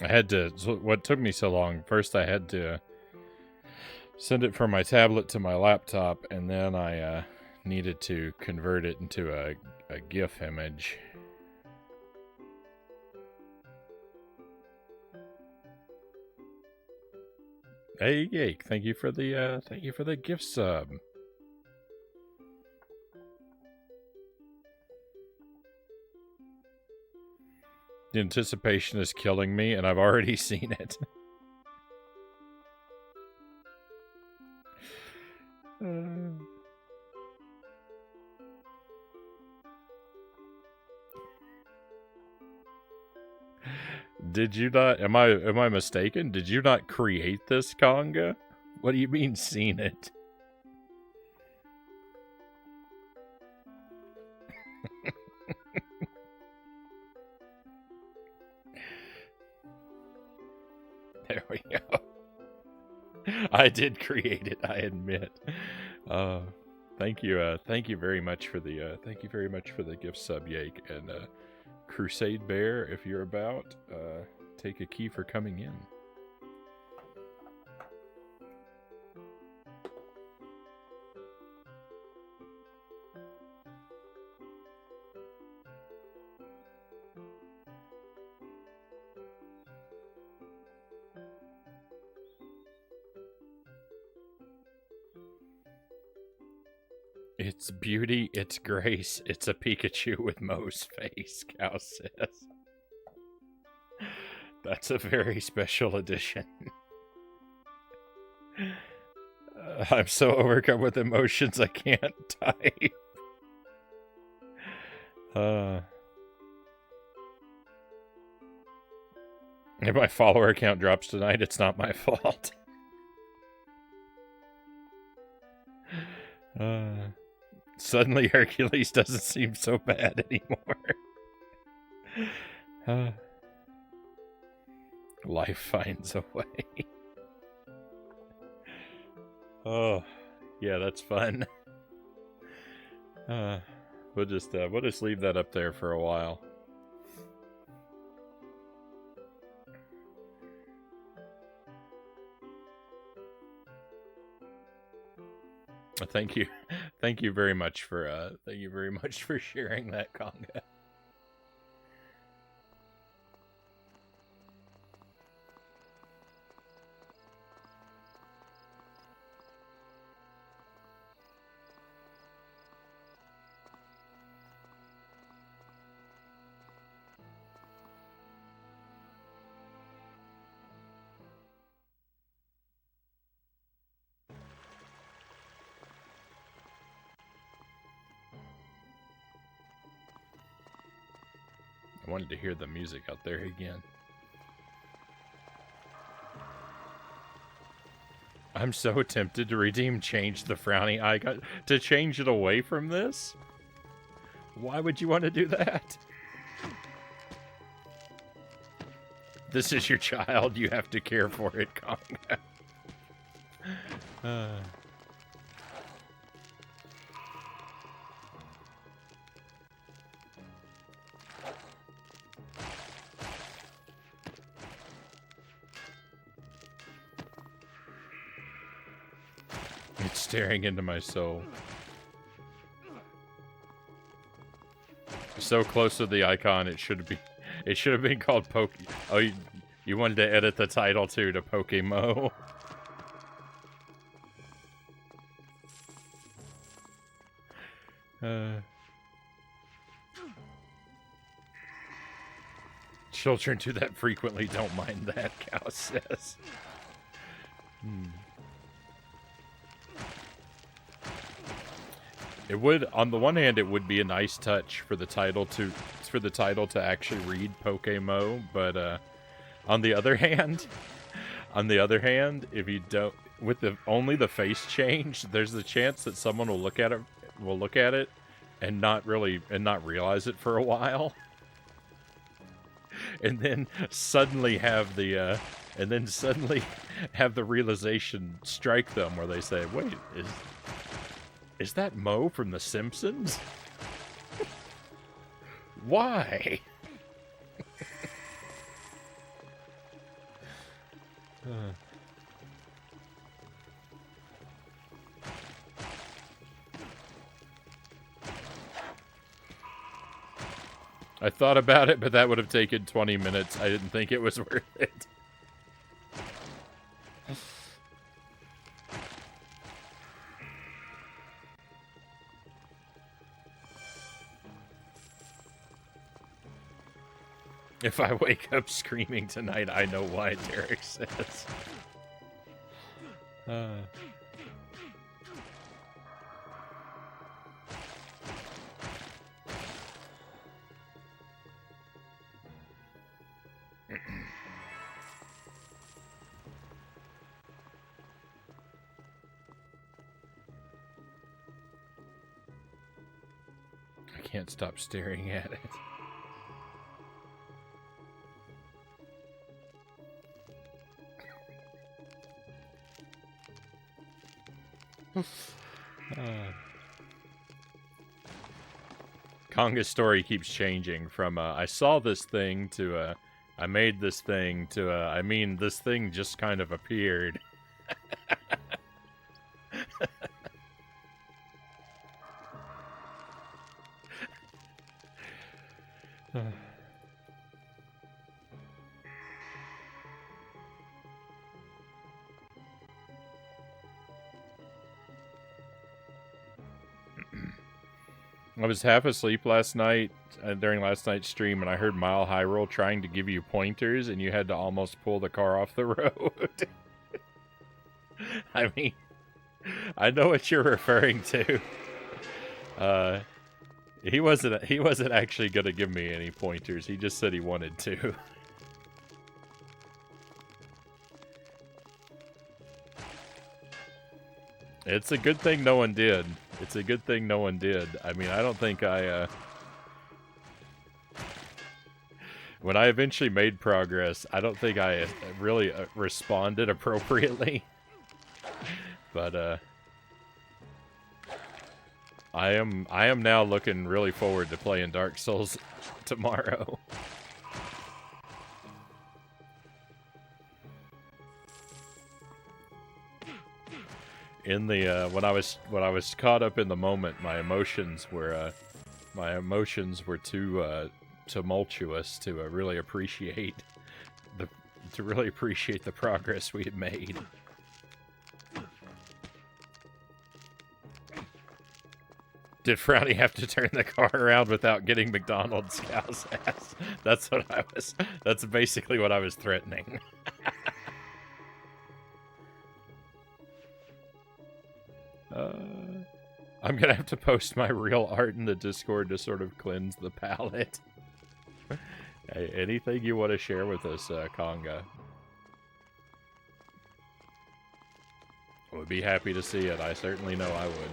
I had to. What took me so long? First, I had to send it from my tablet to my laptop, and then I needed to convert it into a GIF image. Hey, Yake! Thank you for the gift sub. The anticipation is killing me, and I've already seen it. Did you not? Am I mistaken? Did you not create this conga? What do you mean, seen it? There we go. I did create it, I admit. Thank you very much for the gift sub, Yake, and Crusade Bear, if you're about, take a key for coming in. It's beauty, it's grace, it's a Pikachu with Mo's face, Cow says. That's a very special edition. I'm so overcome with emotions I can't type. If my follower count drops tonight, it's not my fault. Suddenly Hercules doesn't seem so bad anymore. Life finds a way. Oh, yeah, that's fun. We'll just leave that up there for a while. Thank you very much for sharing that conga. I wanted to hear the music out there again. I'm so tempted to redeem change the Frownie icon. To change it away from this? Why would you want to do that? This is your child. You have to care for it, Conga. It's staring into my soul. So close to the icon, it should have been called Poke. Oh, you wanted to edit the title too to Pokemo. Children do that frequently. Don't mind that, Cow says. It would, on the one hand, it would be a nice touch for the title to actually read Pokemo, but on the other hand, if you don't, with only the face change, there's the chance that someone will look at it and not realize it for a while, and then suddenly have the realization strike them where they say, "Wait, is that Mo from The Simpsons? Why?" I thought about it, but that would have taken 20 minutes. I didn't think it was worth it. If I wake up screaming tonight, I know why, Derek says. I can't stop staring at it. Conga's story keeps changing from I saw this thing to I made this thing to I mean this thing just kind of appeared. I was half asleep last night during last night's stream, and I heard Mile High Roll trying to give you pointers, and you had to almost pull the car off the road. I mean, I know what you're referring to. He wasn't actually gonna give me any pointers. He just said he wanted to. It's a good thing no one did. It's a good thing no one did. I mean, I don't think I, when I eventually made progress, I don't think I really responded appropriately. But, I am now looking really forward to playing Dark Souls tomorrow. In the when I was caught up in the moment, my emotions were too tumultuous to really appreciate the progress we had made. Did Frownie have to turn the car around without getting McDonald's cow's ass? That's basically what I was threatening. I'm gonna have to post my real art in the Discord to sort of cleanse the palette. Hey, anything you want to share with us, Conga? I would be happy to see it. I certainly know I would.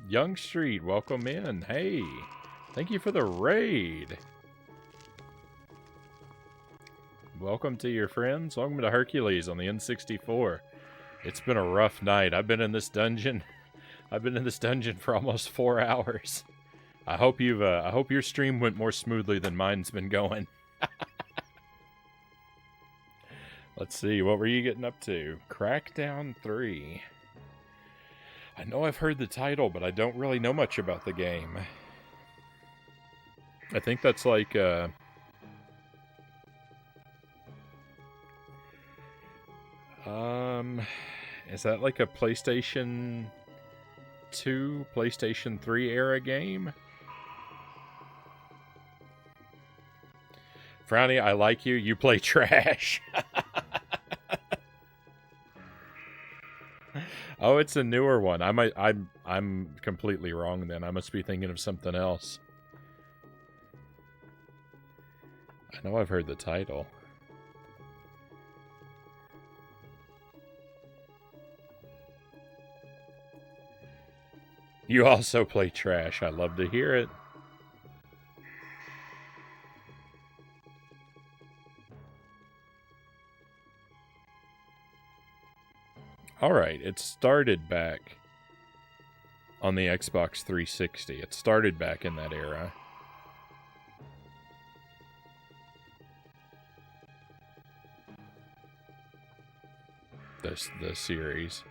Young Street, welcome in. Hey, thank you for the raid. Welcome to your friends. Welcome to Hercules on the N64. It's been a rough night. I've been in this dungeon for almost 4 hours. I hope your stream went more smoothly than mine's been going. Let's see, what were you getting up to? Crackdown 3. I know I've heard the title, but I don't really know much about the game. I think that's like, is that like a PlayStation 2, PlayStation 3 era game? Frownie, I like you. You play trash. Oh, it's a newer one. I'm completely wrong then. I must be thinking of something else. I know I've heard the title. You also play Trash. I love to hear it. Alright, it started back on the Xbox 360. It started back in that era. The series.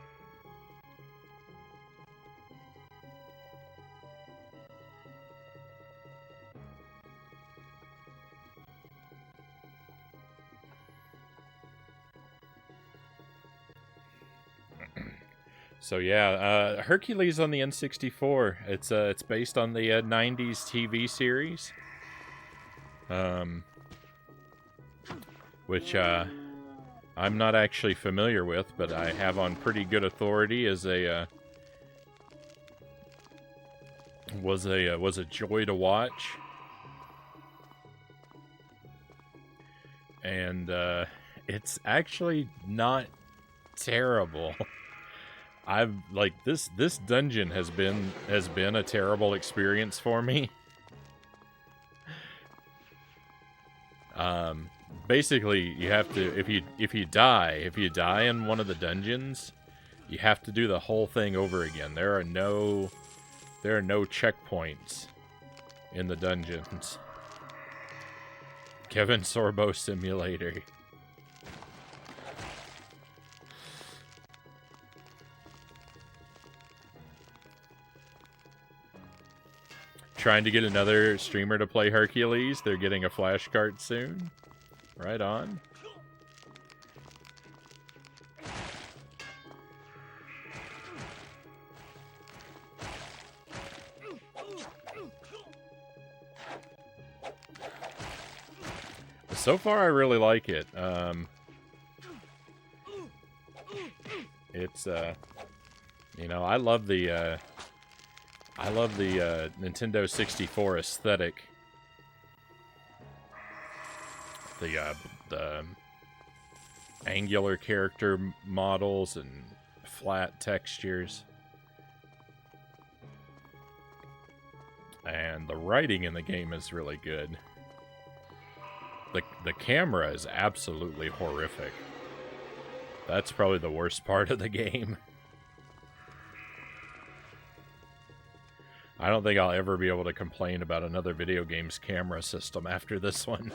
So yeah, Hercules on the N64. It's based on the '90s TV series, which I'm not actually familiar with, but I have on pretty good authority as was a joy to watch, and it's actually not terrible. I've like this dungeon has been a terrible experience for me. Basically, you have to if you die in one of the dungeons, you have to do the whole thing over again. There are no checkpoints in the dungeons. Kevin Sorbo Simulator. Trying to get another streamer to play Hercules. They're getting a flash cart soon. Right on. So far, I really like it. It's you know, I love the Nintendo 64 aesthetic. The angular character models and flat textures. And the writing in the game is really good. The camera is absolutely horrific. That's probably the worst part of the game. I don't think I'll ever be able to complain about another video game's camera system after this one.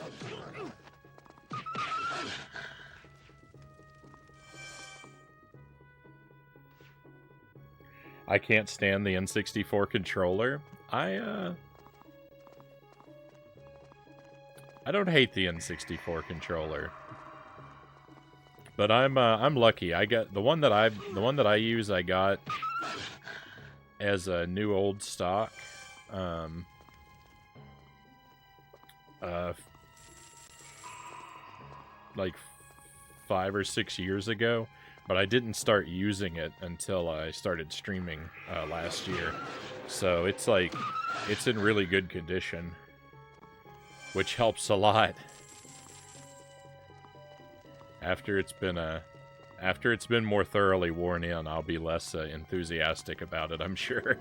I can't stand the N64 controller. I don't hate the N64 controller, but I'm lucky. I got the one that I use. I got as a new old stock, like 5 or 6 years ago, but I didn't start using it until I started streaming last year. So it's in really good condition, which helps a lot. After it's been more thoroughly worn in, I'll be less enthusiastic about it, I'm sure.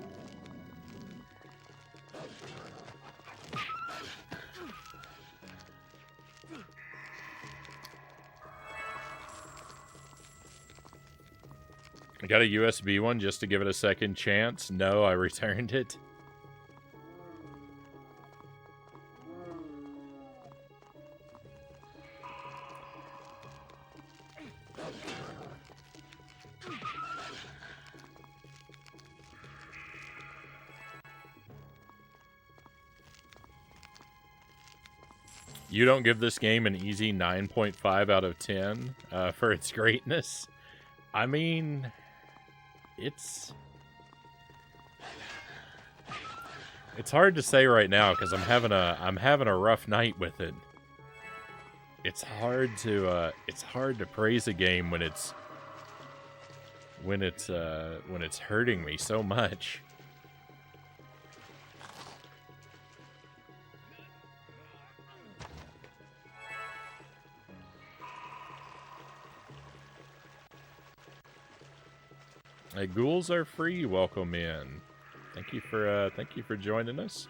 I got a USB one just to give it a second chance. No, I returned it. You don't give this game an easy 9.5 out of 10 for its greatness? I mean, it's hard to say right now because I'm having a rough night with it. It's hard to praise a game when it's hurting me so much. Hey, ghouls are free. Welcome in. Thank you for joining us.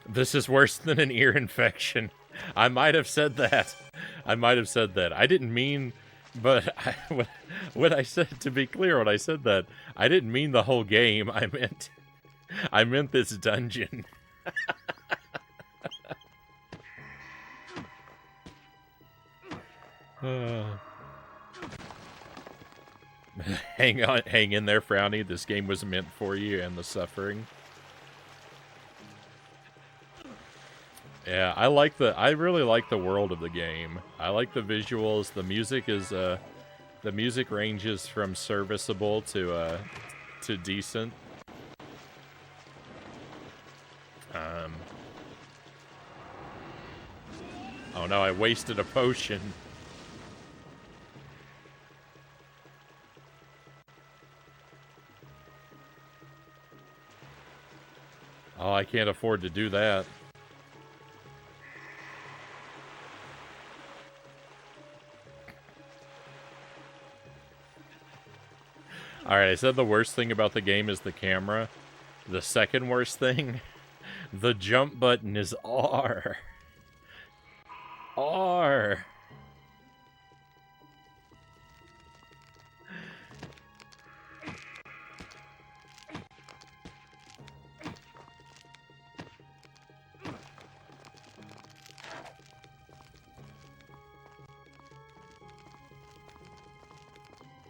This is worse than an ear infection. I might have said that. I didn't mean, but when I said, to be clear, when I said that, I didn't mean the whole game. I meant this dungeon. Hang in there, Frownie. This game was meant for you and the suffering. Yeah, I really like the world of the game. I like the visuals. The music is, the music ranges from serviceable to decent. Oh no, I wasted a potion. Oh, I can't afford to do that. Alright, I said the worst thing about the game is the camera. The second worst thing, the jump button is R. R.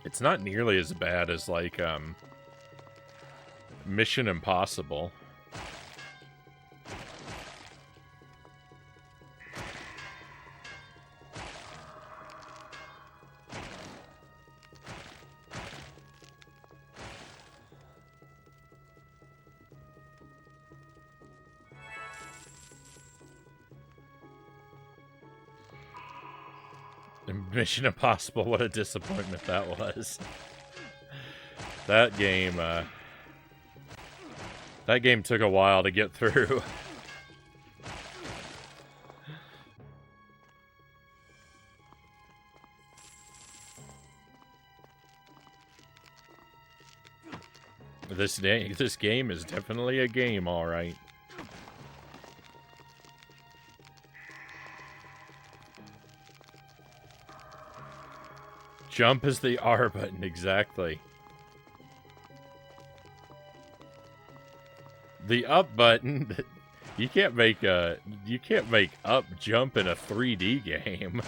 It's not nearly as bad as, like, Mission Impossible. Mission Impossible, what a disappointment that was. That game took a while to get through. This game is definitely a game, all right. Jump is the R button, exactly. The up button, you can't make up jump in a 3D game.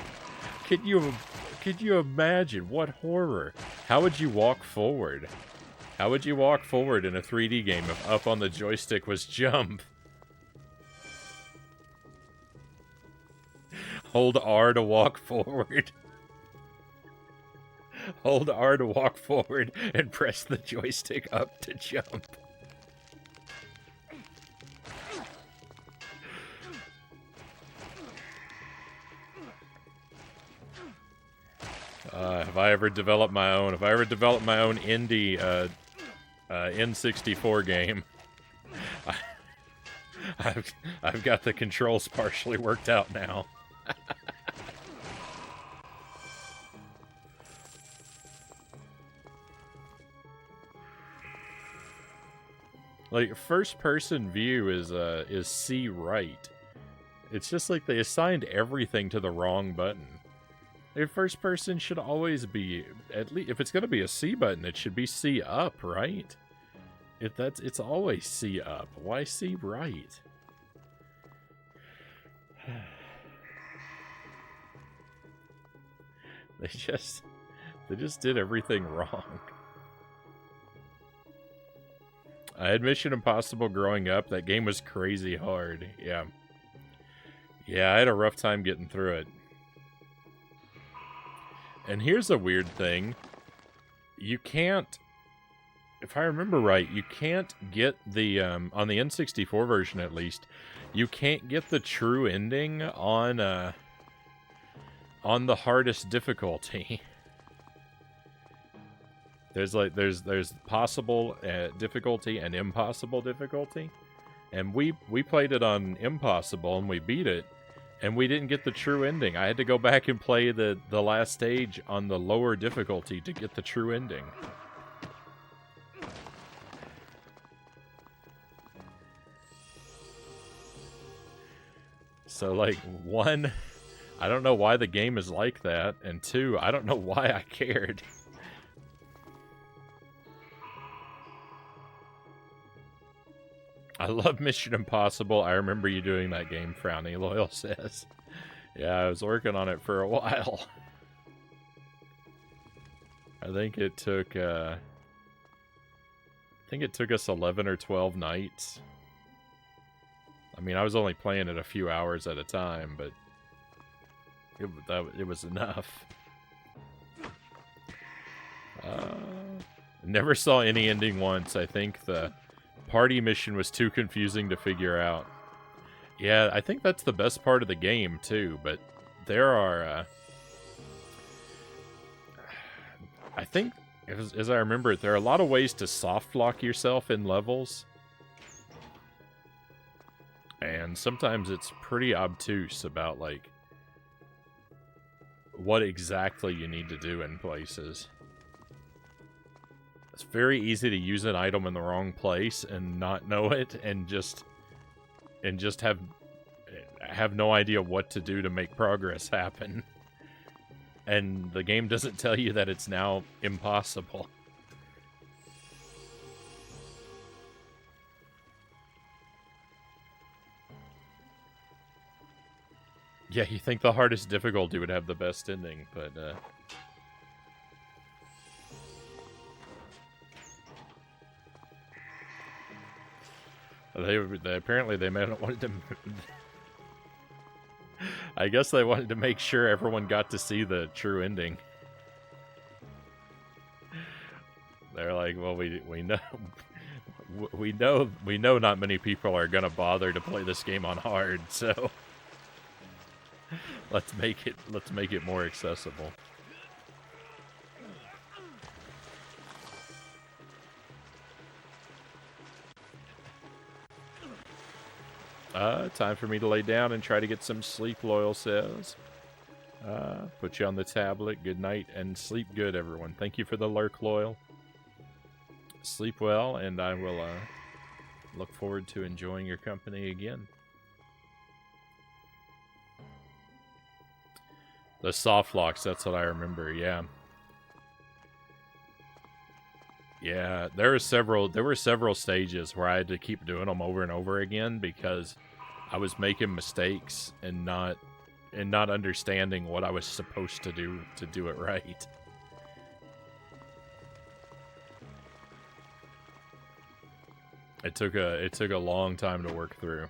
Could you imagine what horror? How would you walk forward? How would you walk forward in a 3D game if up on the joystick was jump? Hold R to walk forward. Hold R to walk forward and press the joystick up to jump. Have I ever developed my own indie N64 game? I've got the controls partially worked out now. Like, first-person view is C right. It's just like they assigned everything to the wrong button. If first person should always be, at least if it's gonna be a C button, it should be C up, right? It's always C up. Why C right? They just did everything wrong. I had Mission Impossible growing up. That game was crazy hard. Yeah. Yeah, I had a rough time getting through it. And here's a weird thing. You can't, if I remember right, you can't get the, on the N64 version at least, you can't get the true ending on the hardest difficulty. There's possible difficulty and impossible difficulty. And we played it on impossible and we beat it. And we didn't get the true ending. I had to go back and play the last stage on the lower difficulty to get the true ending. So, like, one, I don't know why the game is like that, and two, I don't know why I cared. I love Mission Impossible. I remember you doing that game, Frownie, Loyal says. Yeah, I was working on it for a while. I think it took us 11 or 12 nights. I mean, I was only playing it a few hours at a time, but it was enough. Never saw any ending once. I think the party mission was too confusing to figure out. Yeah, I think that's the best part of the game, too, but there are, I think, as I remember it, there are a lot of ways to soft lock yourself in levels. And sometimes it's pretty obtuse about, like, what exactly you need to do in places. It's very easy to use an item in the wrong place and not know it, and just have no idea what to do to make progress happen. And the game doesn't tell you that it's now impossible. Yeah, you think the hardest difficulty would have the best ending, but they apparently they wanted to. I guess they wanted to make sure everyone got to see the true ending. They're like, well, we know not many people are gonna bother to play this game on hard, so let's make it more accessible. Time for me to lay down and try to get some sleep, Loyal says. Put you on the tablet. Good night and sleep good, everyone. Thank you for the lurk, Loyal. Sleep well, and I will look forward to enjoying your company again. The soft locks, that's what I remember, yeah. Yeah, there were several stages where I had to keep doing them over and over again because I was making mistakes and not understanding what I was supposed to do it right. It took a long time to work through.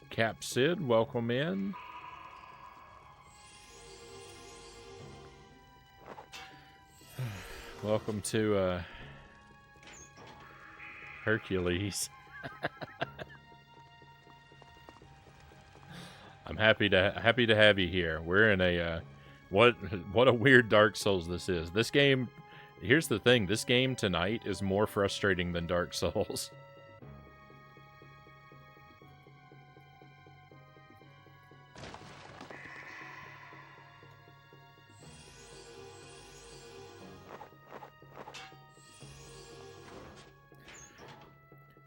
Cap Sid, welcome in. Welcome to Hercules. I'm happy to have you here. We're in a what a weird Dark Souls this is. This game, here's the thing, this game tonight is more frustrating than Dark Souls.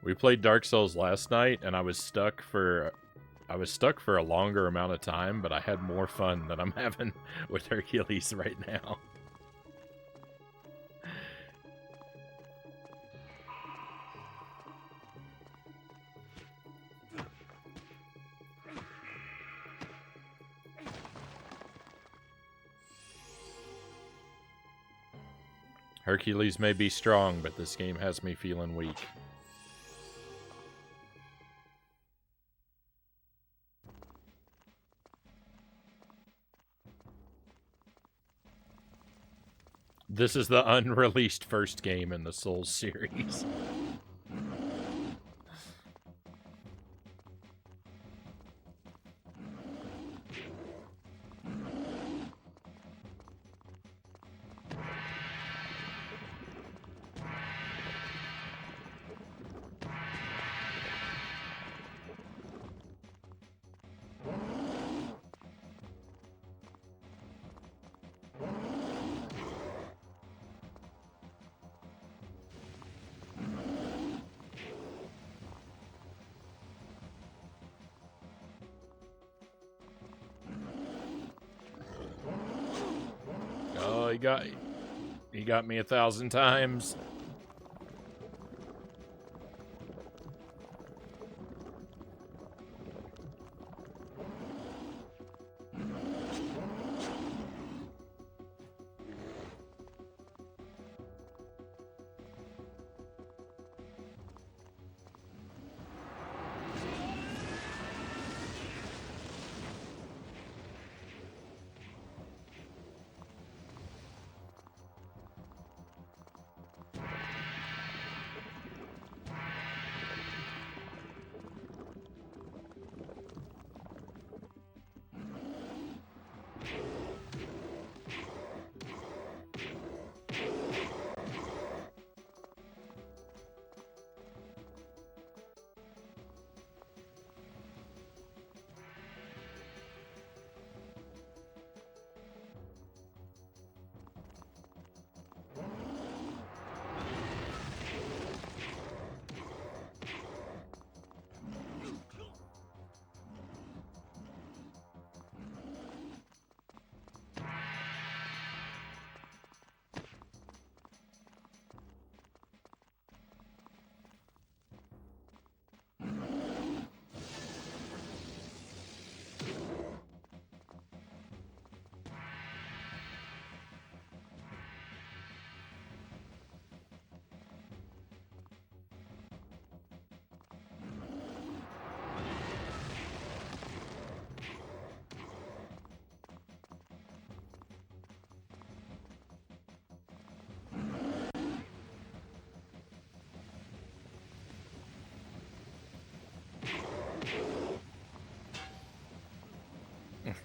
We played Dark Souls last night, and I was stuck for a longer amount of time, but I had more fun than I'm having with Hercules right now. Hercules may be strong, but this game has me feeling weak. This is the unreleased first game in the Souls series. Oh, he got me 1,000 times.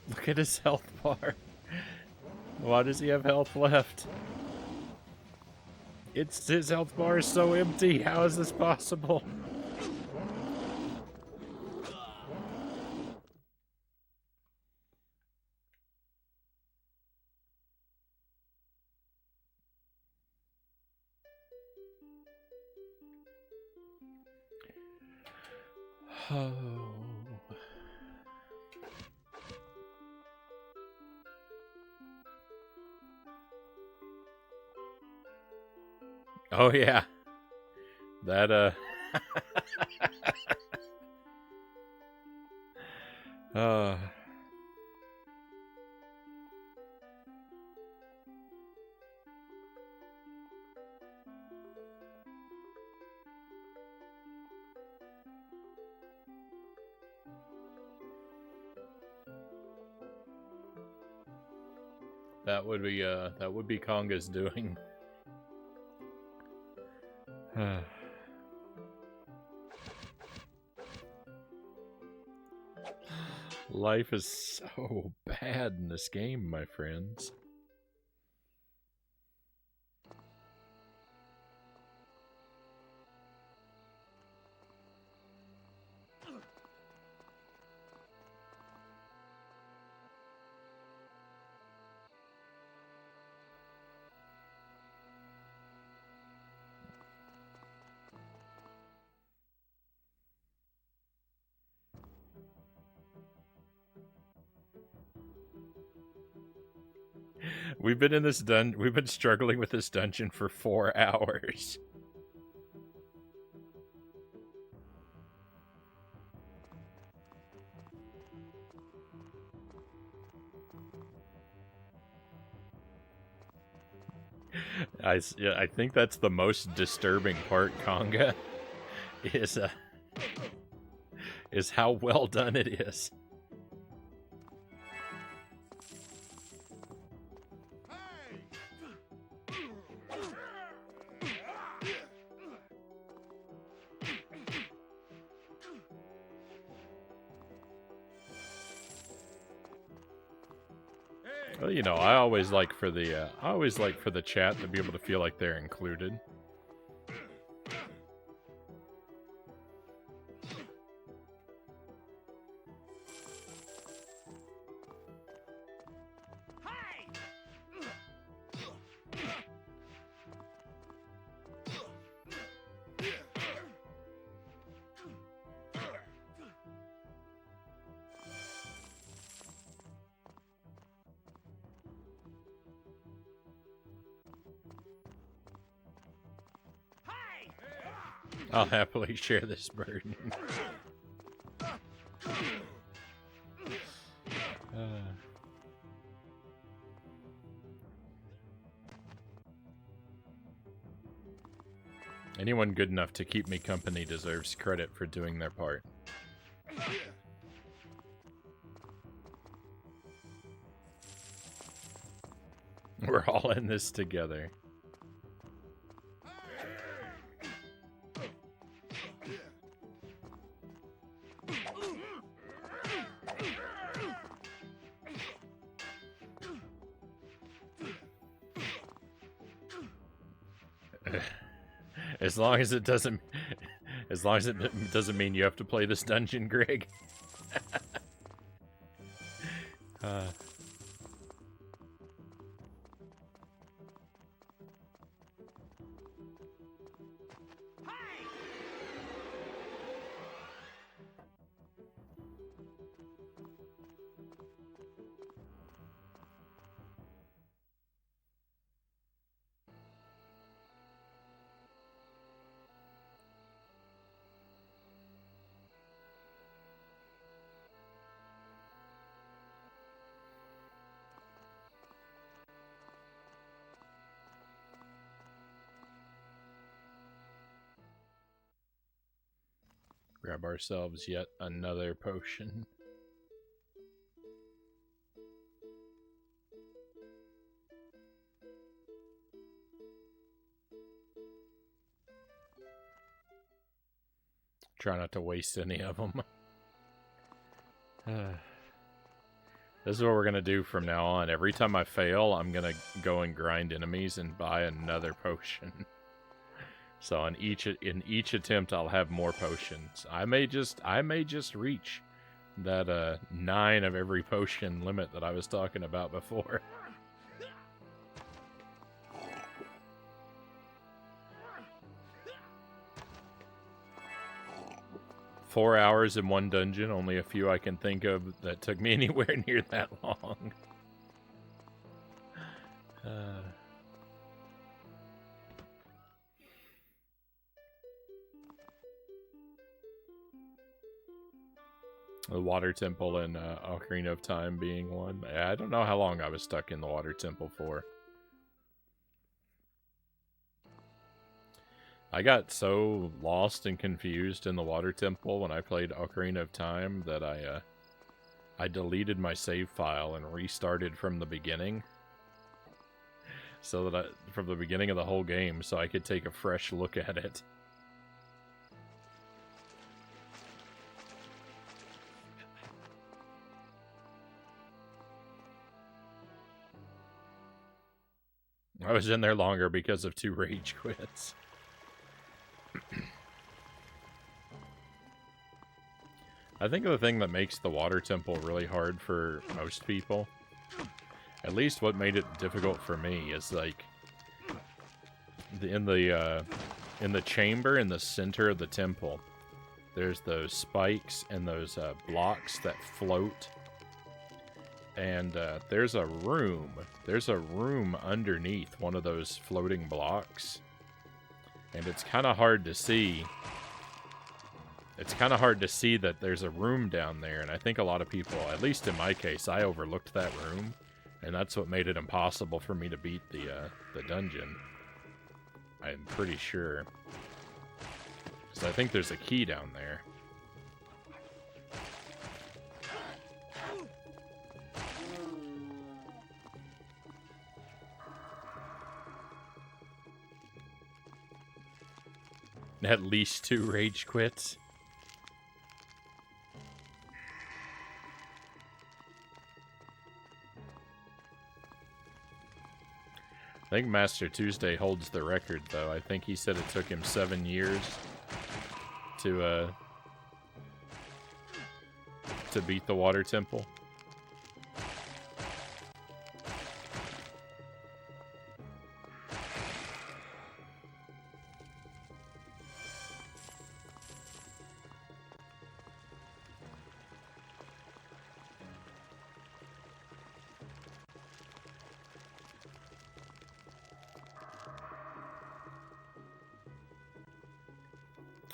Look at his health bar. Why does he have health left? His health bar is so empty. How is this possible? Oh. Oh yeah. That that would be Conga's doing. Life is so bad in this game, my friends. We've been struggling with this dungeon for 4 hours. I think that's the most disturbing part, Conga, is how well done it is. Well, you know, I always like for the chat to be able to feel like they're included. I'll happily share this burden. Anyone good enough to keep me company deserves credit for doing their part. We're all in this together. As long as it doesn't mean you have to play this dungeon, Greg. Grab ourselves yet another potion. Try not to waste any of them. This is what we're going to do from now on. Every time I fail, I'm going to go and grind enemies and buy another potion. So in each attempt, I'll have more potions. I may just reach that 9 of every potion limit that I was talking about before. Four hours in one dungeon, only a few I can think of that took me anywhere near that long. The Water Temple and Ocarina of Time being one. I don't know how long I was stuck in the Water Temple for. I got so lost and confused in the Water Temple when I played Ocarina of Time that I deleted my save file and restarted from the beginning. So that from the beginning of the whole game, so I could take a fresh look at it. I was in there longer because of 2 rage quits. I think the thing that makes the Water Temple really hard for most people, at least what made it difficult for me, is like in the chamber in the center of the temple, there's those spikes and those blocks that float. And there's a room underneath one of those floating blocks. And it's kind of hard to see. It's kind of hard to see that there's a room down there. And I think a lot of people, at least in my case, I overlooked that room. And that's what made it impossible for me to beat the dungeon. I'm pretty sure. So I think there's a key down there. At least 2 rage quits. think Master Tuesday holds the record, though. I think he said it took him 7 years to beat the Water Temple.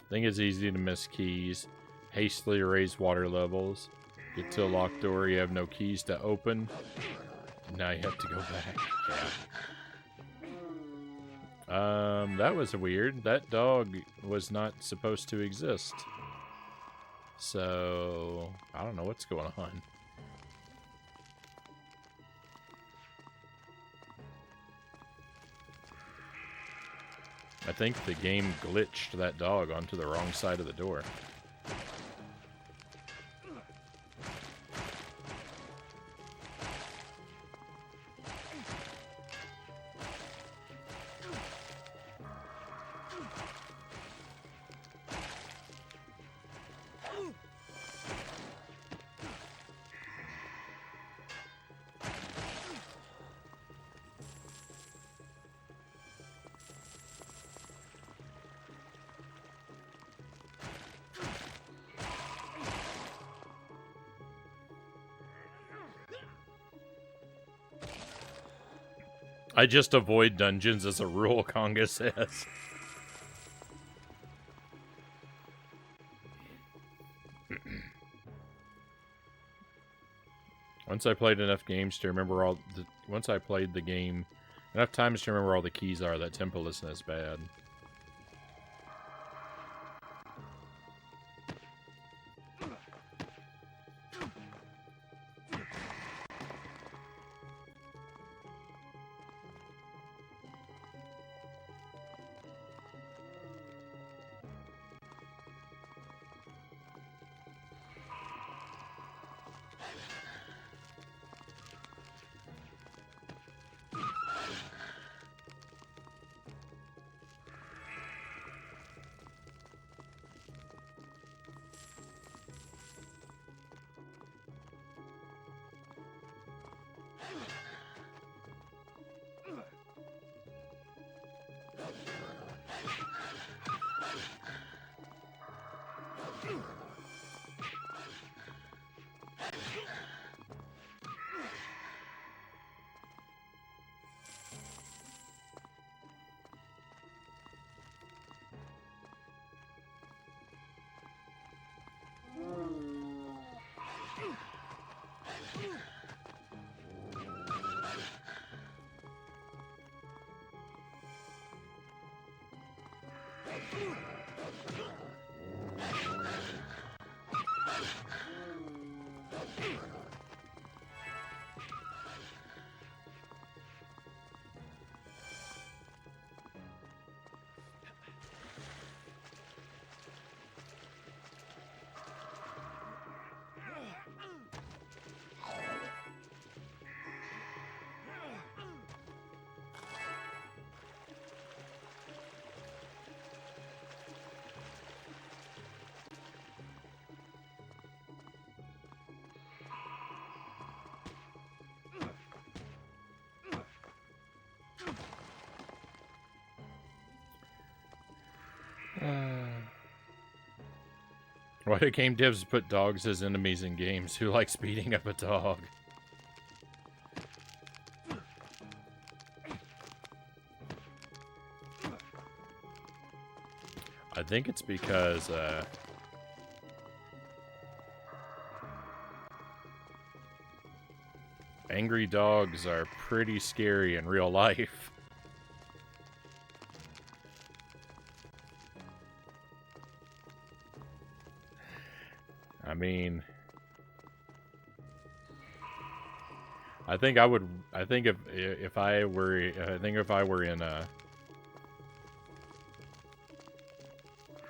I think it's easy to miss keys, hastily raise water levels, get to a locked door you have no keys to open, now you have to go back. Yeah. That was weird. That dog was not supposed to exist. So, I don't know what's going on. I think the game glitched that dog onto the wrong side of the door. I just avoid dungeons as a rule, Conga says. Once I played enough games to remember all the... Once I played the game enough times to remember all the keys are, that temple isn't as bad. Why do game devs put dogs as enemies in games? Who likes beating up a dog? I think it's because, angry dogs are pretty scary in real life. I mean, I think if I were in a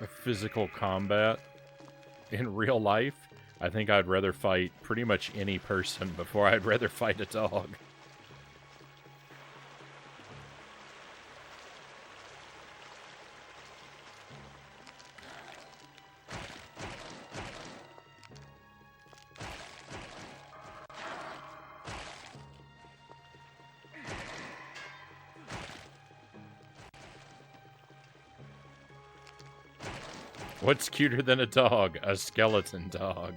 physical combat in real life, I think I'd rather fight pretty much any person before I'd rather fight a dog. What's cuter than a dog? A skeleton dog.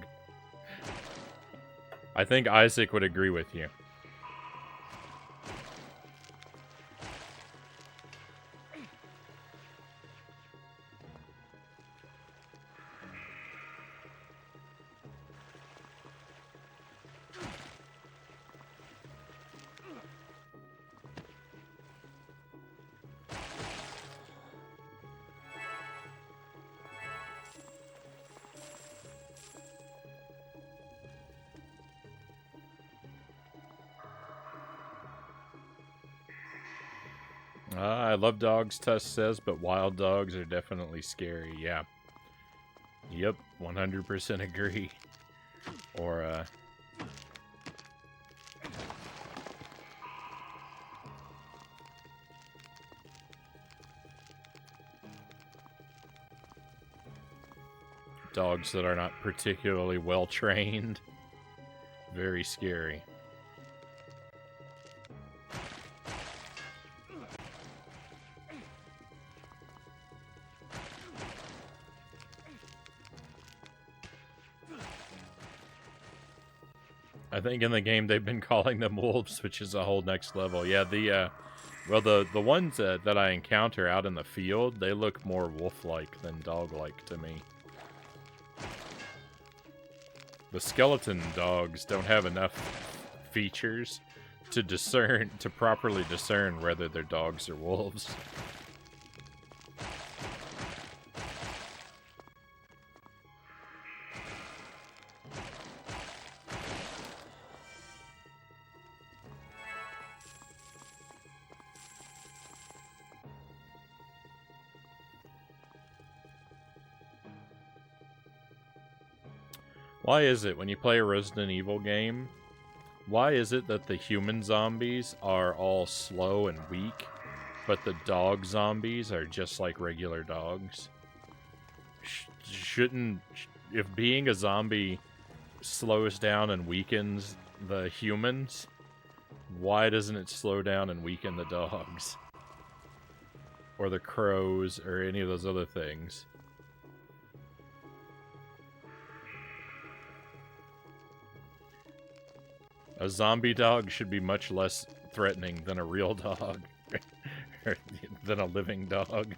I think Isaac would agree with you. I love dogs, Tuss says, but wild dogs are definitely scary. Yeah. Yep, 100% agree. Or, dogs that are not particularly well trained. Very scary. I think in the game they've been calling them wolves, which is a whole next level. Yeah, well, the ones that I encounter out in the field, they look more wolf-like than dog-like to me. The skeleton dogs don't have enough features to properly discern whether they're dogs or wolves. Why is it when you play a Resident Evil game, why is it that the human zombies are all slow and weak, but the dog zombies are just like regular dogs? If being a zombie slows down and weakens the humans, why doesn't it slow down and weaken the dogs? Or the crows, or any of those other things? A zombie dog should be much less threatening than a real dog. Than a living dog.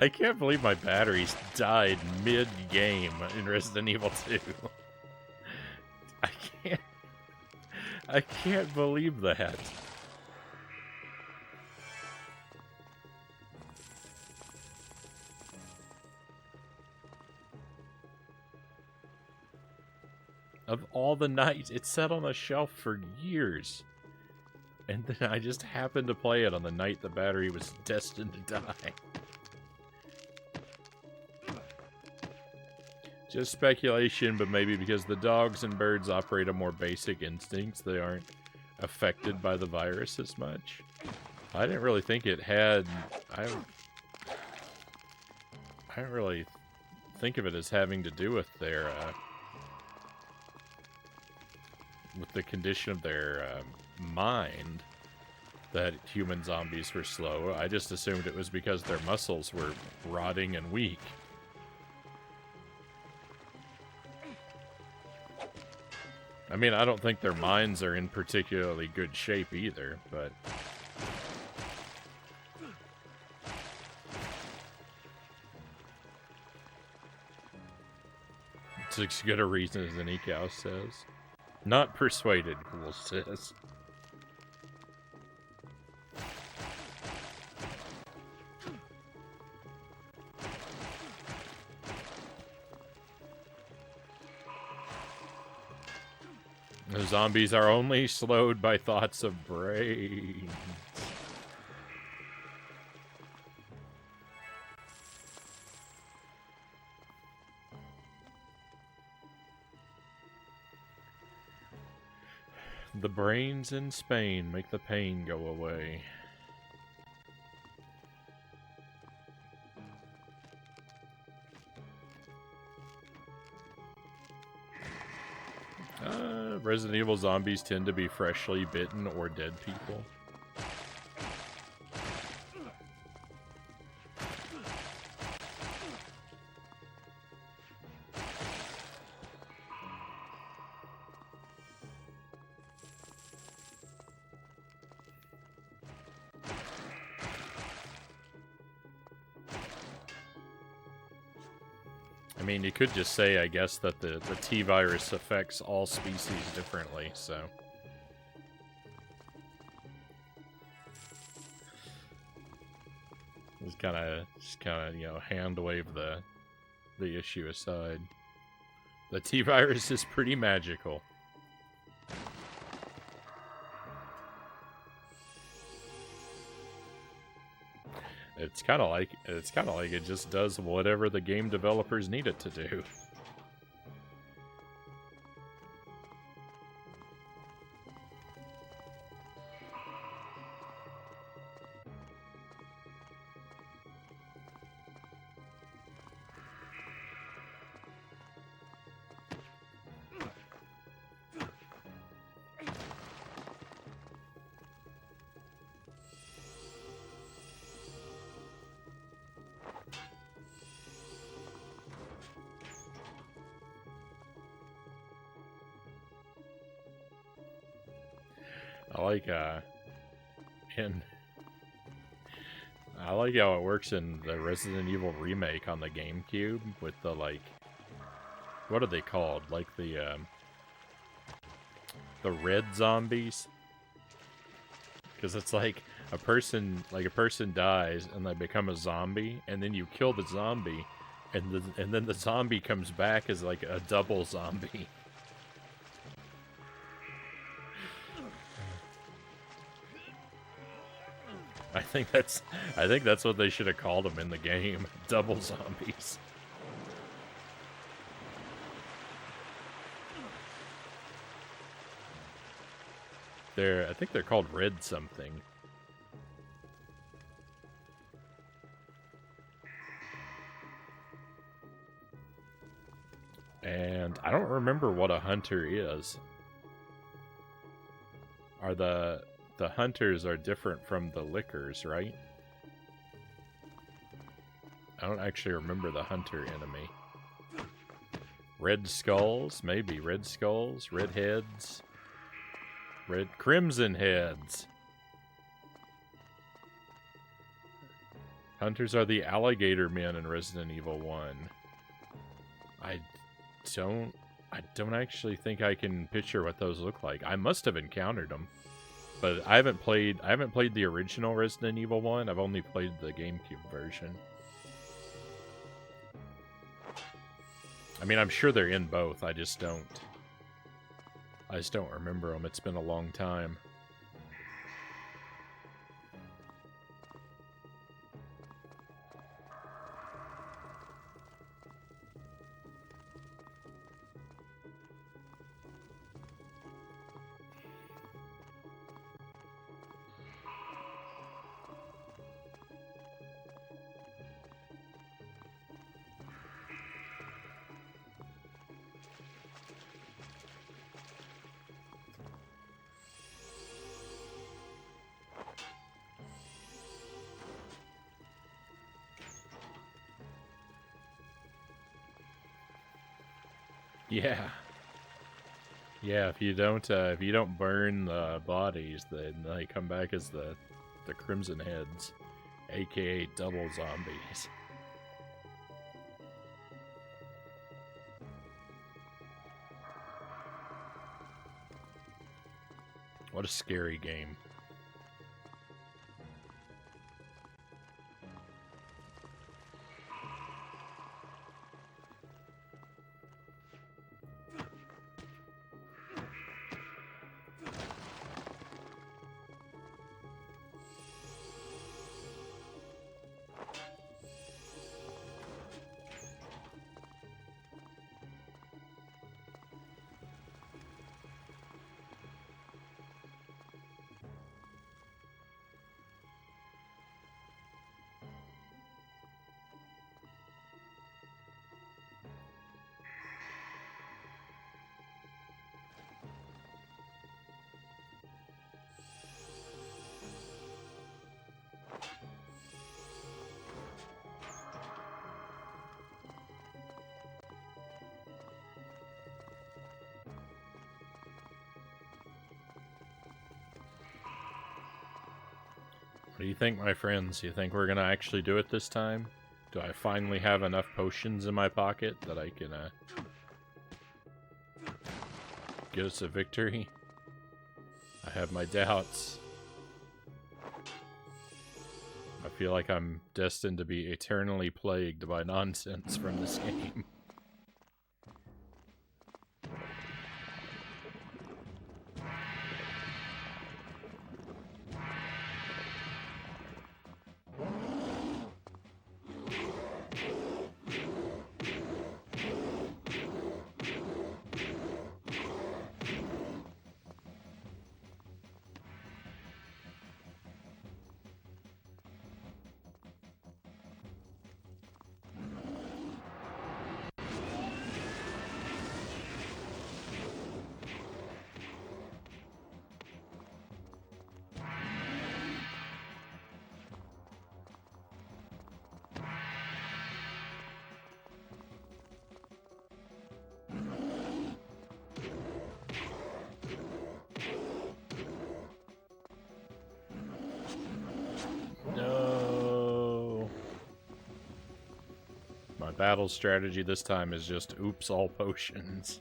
I can't believe my batteries died mid-game in Resident Evil 2. I can't believe that. Of all the nights, it sat on a shelf for years. And then I just happened to play it on the night the battery was destined to die. Just speculation, but maybe because the dogs and birds operate on more basic instincts, they aren't affected by the virus as much. I didn't really think it had... I don't really think of it as having to do with their... with the condition of their mind, that human zombies were slow. I just assumed it was because their muscles were rotting and weak. I mean, I don't think their minds are in particularly good shape either, but... it's as good a reason as any cow says. Not persuaded, Cool says. The zombies are only slowed by thoughts of brains. The brains in Spain make the pain go away. Resident Evil zombies tend to be freshly bitten or dead people. I mean, you could just say, I guess, that the T-virus affects all species differently, so... Just kind of, you know, hand wave the issue aside. The T-virus is pretty magical. It's kind of like it just does whatever the game developers need it to do. I like how it works in the Resident Evil remake on the GameCube with the, like, what are they called? Like the red zombies? Because it's like a person dies and they become a zombie, and then you kill the zombie, and then the zombie comes back as like a double zombie. I think that's what they should have called them in the game. Double zombies. I think they're called red something. And I don't remember what a hunter is. Are the hunters are different from the lickers, right? I don't actually remember the hunter enemy. Red skulls? Maybe. Red skulls? Red heads? Red crimson heads. Hunters are the alligator men in Resident Evil 1. I don't actually think I can picture what those look like. I must have encountered them. But I haven't played the original Resident Evil 1. I've only played the GameCube version. I mean, I'm sure they're in both. I just don't remember them. It's been a long time. Yeah. Yeah, if you don't burn the bodies, then they come back as the Crimson Heads, aka double zombies. What a scary game. What do you think, my friends? You think we're gonna actually do it this time? Do I finally have enough potions in my pocket that I can get us a victory? I have my doubts. I feel like I'm destined to be eternally plagued by nonsense from this game. No. My battle strategy this time is just oops all potions.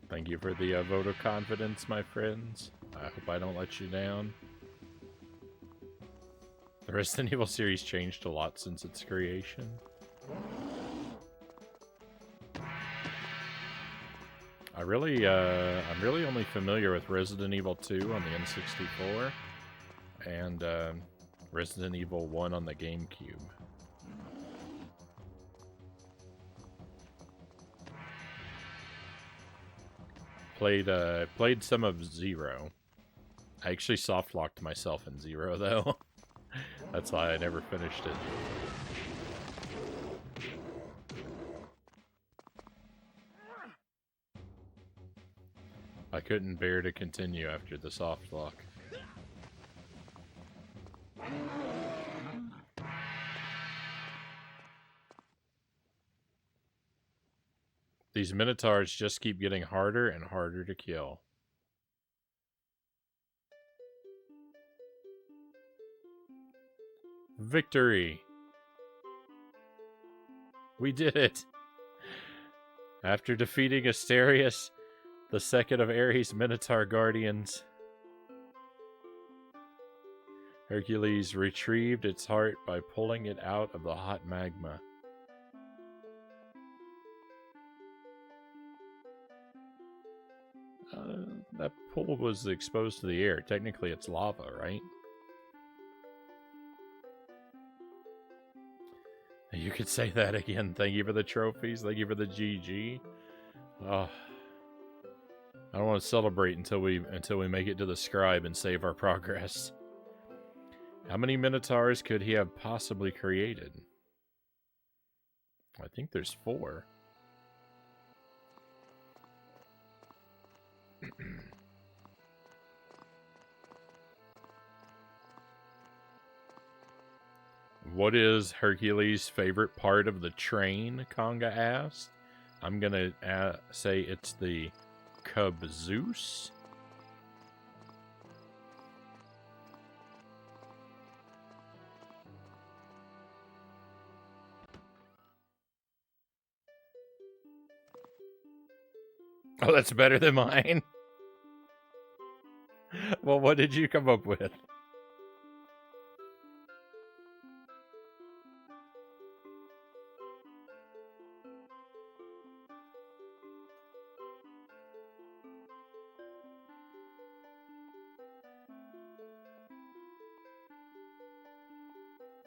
Thank you for the vote of confidence, my friends. I hope I don't let you down. The Resident Evil series changed a lot since its creation. I'm really only familiar with Resident Evil 2 on the N64 and Resident Evil 1 on the GameCube. Played some of Zero. I actually soft-locked myself in Zero, though. That's why I never finished it. I couldn't bear to continue after the soft lock. These Minotaurs just keep getting harder and harder to kill. Victory! We did it! After defeating Asterius, the second of Ares' Minotaur Guardians, Hercules retrieved its heart by pulling it out of the hot magma. That pool was exposed to the air. Technically, it's lava, right? You could say that again. Thank you for the trophies. Thank you for the GG. Oh, I don't want to celebrate until we make it to the scribe and save our progress. How many Minotaurs could he have possibly created? I think there's 4. What is Hercules' favorite part of the train? Conga asked. I'm gonna say it's the caboose. Oh, that's better than mine. Well, what did you come up with?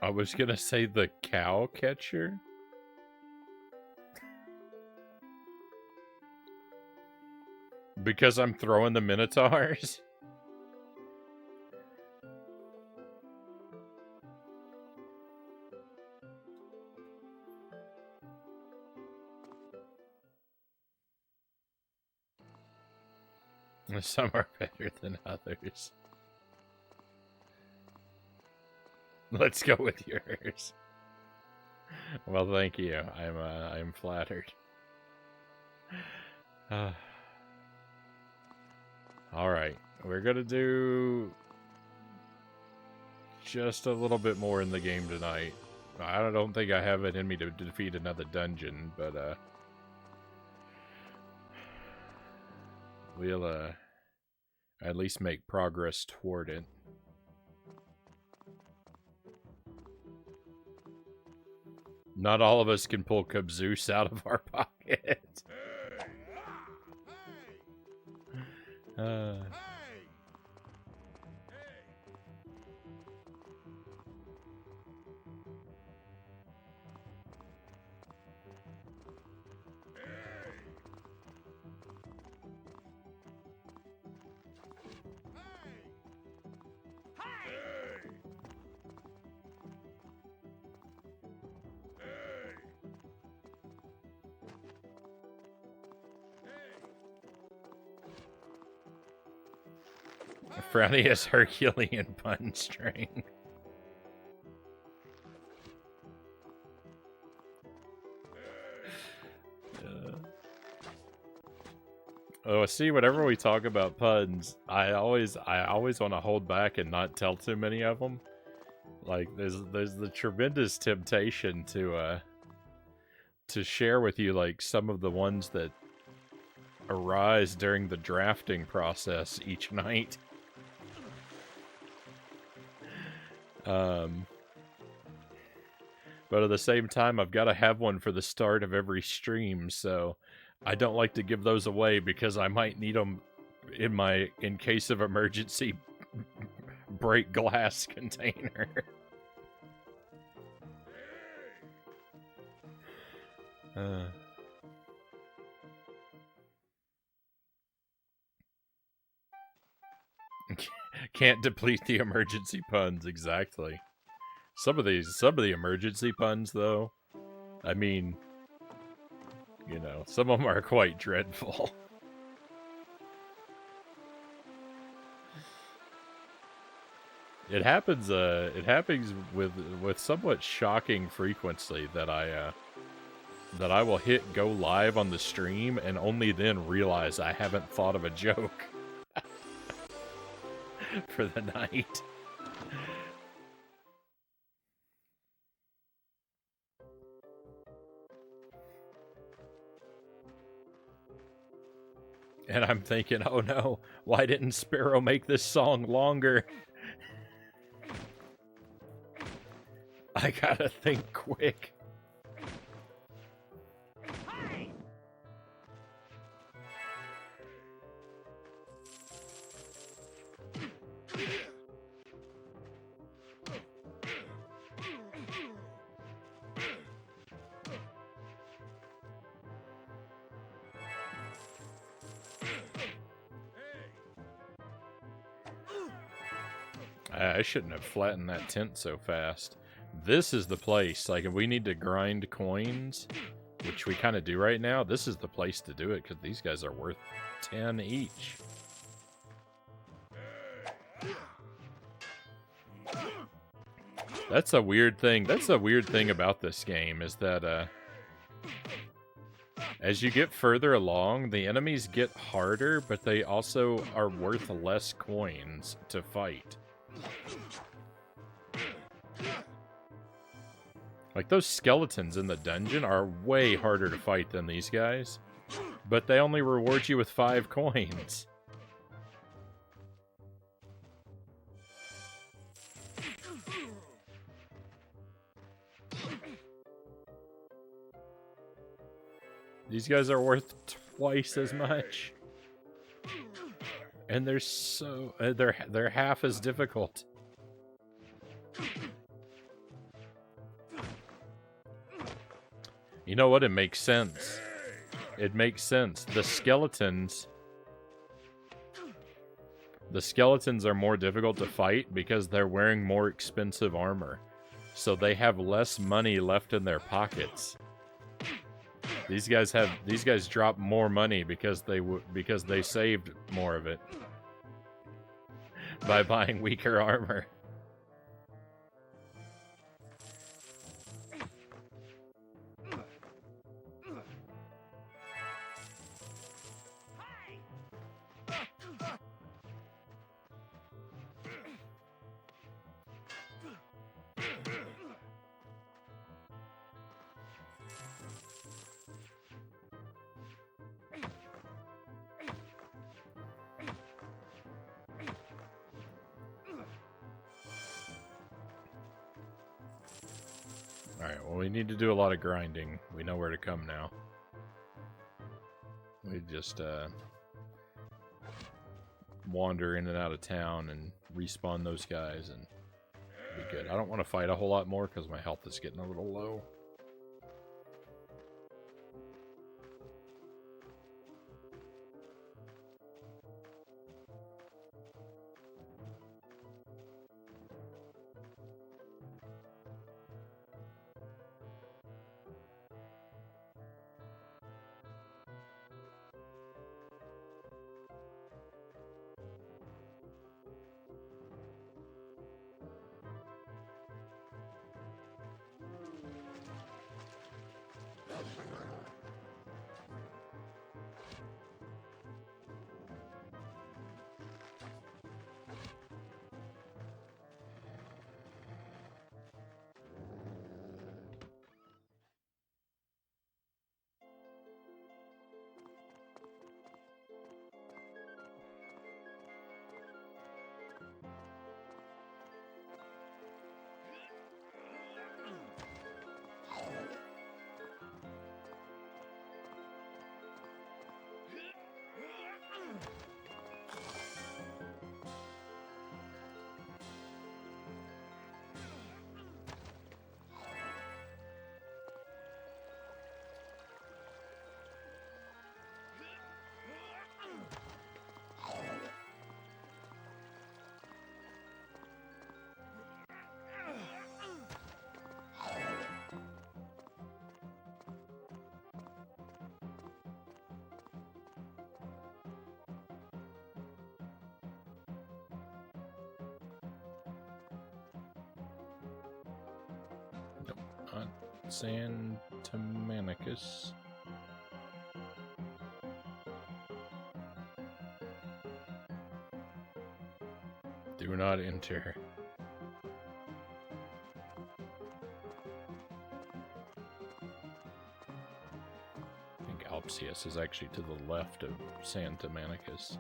I was gonna say the cow catcher. Because I'm throwing the Minotaurs? Some are better than others. Let's go with yours. Well, thank you. I'm flattered. All right, we're gonna do just a little bit more in the game tonight. I don't think I have it in me to defeat another dungeon, but we'll at least make progress toward it. Not all of us can pull Kabzeus out of our pocket. Frownie has Herculean pun string. Oh, see, whenever we talk about puns, I always want to hold back and not tell too many of them. Like, there's the tremendous temptation to share with you like some of the ones that arise during the drafting process each night. But at the same time, I've got to have one for the start of every stream, so I don't like to give those away because I might need them in case of emergency break glass container. Can't deplete the emergency puns, exactly. Some of the emergency puns, though, I mean, you know, some of them are quite dreadful. It happens with somewhat shocking frequency that I will hit go live on the stream and only then realize I haven't thought of a joke for the night. And I'm thinking, oh no, why didn't Sparrow make this song longer? I gotta think quick. I shouldn't have flattened that tent so fast. This is the place. Like, if we need to grind coins, which we kind of do right now, this is the place to do it, because these guys are worth 10 each. That's a weird thing. That's a weird thing about this game, is that, as you get further along, the enemies get harder, but they also are worth less coins to fight. Like, those skeletons in the dungeon are way harder to fight than these guys, but they only reward you with 5 coins. These guys are worth twice as much. And they're so they're half as difficult. You know what? It makes sense. It makes sense. The skeletons are more difficult to fight because they're wearing more expensive armor. So they have less money left in their pockets. These guys drop more money because they saved more of it by buying weaker armor. Alright, well, we need to do a lot of grinding. We know where to come now. We just, wander in and out of town and respawn those guys and be good. I don't want to fight a whole lot more because my health is getting a little low. Santamanicus. Do not enter. I think Alpsius is actually to the left of Santamanicus.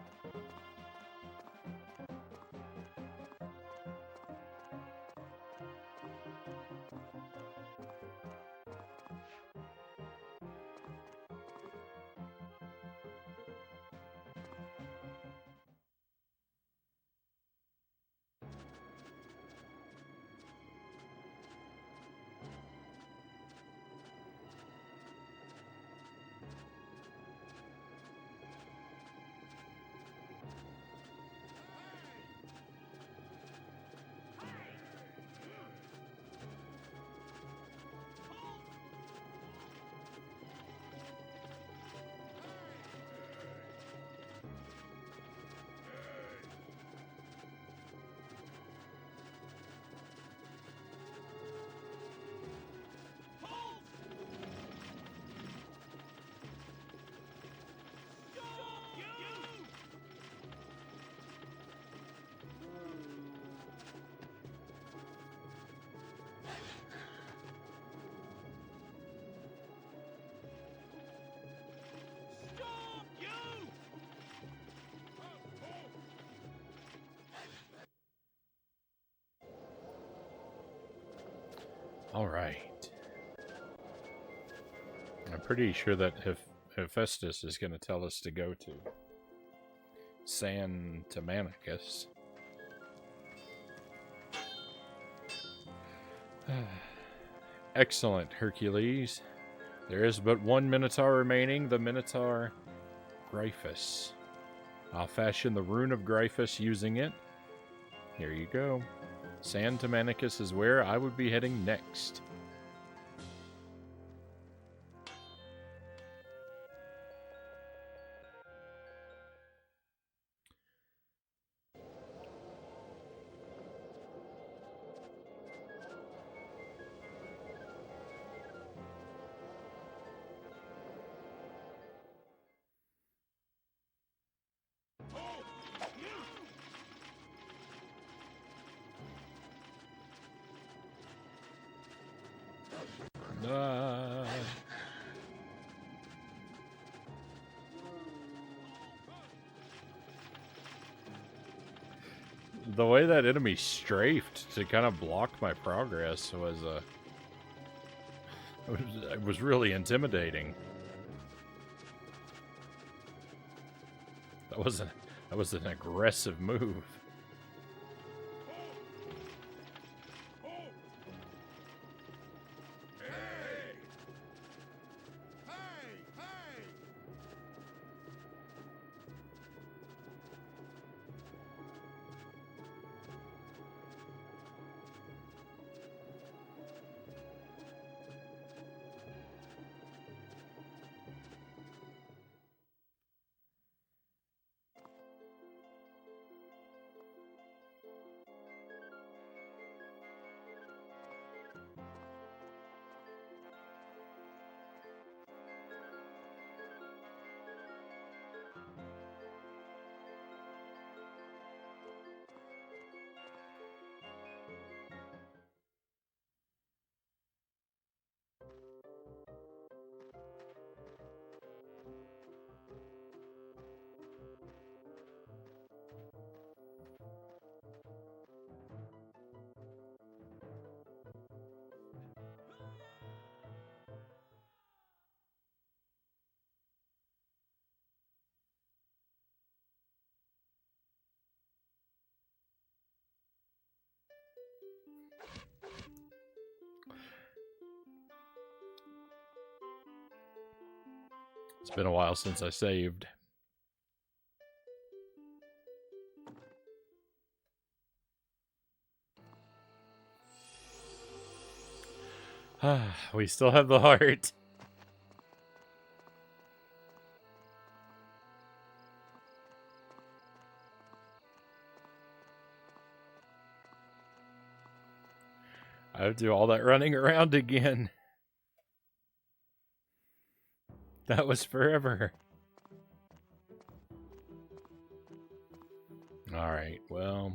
All right. I'm pretty sure that Hephaestus is going to tell us to go to Santamanicus. Excellent, Hercules. There is but one Minotaur remaining, the Minotaur Gryphus. I'll fashion the rune of Gryphus using it. Here you go. Santamanicus is where I would be heading next. Ah. The way that enemy strafed to kind of block my progress was it was really intimidating. That was an aggressive move. It's been a while since I saved. We still have the heart. I have to do all that running around again. That was forever. Alright, well.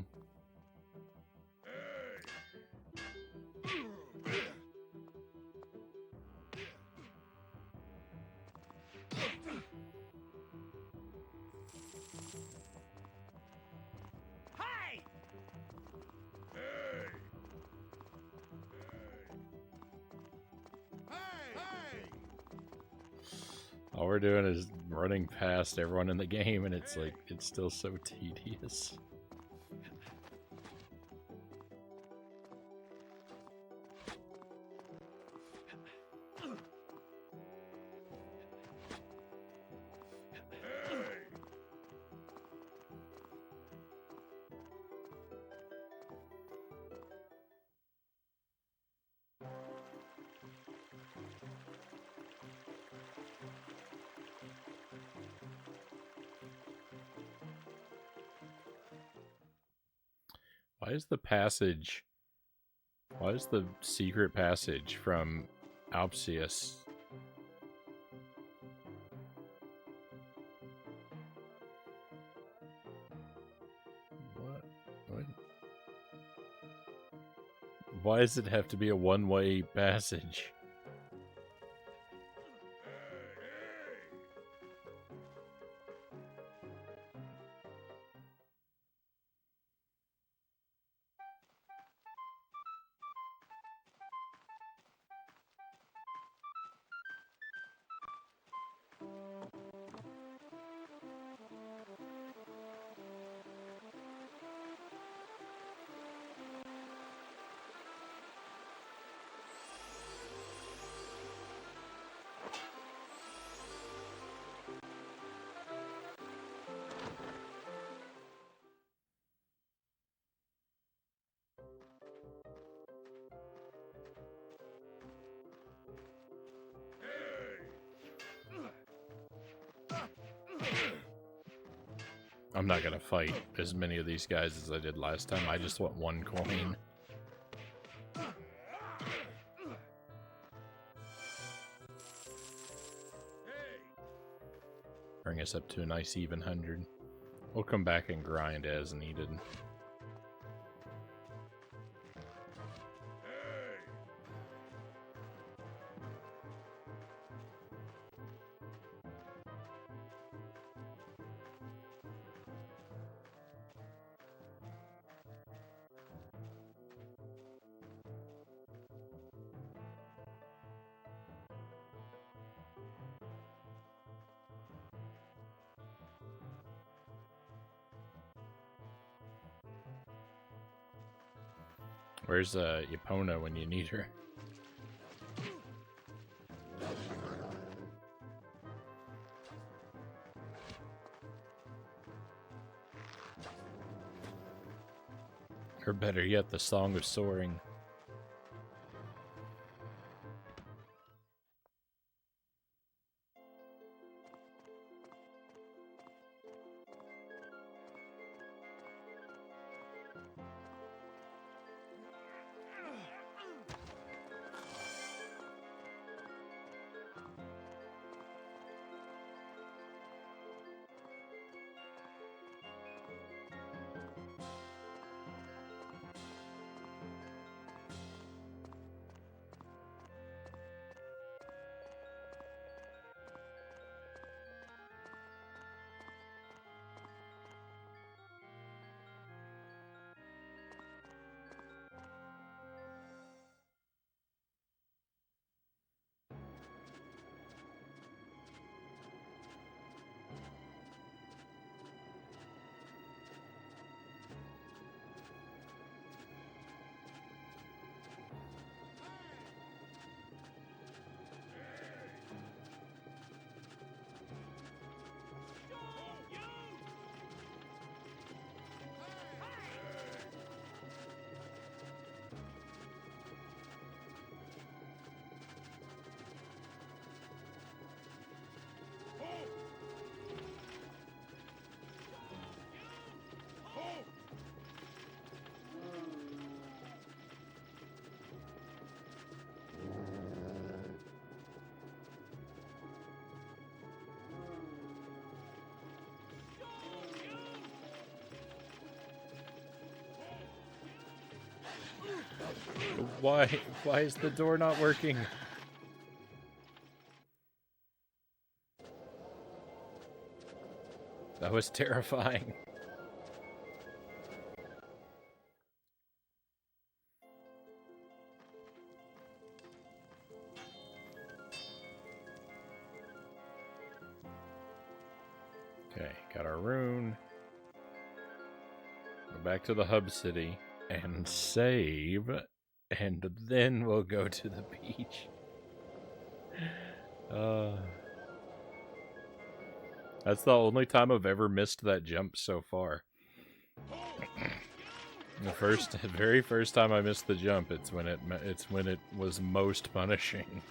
All we're doing is running past everyone in the game, and it's like, it's still so tedious. Why is the secret passage from Alpsius? What? Why does it have to be a one-way passage? I'm not gonna fight as many of these guys as I did last time. I just want one coin. Bring us up to a nice even 100. We'll come back and grind as needed. Where's Epona when you need her? Or better yet, the Song of Soaring. Why? Why is the door not working? That was terrifying. Okay, got our rune. Go back to the hub city and save, and then we'll go to the beach. That's the only time I've ever missed that jump so far. The very first time I missed the jump, it's when it was most punishing.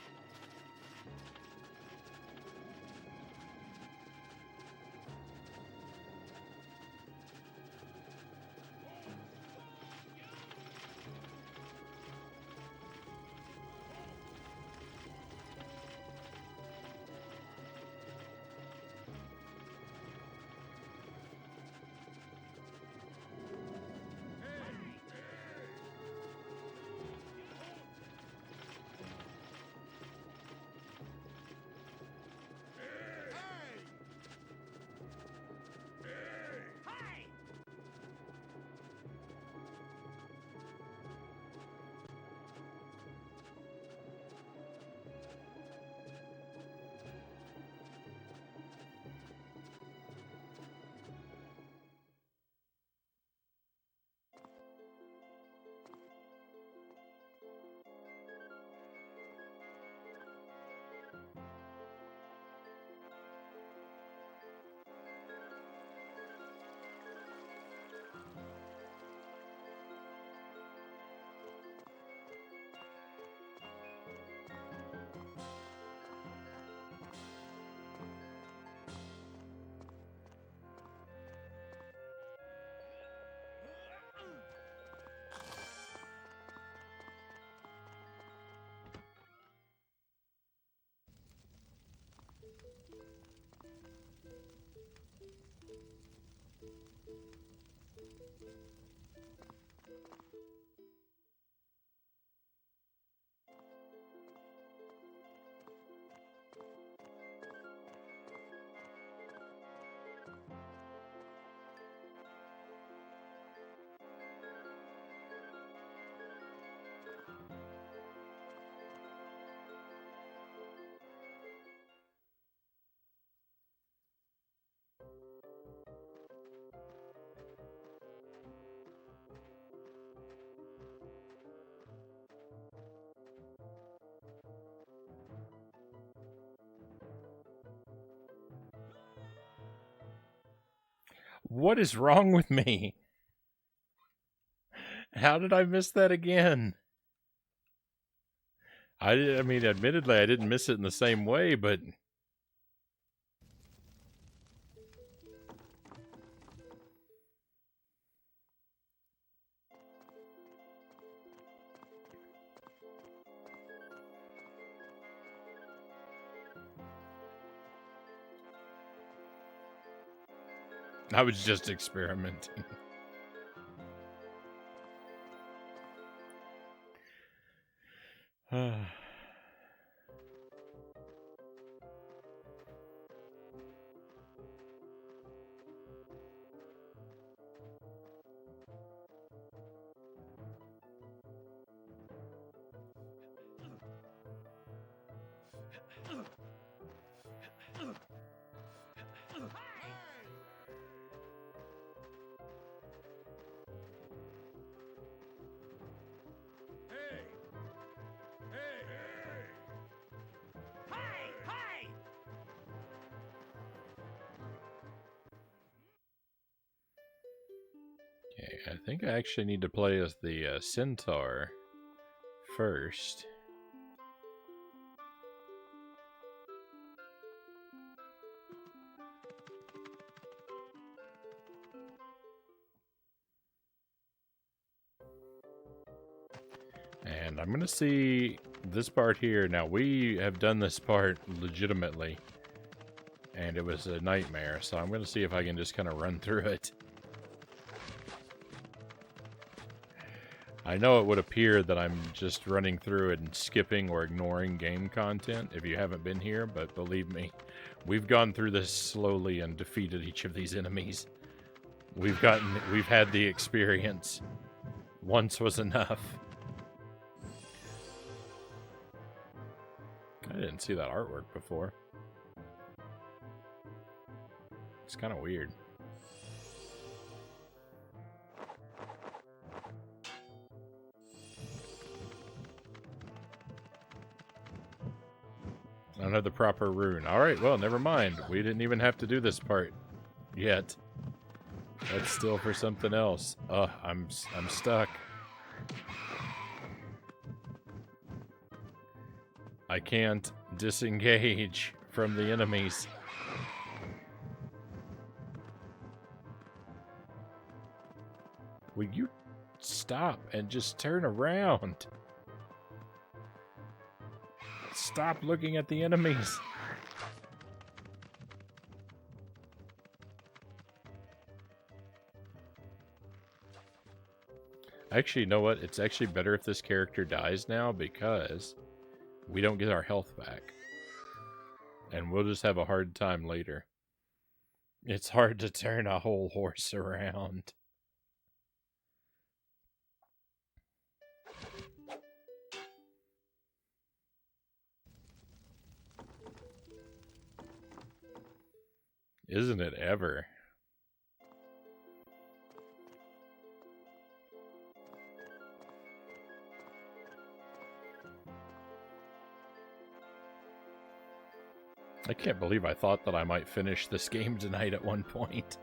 What is wrong with me? How did I miss that again? I mean, admittedly, I didn't miss it in the same way, but... I was just experimenting. Okay, I think I actually need to play as the centaur first. And I'm going to see this part here. Now, we have done this part legitimately, and it was a nightmare, so I'm going to see if I can just kind of run through it. I know it would appear that I'm just running through it and skipping or ignoring game content if you haven't been here, but believe me, we've gone through this slowly and defeated each of these enemies. We've had the experience. Once was enough. I didn't see that artwork before. It's kind of weird. I don't have the proper rune. Alright, well, never mind. We didn't even have to do this part yet. That's still for something else. Ugh, I'm stuck. I can't disengage from the enemies. Will you stop and just turn around? Stop looking at the enemies. Actually, you know what? It's actually better if this character dies now because we don't get our health back. And we'll just have a hard time later. It's hard to turn a whole horse around. Isn't it ever? I can't believe I thought that I might finish this game tonight at one point.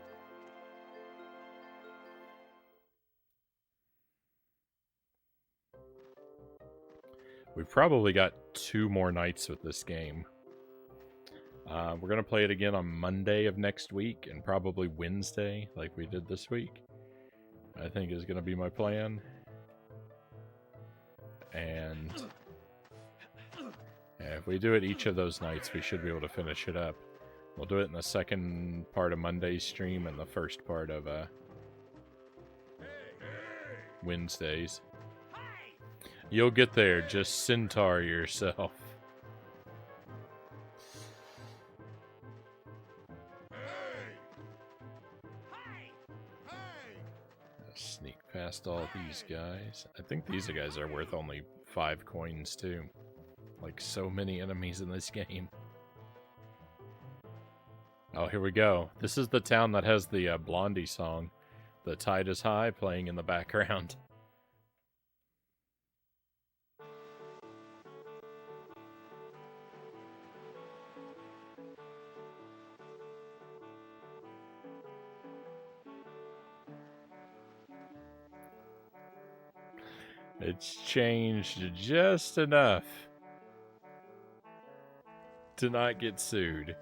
We've probably got 2 more nights with this game. We're going to play it again on Monday of next week and probably Wednesday like we did this week. I think is going to be my plan. And if we do it each of those nights, we should be able to finish it up. We'll do it in the second part of Monday's stream and the first part of Wednesdays. You'll get there, just centaur yourself. Sneak past all these guys. I think these guys are worth only 5 coins too. Like so many enemies in this game. Oh, here we go. This is the town that has the Blondie song. The Tide is High playing in the background. It's changed just enough to not get sued.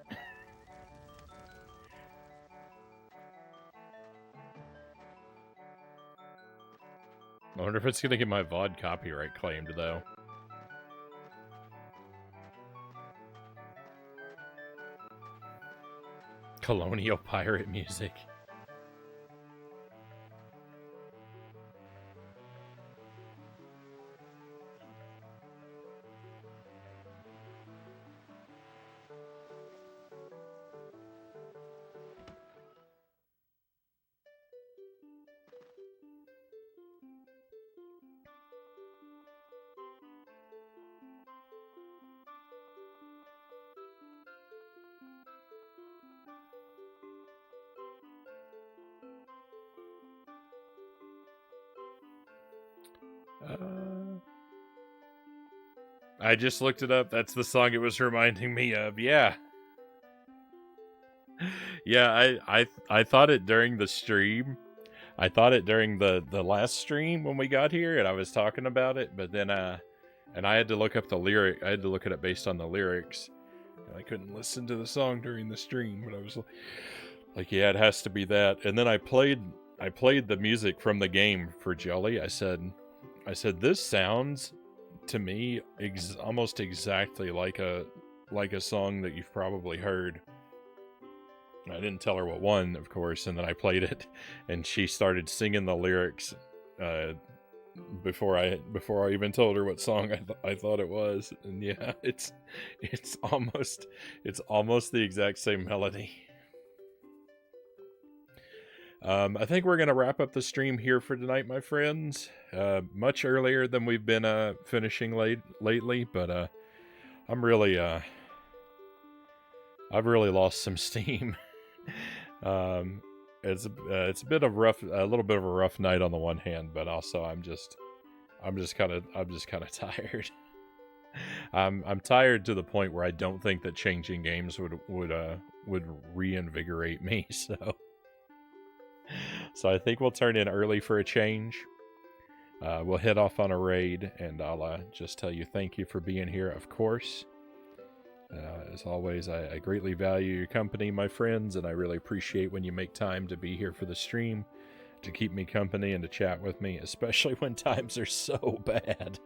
I wonder if it's going to get my VOD copyright claimed, though. Colonial pirate music. I just looked it up. That's the song it was reminding me of. Yeah. Yeah, I thought it during the stream. I thought it during the last stream when we got here and I was talking about it, but then and I had to look up the lyric. I had to look it up based on the lyrics. And I couldn't listen to the song during the stream, but I was like, yeah, it has to be that. And then I played the music from the game for Jelly. I said this sounds to me almost exactly like a song that you've probably heard. I didn't tell her what one, of course, and then I played it, and she started singing the lyrics before I even told her what song I thought it was. And yeah, it's almost the exact same melody. I think we're gonna wrap up the stream here for tonight, my friends. Much earlier than we've been finishing lately, but I'm really I've really lost some steam. It's a little bit of a rough night on the one hand, but also I'm just kind of tired. I'm tired to the point where I don't think that changing games would reinvigorate me. So I think we'll turn in early for a change. We'll head off on a raid, and I'll just tell you thank you for being here, of course. As always, I greatly value your company, my friends, and I really appreciate when you make time to be here for the stream, to keep me company and to chat with me, especially when times are so bad.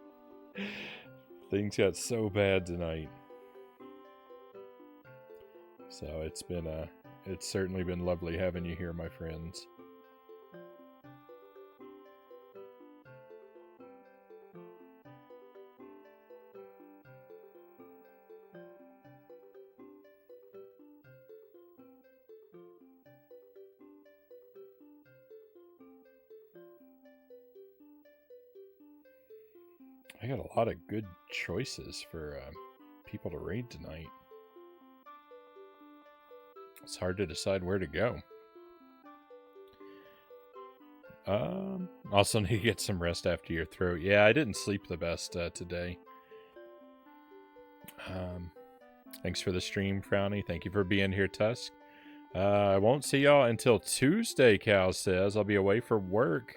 Things got so bad tonight. So it's certainly been lovely having you here, my friends. I got a lot of good choices for people to raid tonight. It's hard to decide where to go. Also need to get some rest after your throat. Yeah, I didn't sleep the best today. Thanks for the stream, Frownie. Thank you for being here, Tusk. I won't see y'all until Tuesday, Cal says. I'll be away for work.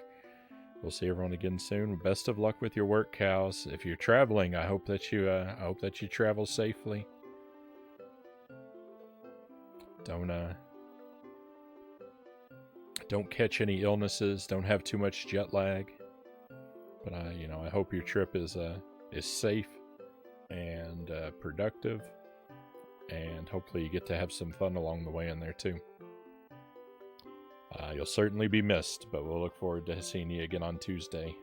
We'll see everyone again soon. Best of luck with your work, Cows. If you're traveling, I hope that you travel safely. Don't catch any illnesses. Don't have too much jet lag. But I hope your trip is safe and productive, and hopefully you get to have some fun along the way in there too. You'll certainly be missed, but we'll look forward to seeing you again on Tuesday.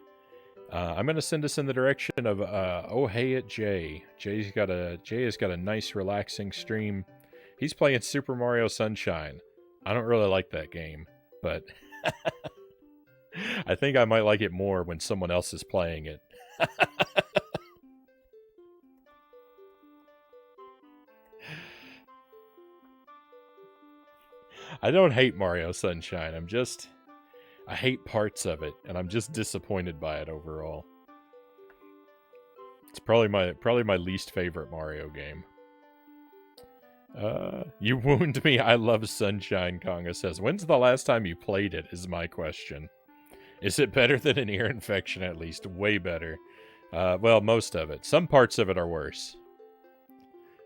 I'm going to send us in the direction of Oh Hey It Jay. Jay has got a nice, relaxing stream. He's playing Super Mario Sunshine. I don't really like that game, but I think I might like it more when someone else is playing it. I don't hate Mario Sunshine. I hate parts of it, and I'm just disappointed by it overall. It's probably my least favorite Mario game. You wound me. I love Sunshine, Konga says. When's the last time you played it is my question. Is it better than an ear infection, at least? Way better. Well, most of it. Some parts of it are worse.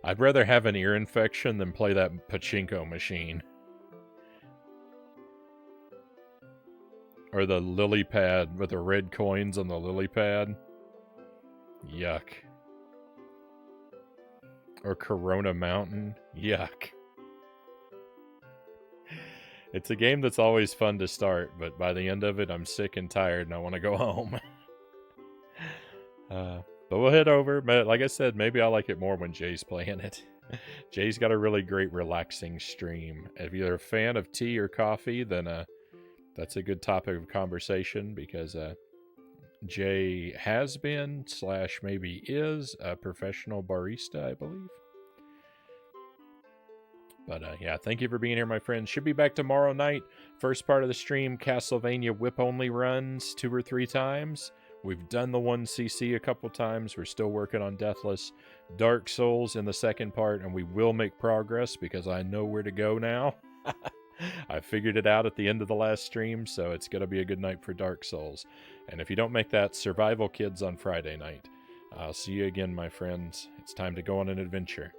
I'd rather have an ear infection than play that pachinko machine. Or the lily pad with the red coins on the lily pad. Yuck. Or Corona Mountain. Yuck. It's a game that's always fun to start, but by the end of it, I'm sick and tired and I want to go home. But we'll head over. But like I said, maybe I like it more when Jay's playing it. Jay's got a really great relaxing stream. If you're a fan of tea or coffee, then that's a good topic of conversation because Jay has been / maybe is a professional barista, I believe. But yeah, thank you for being here, my friends. Should be back tomorrow night. First part of the stream, Castlevania whip-only runs 2 or 3 times. We've done the 1cc a couple times. We're still working on Deathless. Dark Souls in the second part, and we will make progress because I know where to go now. I figured it out at the end of the last stream, so it's going to be a good night for Dark Souls. And if you don't make that, Survival Kids on Friday night. I'll see you again, my friends. It's time to go on an adventure.